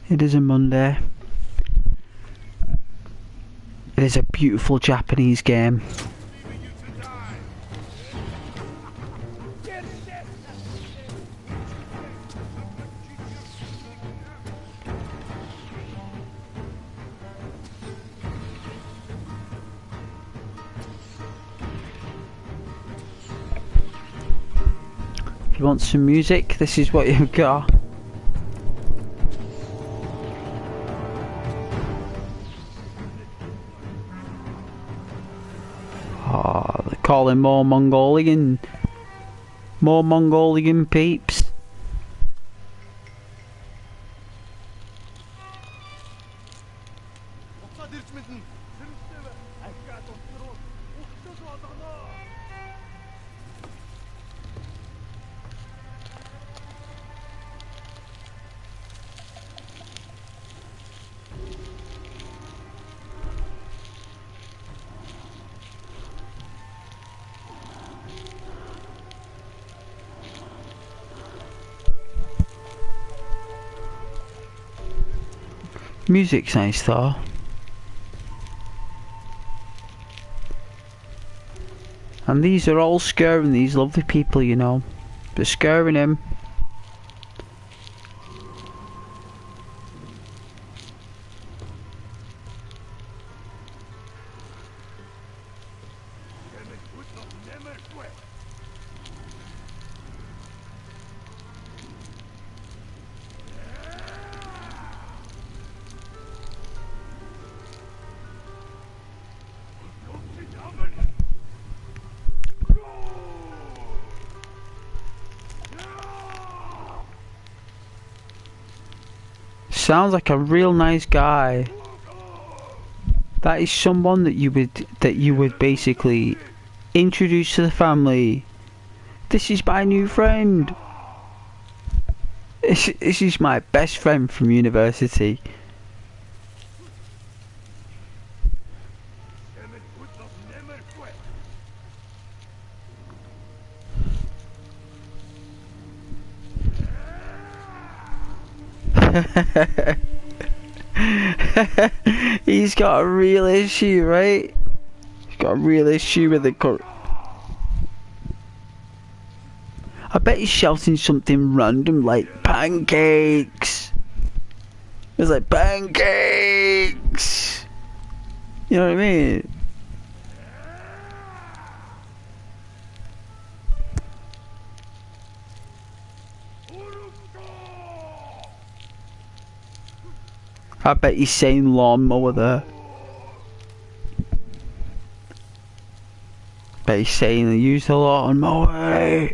It is a Monday. It is a beautiful Japanese game. If you want some music, this is what you've got. calling more Mongolian peeps. Music's nice though. And these are all scaring these lovely people, you know. They're scaring him. Sounds like a real nice guy. That is someone that you would basically introduce to the family. This is my new friend. This is my best friend from university. He's got a real issue, right? He's got a real issue with the current. I bet he's shouting something random like pancakes. It's like pancakes. You know what I mean? I bet he's saying lawnmower there. Bet he's saying they use the lawnmower.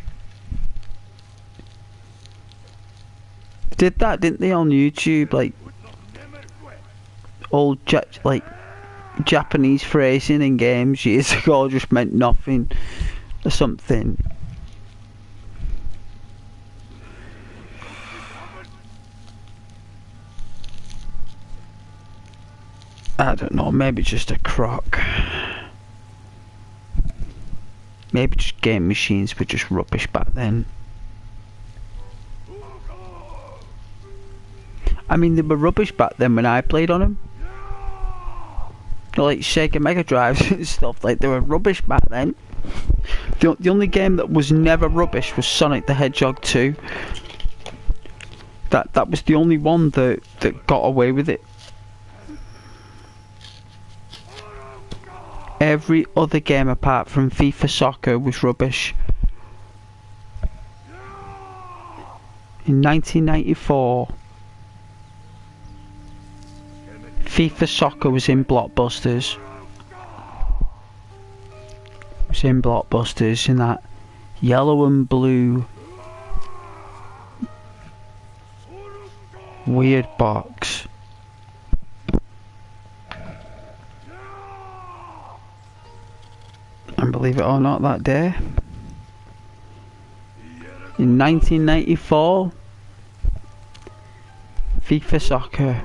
Did that, didn't they, on YouTube? Like old Japanese phrasing in games years ago just meant nothing or something. I don't know, maybe just a crock. Maybe just game machines were just rubbish back then. I mean, they were rubbish back then when I played on them. Like Sega Mega Drives and stuff, like they were rubbish back then. The only game that was never rubbish was Sonic the Hedgehog 2. That was the only one that got away with it. Every other game apart from FIFA Soccer was rubbish. In 1994, FIFA Soccer was in Blockbusters. It was in Blockbusters in that yellow and blue weird box. And believe it or not, that day, in 1994, FIFA Soccer.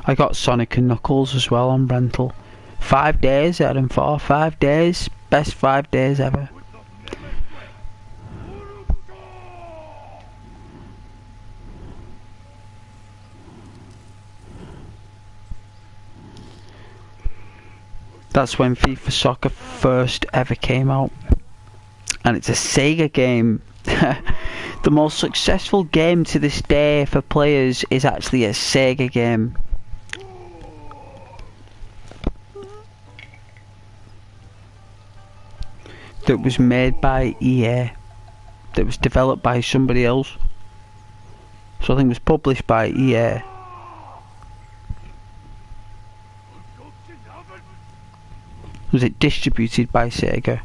I got Sonic and Knuckles as well on rental. 5 days I had them for. 5 days. Best 5 days ever. That's when FIFA Soccer first ever came out. And it's a Sega game. The most successful game to this day for players is actually a Sega game. That was made by EA. That was developed by somebody else. So I think it was published by EA. Was it distributed by Sega?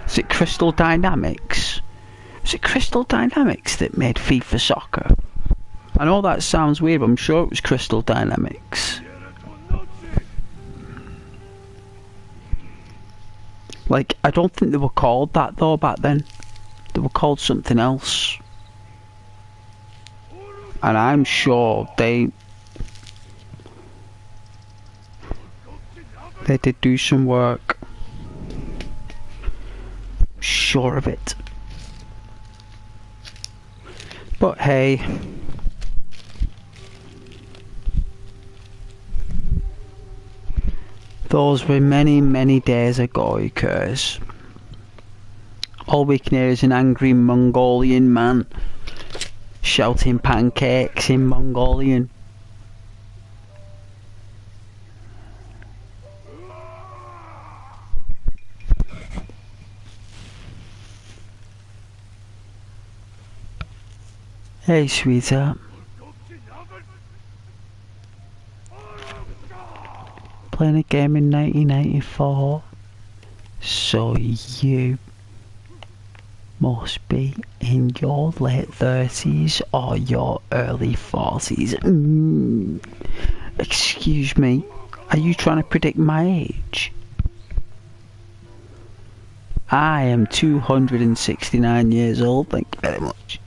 Is it Crystal Dynamics? Was it Crystal Dynamics that made FIFA Soccer? I know that sounds weird, but I'm sure it was Crystal Dynamics. Like, I don't think they were called that though back then. They were called something else. And I'm sure they did do some work. Sure of it. But hey, those were many, many days ago, occurs. All we can hear is an angry Mongolian man shouting pancakes in Mongolian. Hey, sweetheart. Playing a game in 1994. So you must be in your late 30s or your early 40s. Excuse me, are you trying to predict my age? I am 269 years old, thank you very much.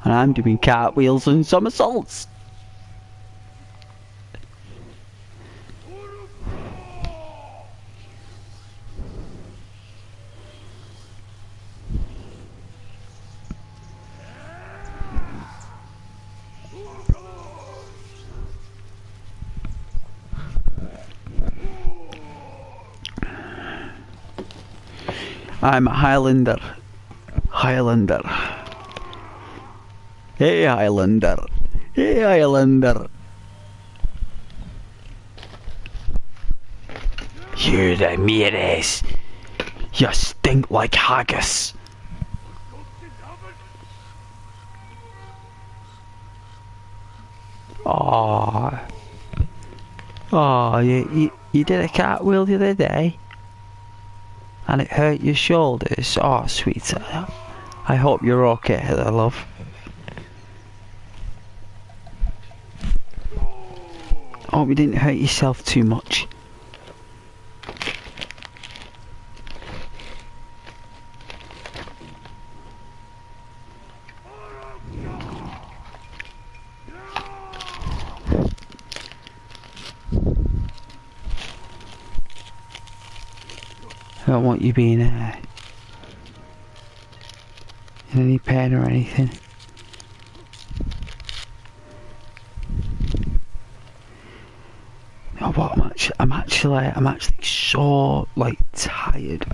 And I'm doing cartwheels and somersaults. I'm a Highlander. Highlander. Hey Highlander. Hey Highlander. You Ramirez. You stink like haggis. Oh, you did a cartwheel the other day and it hurt your shoulders. Oh, sweetheart. I hope you're okay, love. Hope you didn't hurt yourself too much. I don't want you being in any pain or anything. No, but I'm actually so like tired.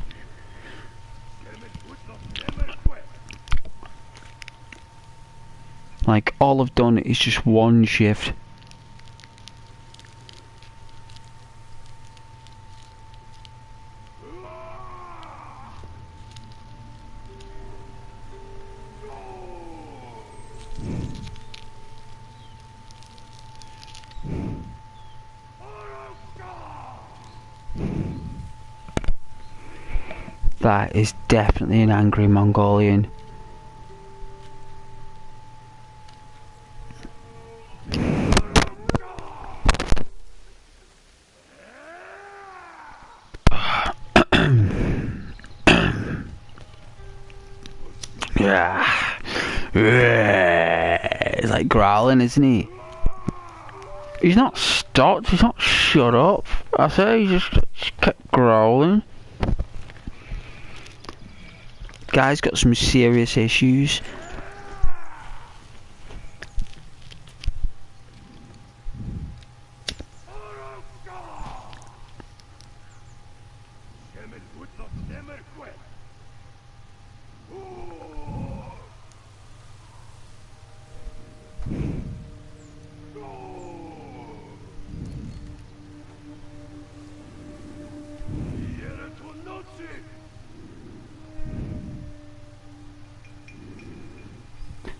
Like all I've done is just one shift. That is definitely an angry Mongolian. He's like growling, isn't he? He's not stopped, he's not shut up. I say he just kept growling. Guy's got some serious issues.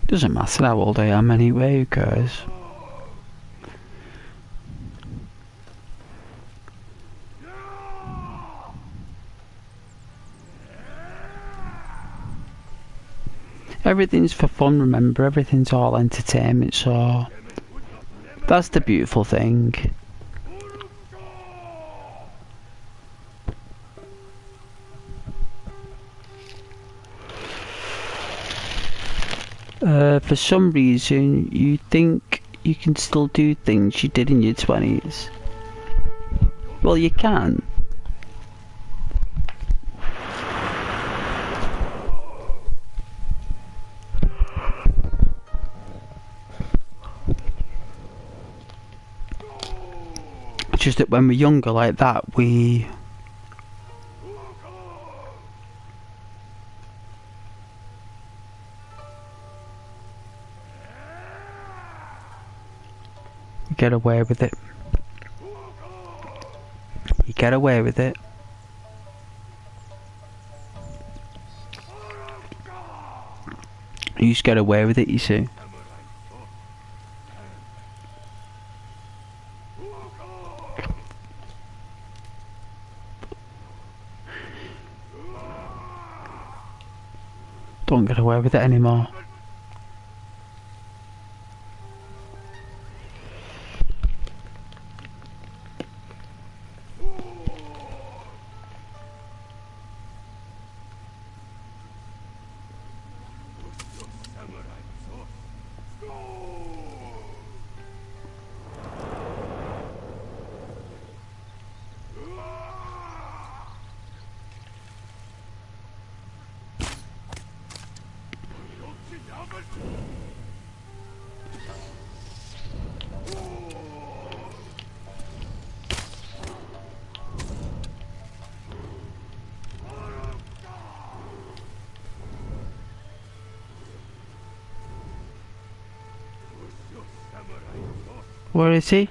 Doesn't matter how old I am anyway, who cares? Everything's for fun, remember, everything's all entertainment, so that's the beautiful thing. For some reason, you think you can still do things you did in your 20s. Well, you can. It's just that when we're younger like that, we get away with it. You get away with it. You just get away with it, you see. Don't get away with it anymore. Where is he?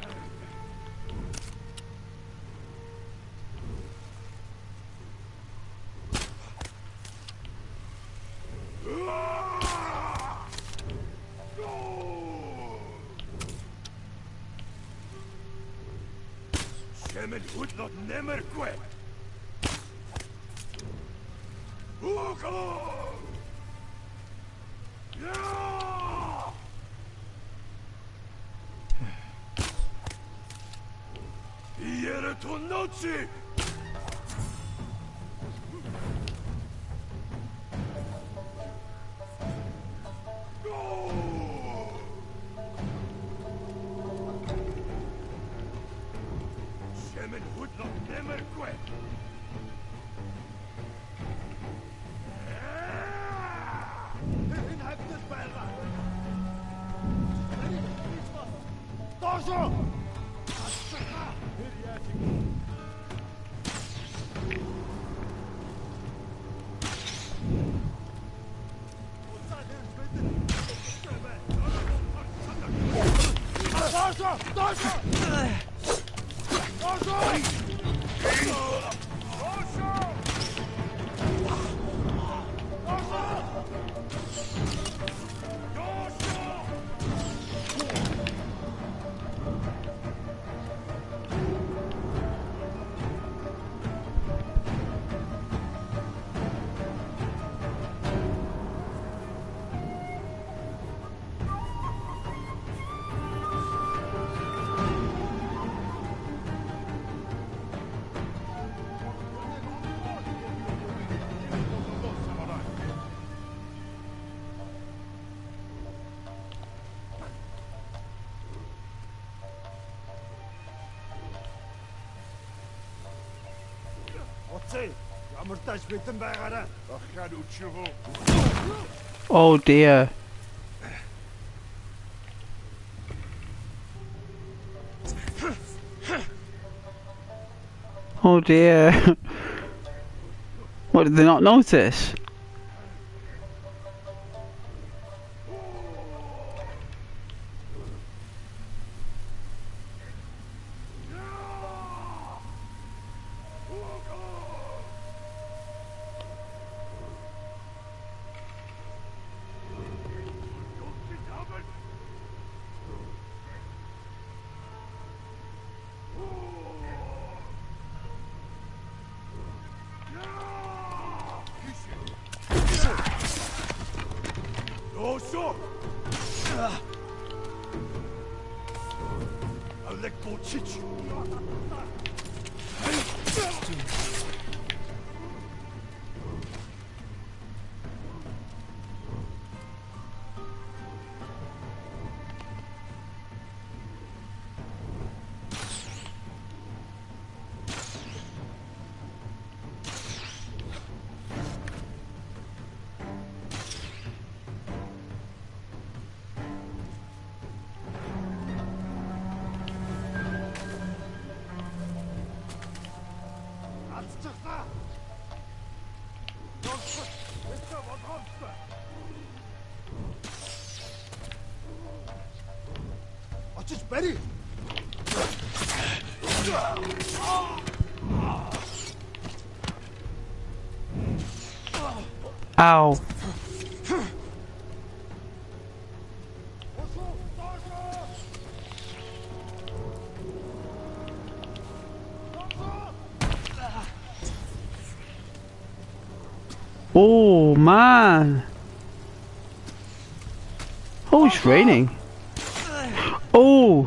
Oh dear. Oh dear. What, did they not notice? Just Betty. Ow. Oh man. Oh, it's raining. Oh.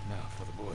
Now for the boy.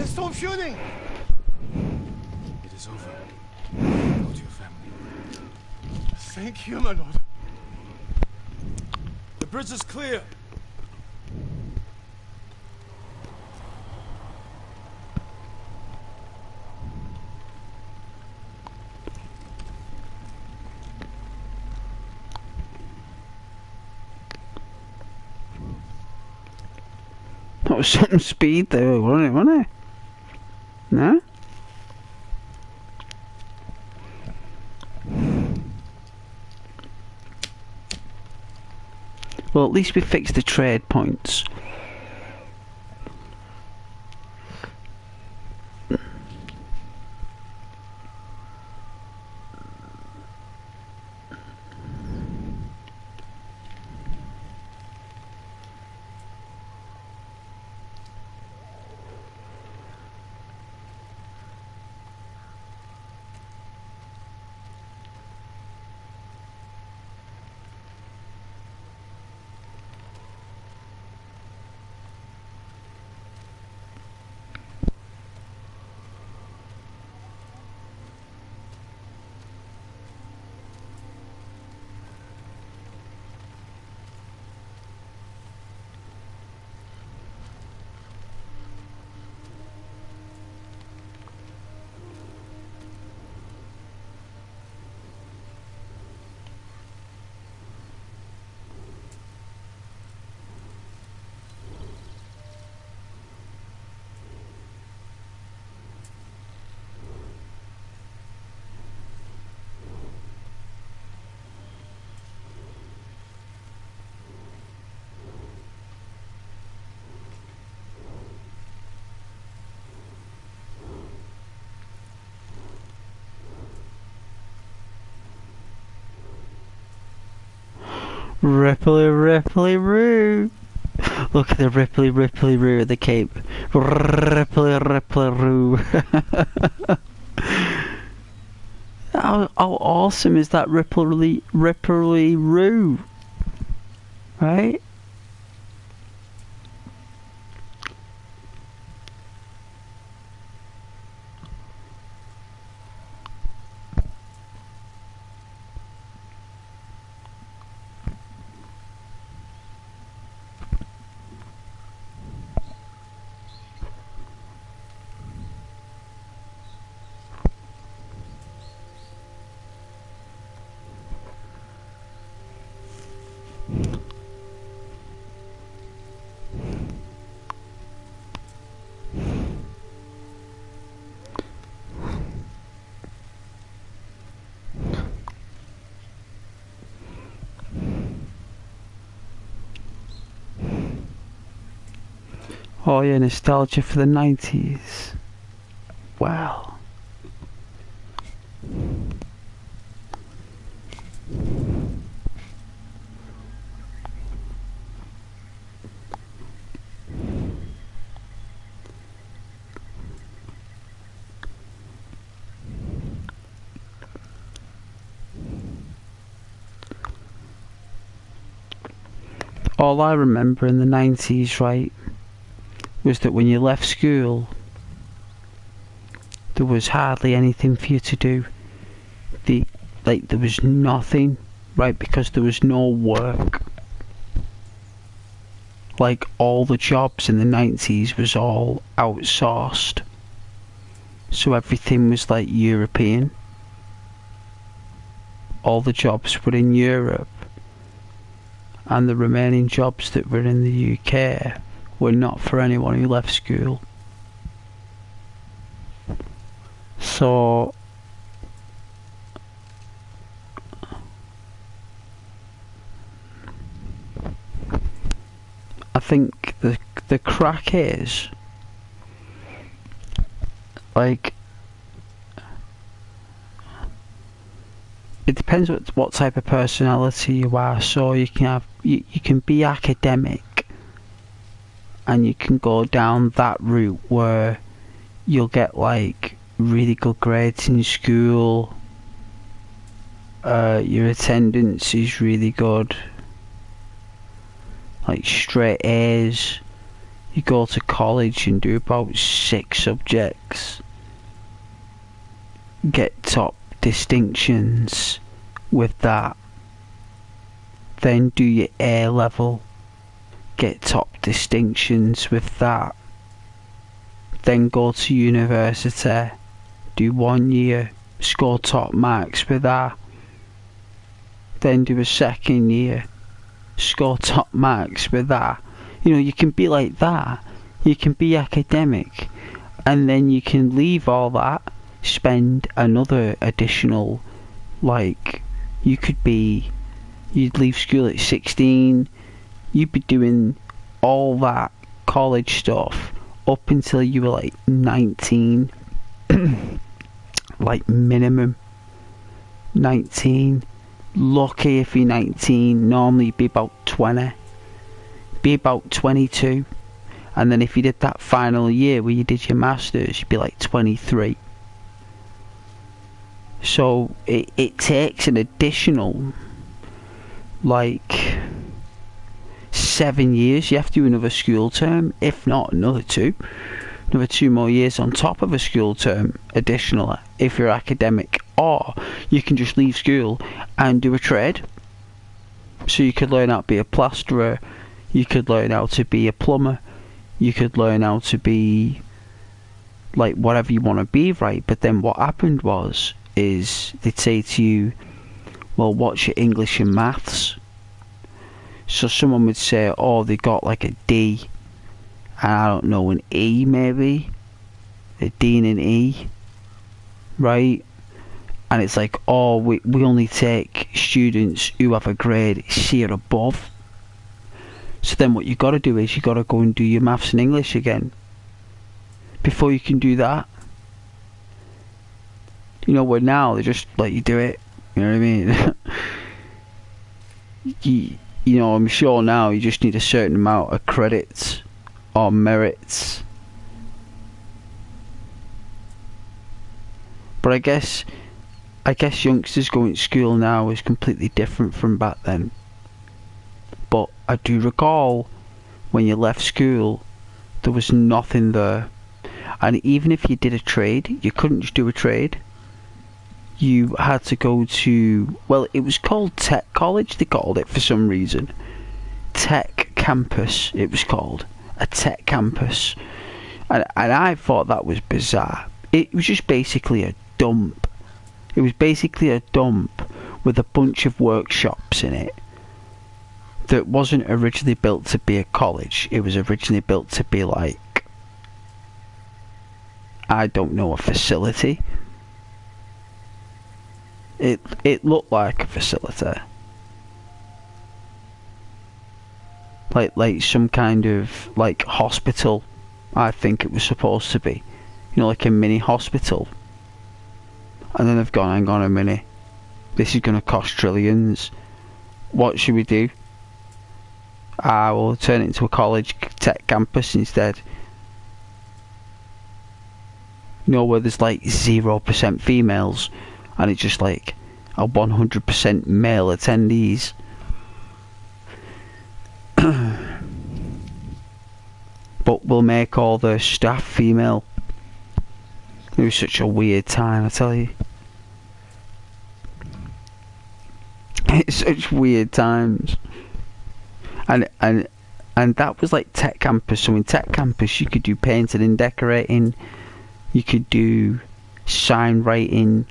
Stop shooting! It is over. Go to your family. Thank you, my lord. The bridge is clear. That was some speed there, wasn't it? No? Well, at least we fixed the trade points. Ripply, ripply, roo. Look at the ripply, ripply, roo at the cape. Ripply, ripply, roo. how awesome is that ripply, ripply, roo? Right? Oh yeah, nostalgia for the 90s. Wow. All I remember in the 90s, right, was that when you left school, there was hardly anything for you to do. There was nothing, right, because there was no work. Like, all the jobs in the 90s was all outsourced. So everything was, like, European. All the jobs were in Europe. And the remaining jobs that were in the UK were not for anyone who left school. So I think the crack is, like, it depends what type of personality you are. So you can have you can be academic, and you can go down that route where you'll get like really good grades in school. Your attendance is really good, like straight A's. You go to college and do about 6 subjects, get top distinctions with that, then do your A level, get top distinctions with that, then go to university, do 1 year, score top marks with that, then do a 2nd year, score top marks with that. You know, you can be like that. You can be academic, and then you can leave all that, spend another additional, like, you'd leave school at 16, you'd be doing all that college stuff up until you were like 19. Like minimum 19. Lucky if you're 19. Normally you'd be about 20. Be about 22. And then if you did that final year where you did your masters, you'd be like 23. So it takes an additional like 7 years. You have to do another school term, if not another 2 more years on top of a school term additionally if you're academic. Or you can just leave school and do a trade. So you could learn how to be a plasterer, you could learn how to be a plumber, you could learn how to be like whatever you want to be, right? But then what happened is they'd say to you, well, what's your English and maths? So someone would say, oh, they got like a D, and I don't know, an E maybe, a D and an E, right? And it's like, oh, we only take students who have a grade C or above. So then what you got to do is you got to go and do your maths and English again before you can do that. You know, where now they just let you do it. You know what I mean? you know, I'm sure now you just need a certain amount of credits or merits. But I guess youngsters going to school now is completely different from back then. But I do recall when you left school, there was nothing there. And even if you did a trade, you couldn't just do a trade. You had to go to, well, it was called Tech College, they called it for some reason. Tech Campus, it was called. A Tech Campus. And I thought that was bizarre. It was just basically a dump. It was basically a dump with a bunch of workshops in it that wasn't originally built to be a college. It was originally built to be like, I don't know, a facility. It looked like a facility. Like some kind of like hospital, I think it was supposed to be. You know, like a mini hospital. And then they've gone, hang on a minute, this is going to cost trillions. What should we do? We'll turn it into a college tech campus instead. You know, where there's like 0% females and it's just like a 100% male attendees. But we'll make all the staff female. It was such a weird time, I tell you. It's such weird times. And that was like Tech Campus. So in Tech Campus you could do painting and decorating, you could do sign writing,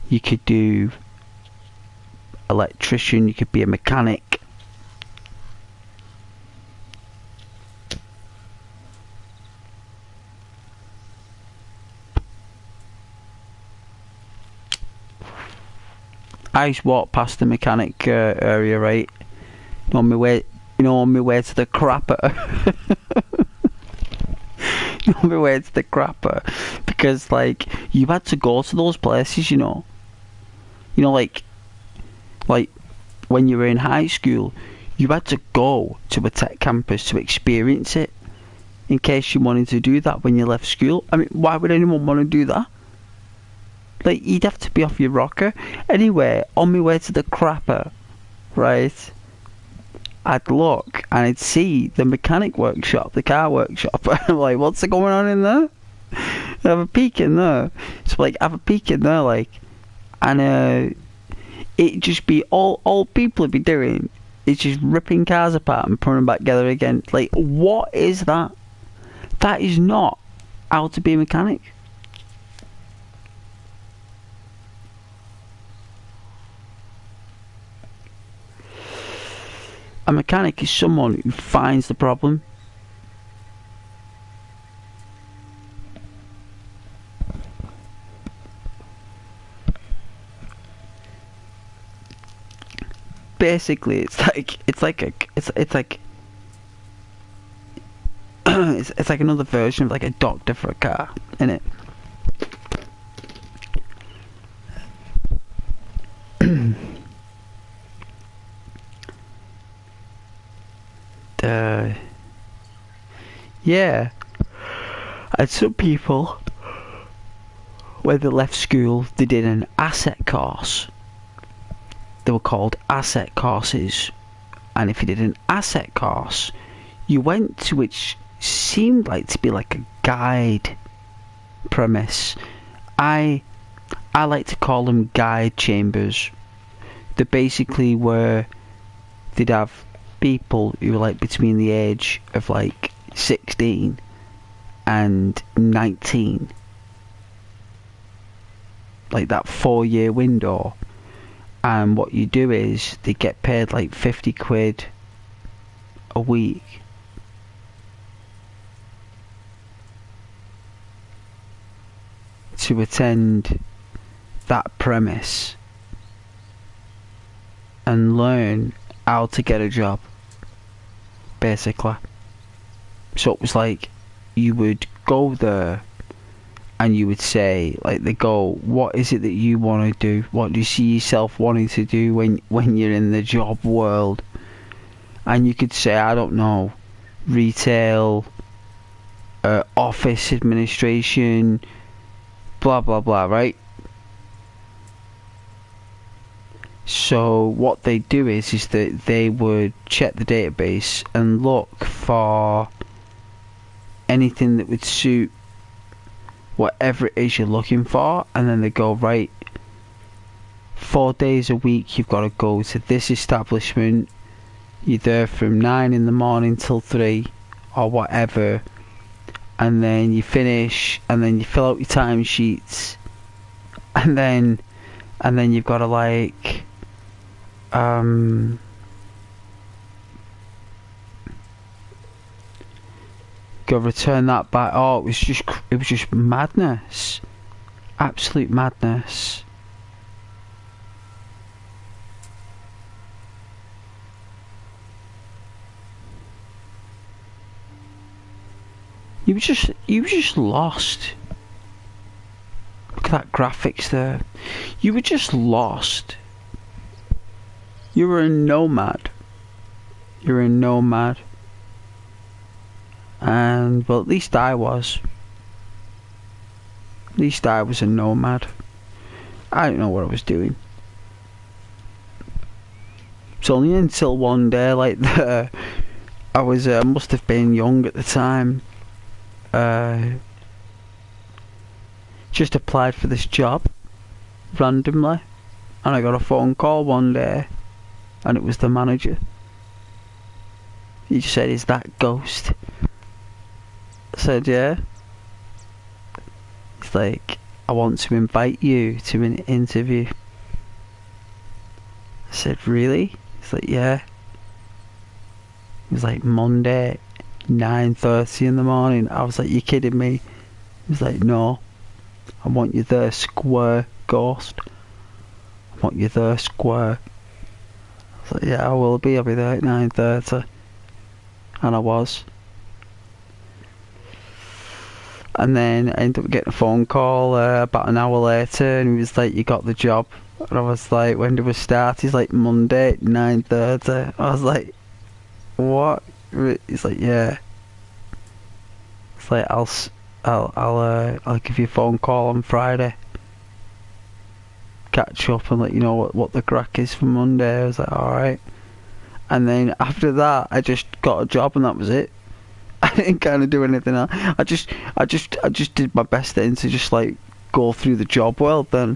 you could do electrician, you could be a mechanic. I used to walk past the mechanic area, right? On my way to the crapper. On my way to the crapper, because like you had to go to those places, you know, like when you were in high school, you had to go to a tech campus to experience it. In case you wanted to do that when you left school. I mean, why would anyone want to do that? Like, you'd have to be off your rocker. Anyway, on my way to the crapper, right, I'd look and I'd see the mechanic workshop, the car workshop. I'm like, what's going on in there? Have a peek in there. So like, have a peek in there, like, and it'd just be all people would be doing is just ripping cars apart and putting them back together again. Like, what is that? That is not how to be a mechanic. A mechanic is someone who finds the problem. basically it's like it's like it's like another version of like a doctor for a car, innit? Yeah. And some people, when they left school, they did an asset course. They were called asset courses. And if you did an asset course, you went to which seemed like to be like a guide premise. I like to call them guide chambers. They basically were, they'd have people who were like between the age of like 16 and 19, like that 4-year window, and what you do is they get paid like 50 quid a week to attend that premise and learn how to get a job, basically. So it was like you would go there and you would say, like, they go, what is it that you want to do? What do you see yourself wanting to do when you're in the job world? And you could say, I don't know, retail, office administration, blah blah blah, right? So what they do is that they would check the database and look for anything that would suit whatever it is you're looking for, and then they go, right, 4 days a week you've got to go to this establishment, you're there from 9 in the morning till 3 or whatever, and then you finish, and then you fill out your timesheets, and then you've got to like go return that back. Oh, it was just madness, absolute madness. You were just lost. Look at that graphics there. You were just lost. You were a nomad. You're a nomad. And, well, at least I was. At least I was a nomad. I didn't know what I was doing. It's only until one day, like, I was, must have been young at the time. Just applied for this job randomly, and I got a phone call one day, and it was the manager. He just said, "Is that Ghost?" I said, "Yeah." He's like, "I want to invite you to an interview." I said, "Really?" He's like, "Yeah." It was like Monday, 9:30 in the morning. I was like, "You kidding me?" He was like, "No, I want you there square, Ghost. I want you there square." I was like, "Yeah, I will be. I'll be there at 9:30. And I was. And then I ended up getting a phone call about an hour later, and he was like, "You got the job." And I was like, "When do we start?" He's like, "Monday at 9:30. I was like, "What?" He's like, "Yeah." It's like, I'll give you a phone call on Friday. Catch up and let you know what the crack is for Monday. I was like, alright. And then after that, I just got a job, and that was it. I didn't kind of do anything else. I just did my best then to just like go through the job world then.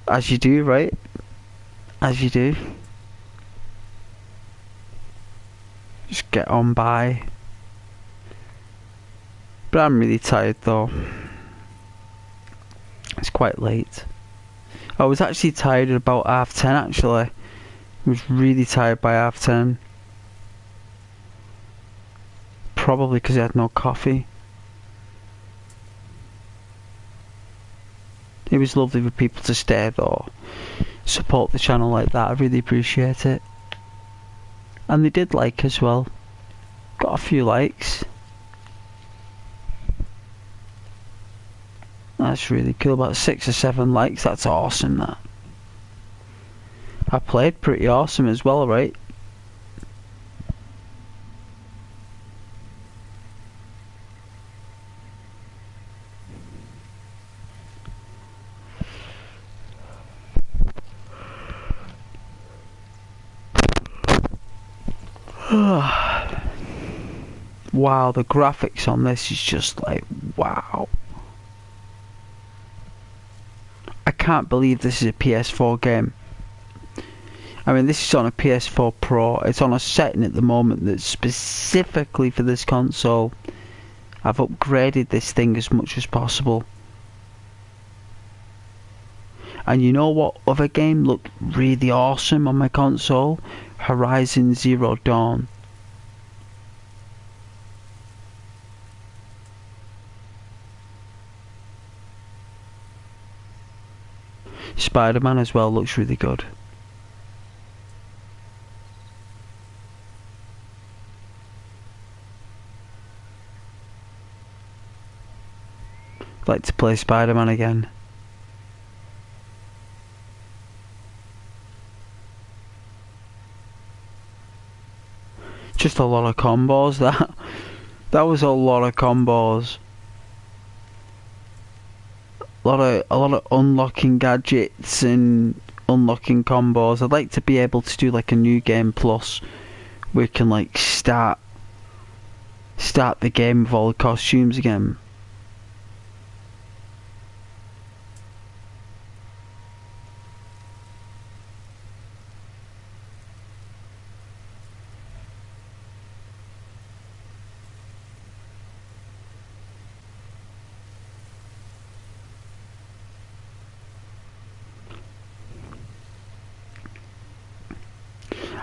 As you do, right? As you do. Just get on by. But I'm really tired though. It's quite late. I was actually tired at about 10:30 actually. I was really tired by 10:30. Probably because I had no coffee. It was lovely for people to stay though. support the channel like that. I really appreciate it. And they did like as well. Got a few likes. That's really cool. About 6 or 7 likes. That's awesome, that. I played pretty awesome as well, right? Wow, the graphics on this is just like, wow. I can't believe this is a PS4 game. I mean, this is on a PS4 Pro. It's on a setting at the moment that's specifically for this console. I've upgraded this thing as much as possible. And you know what other game looked really awesome on my console? Horizon Zero Dawn. Spider-Man as well looks really good. I'd like to play Spider-Man again. Just a lot of combos. That was a lot of combos. A lot of unlocking gadgets and unlocking combos. I'd like to be able to do like a new game plus where we can like start the game with all the costumes again.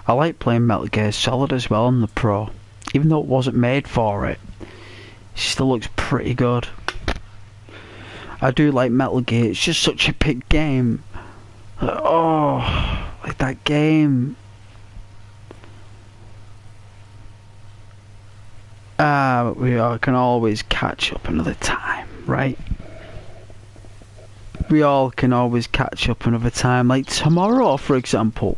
I like playing Metal Gear Solid as well on the Pro. Even though it wasn't made for it, it still looks pretty good. I do like Metal Gear, it's just such a big game. Oh, like that game. We can always catch up another time, right? We all can always catch up another time. Like tomorrow, for example,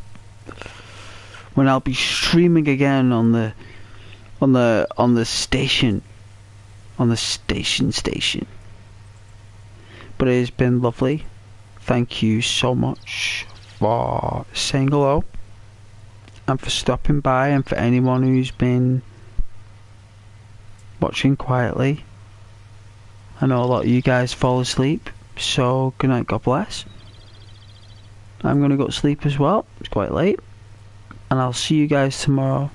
when I'll be streaming again on the station. On the station. But it has been lovely. Thank you so much for saying hello. And for stopping by, and for anyone who's been watching quietly. I know a lot of you guys fall asleep, so good night, God bless. I'm gonna go to sleep as well, it's quite late. And I'll see you guys tomorrow.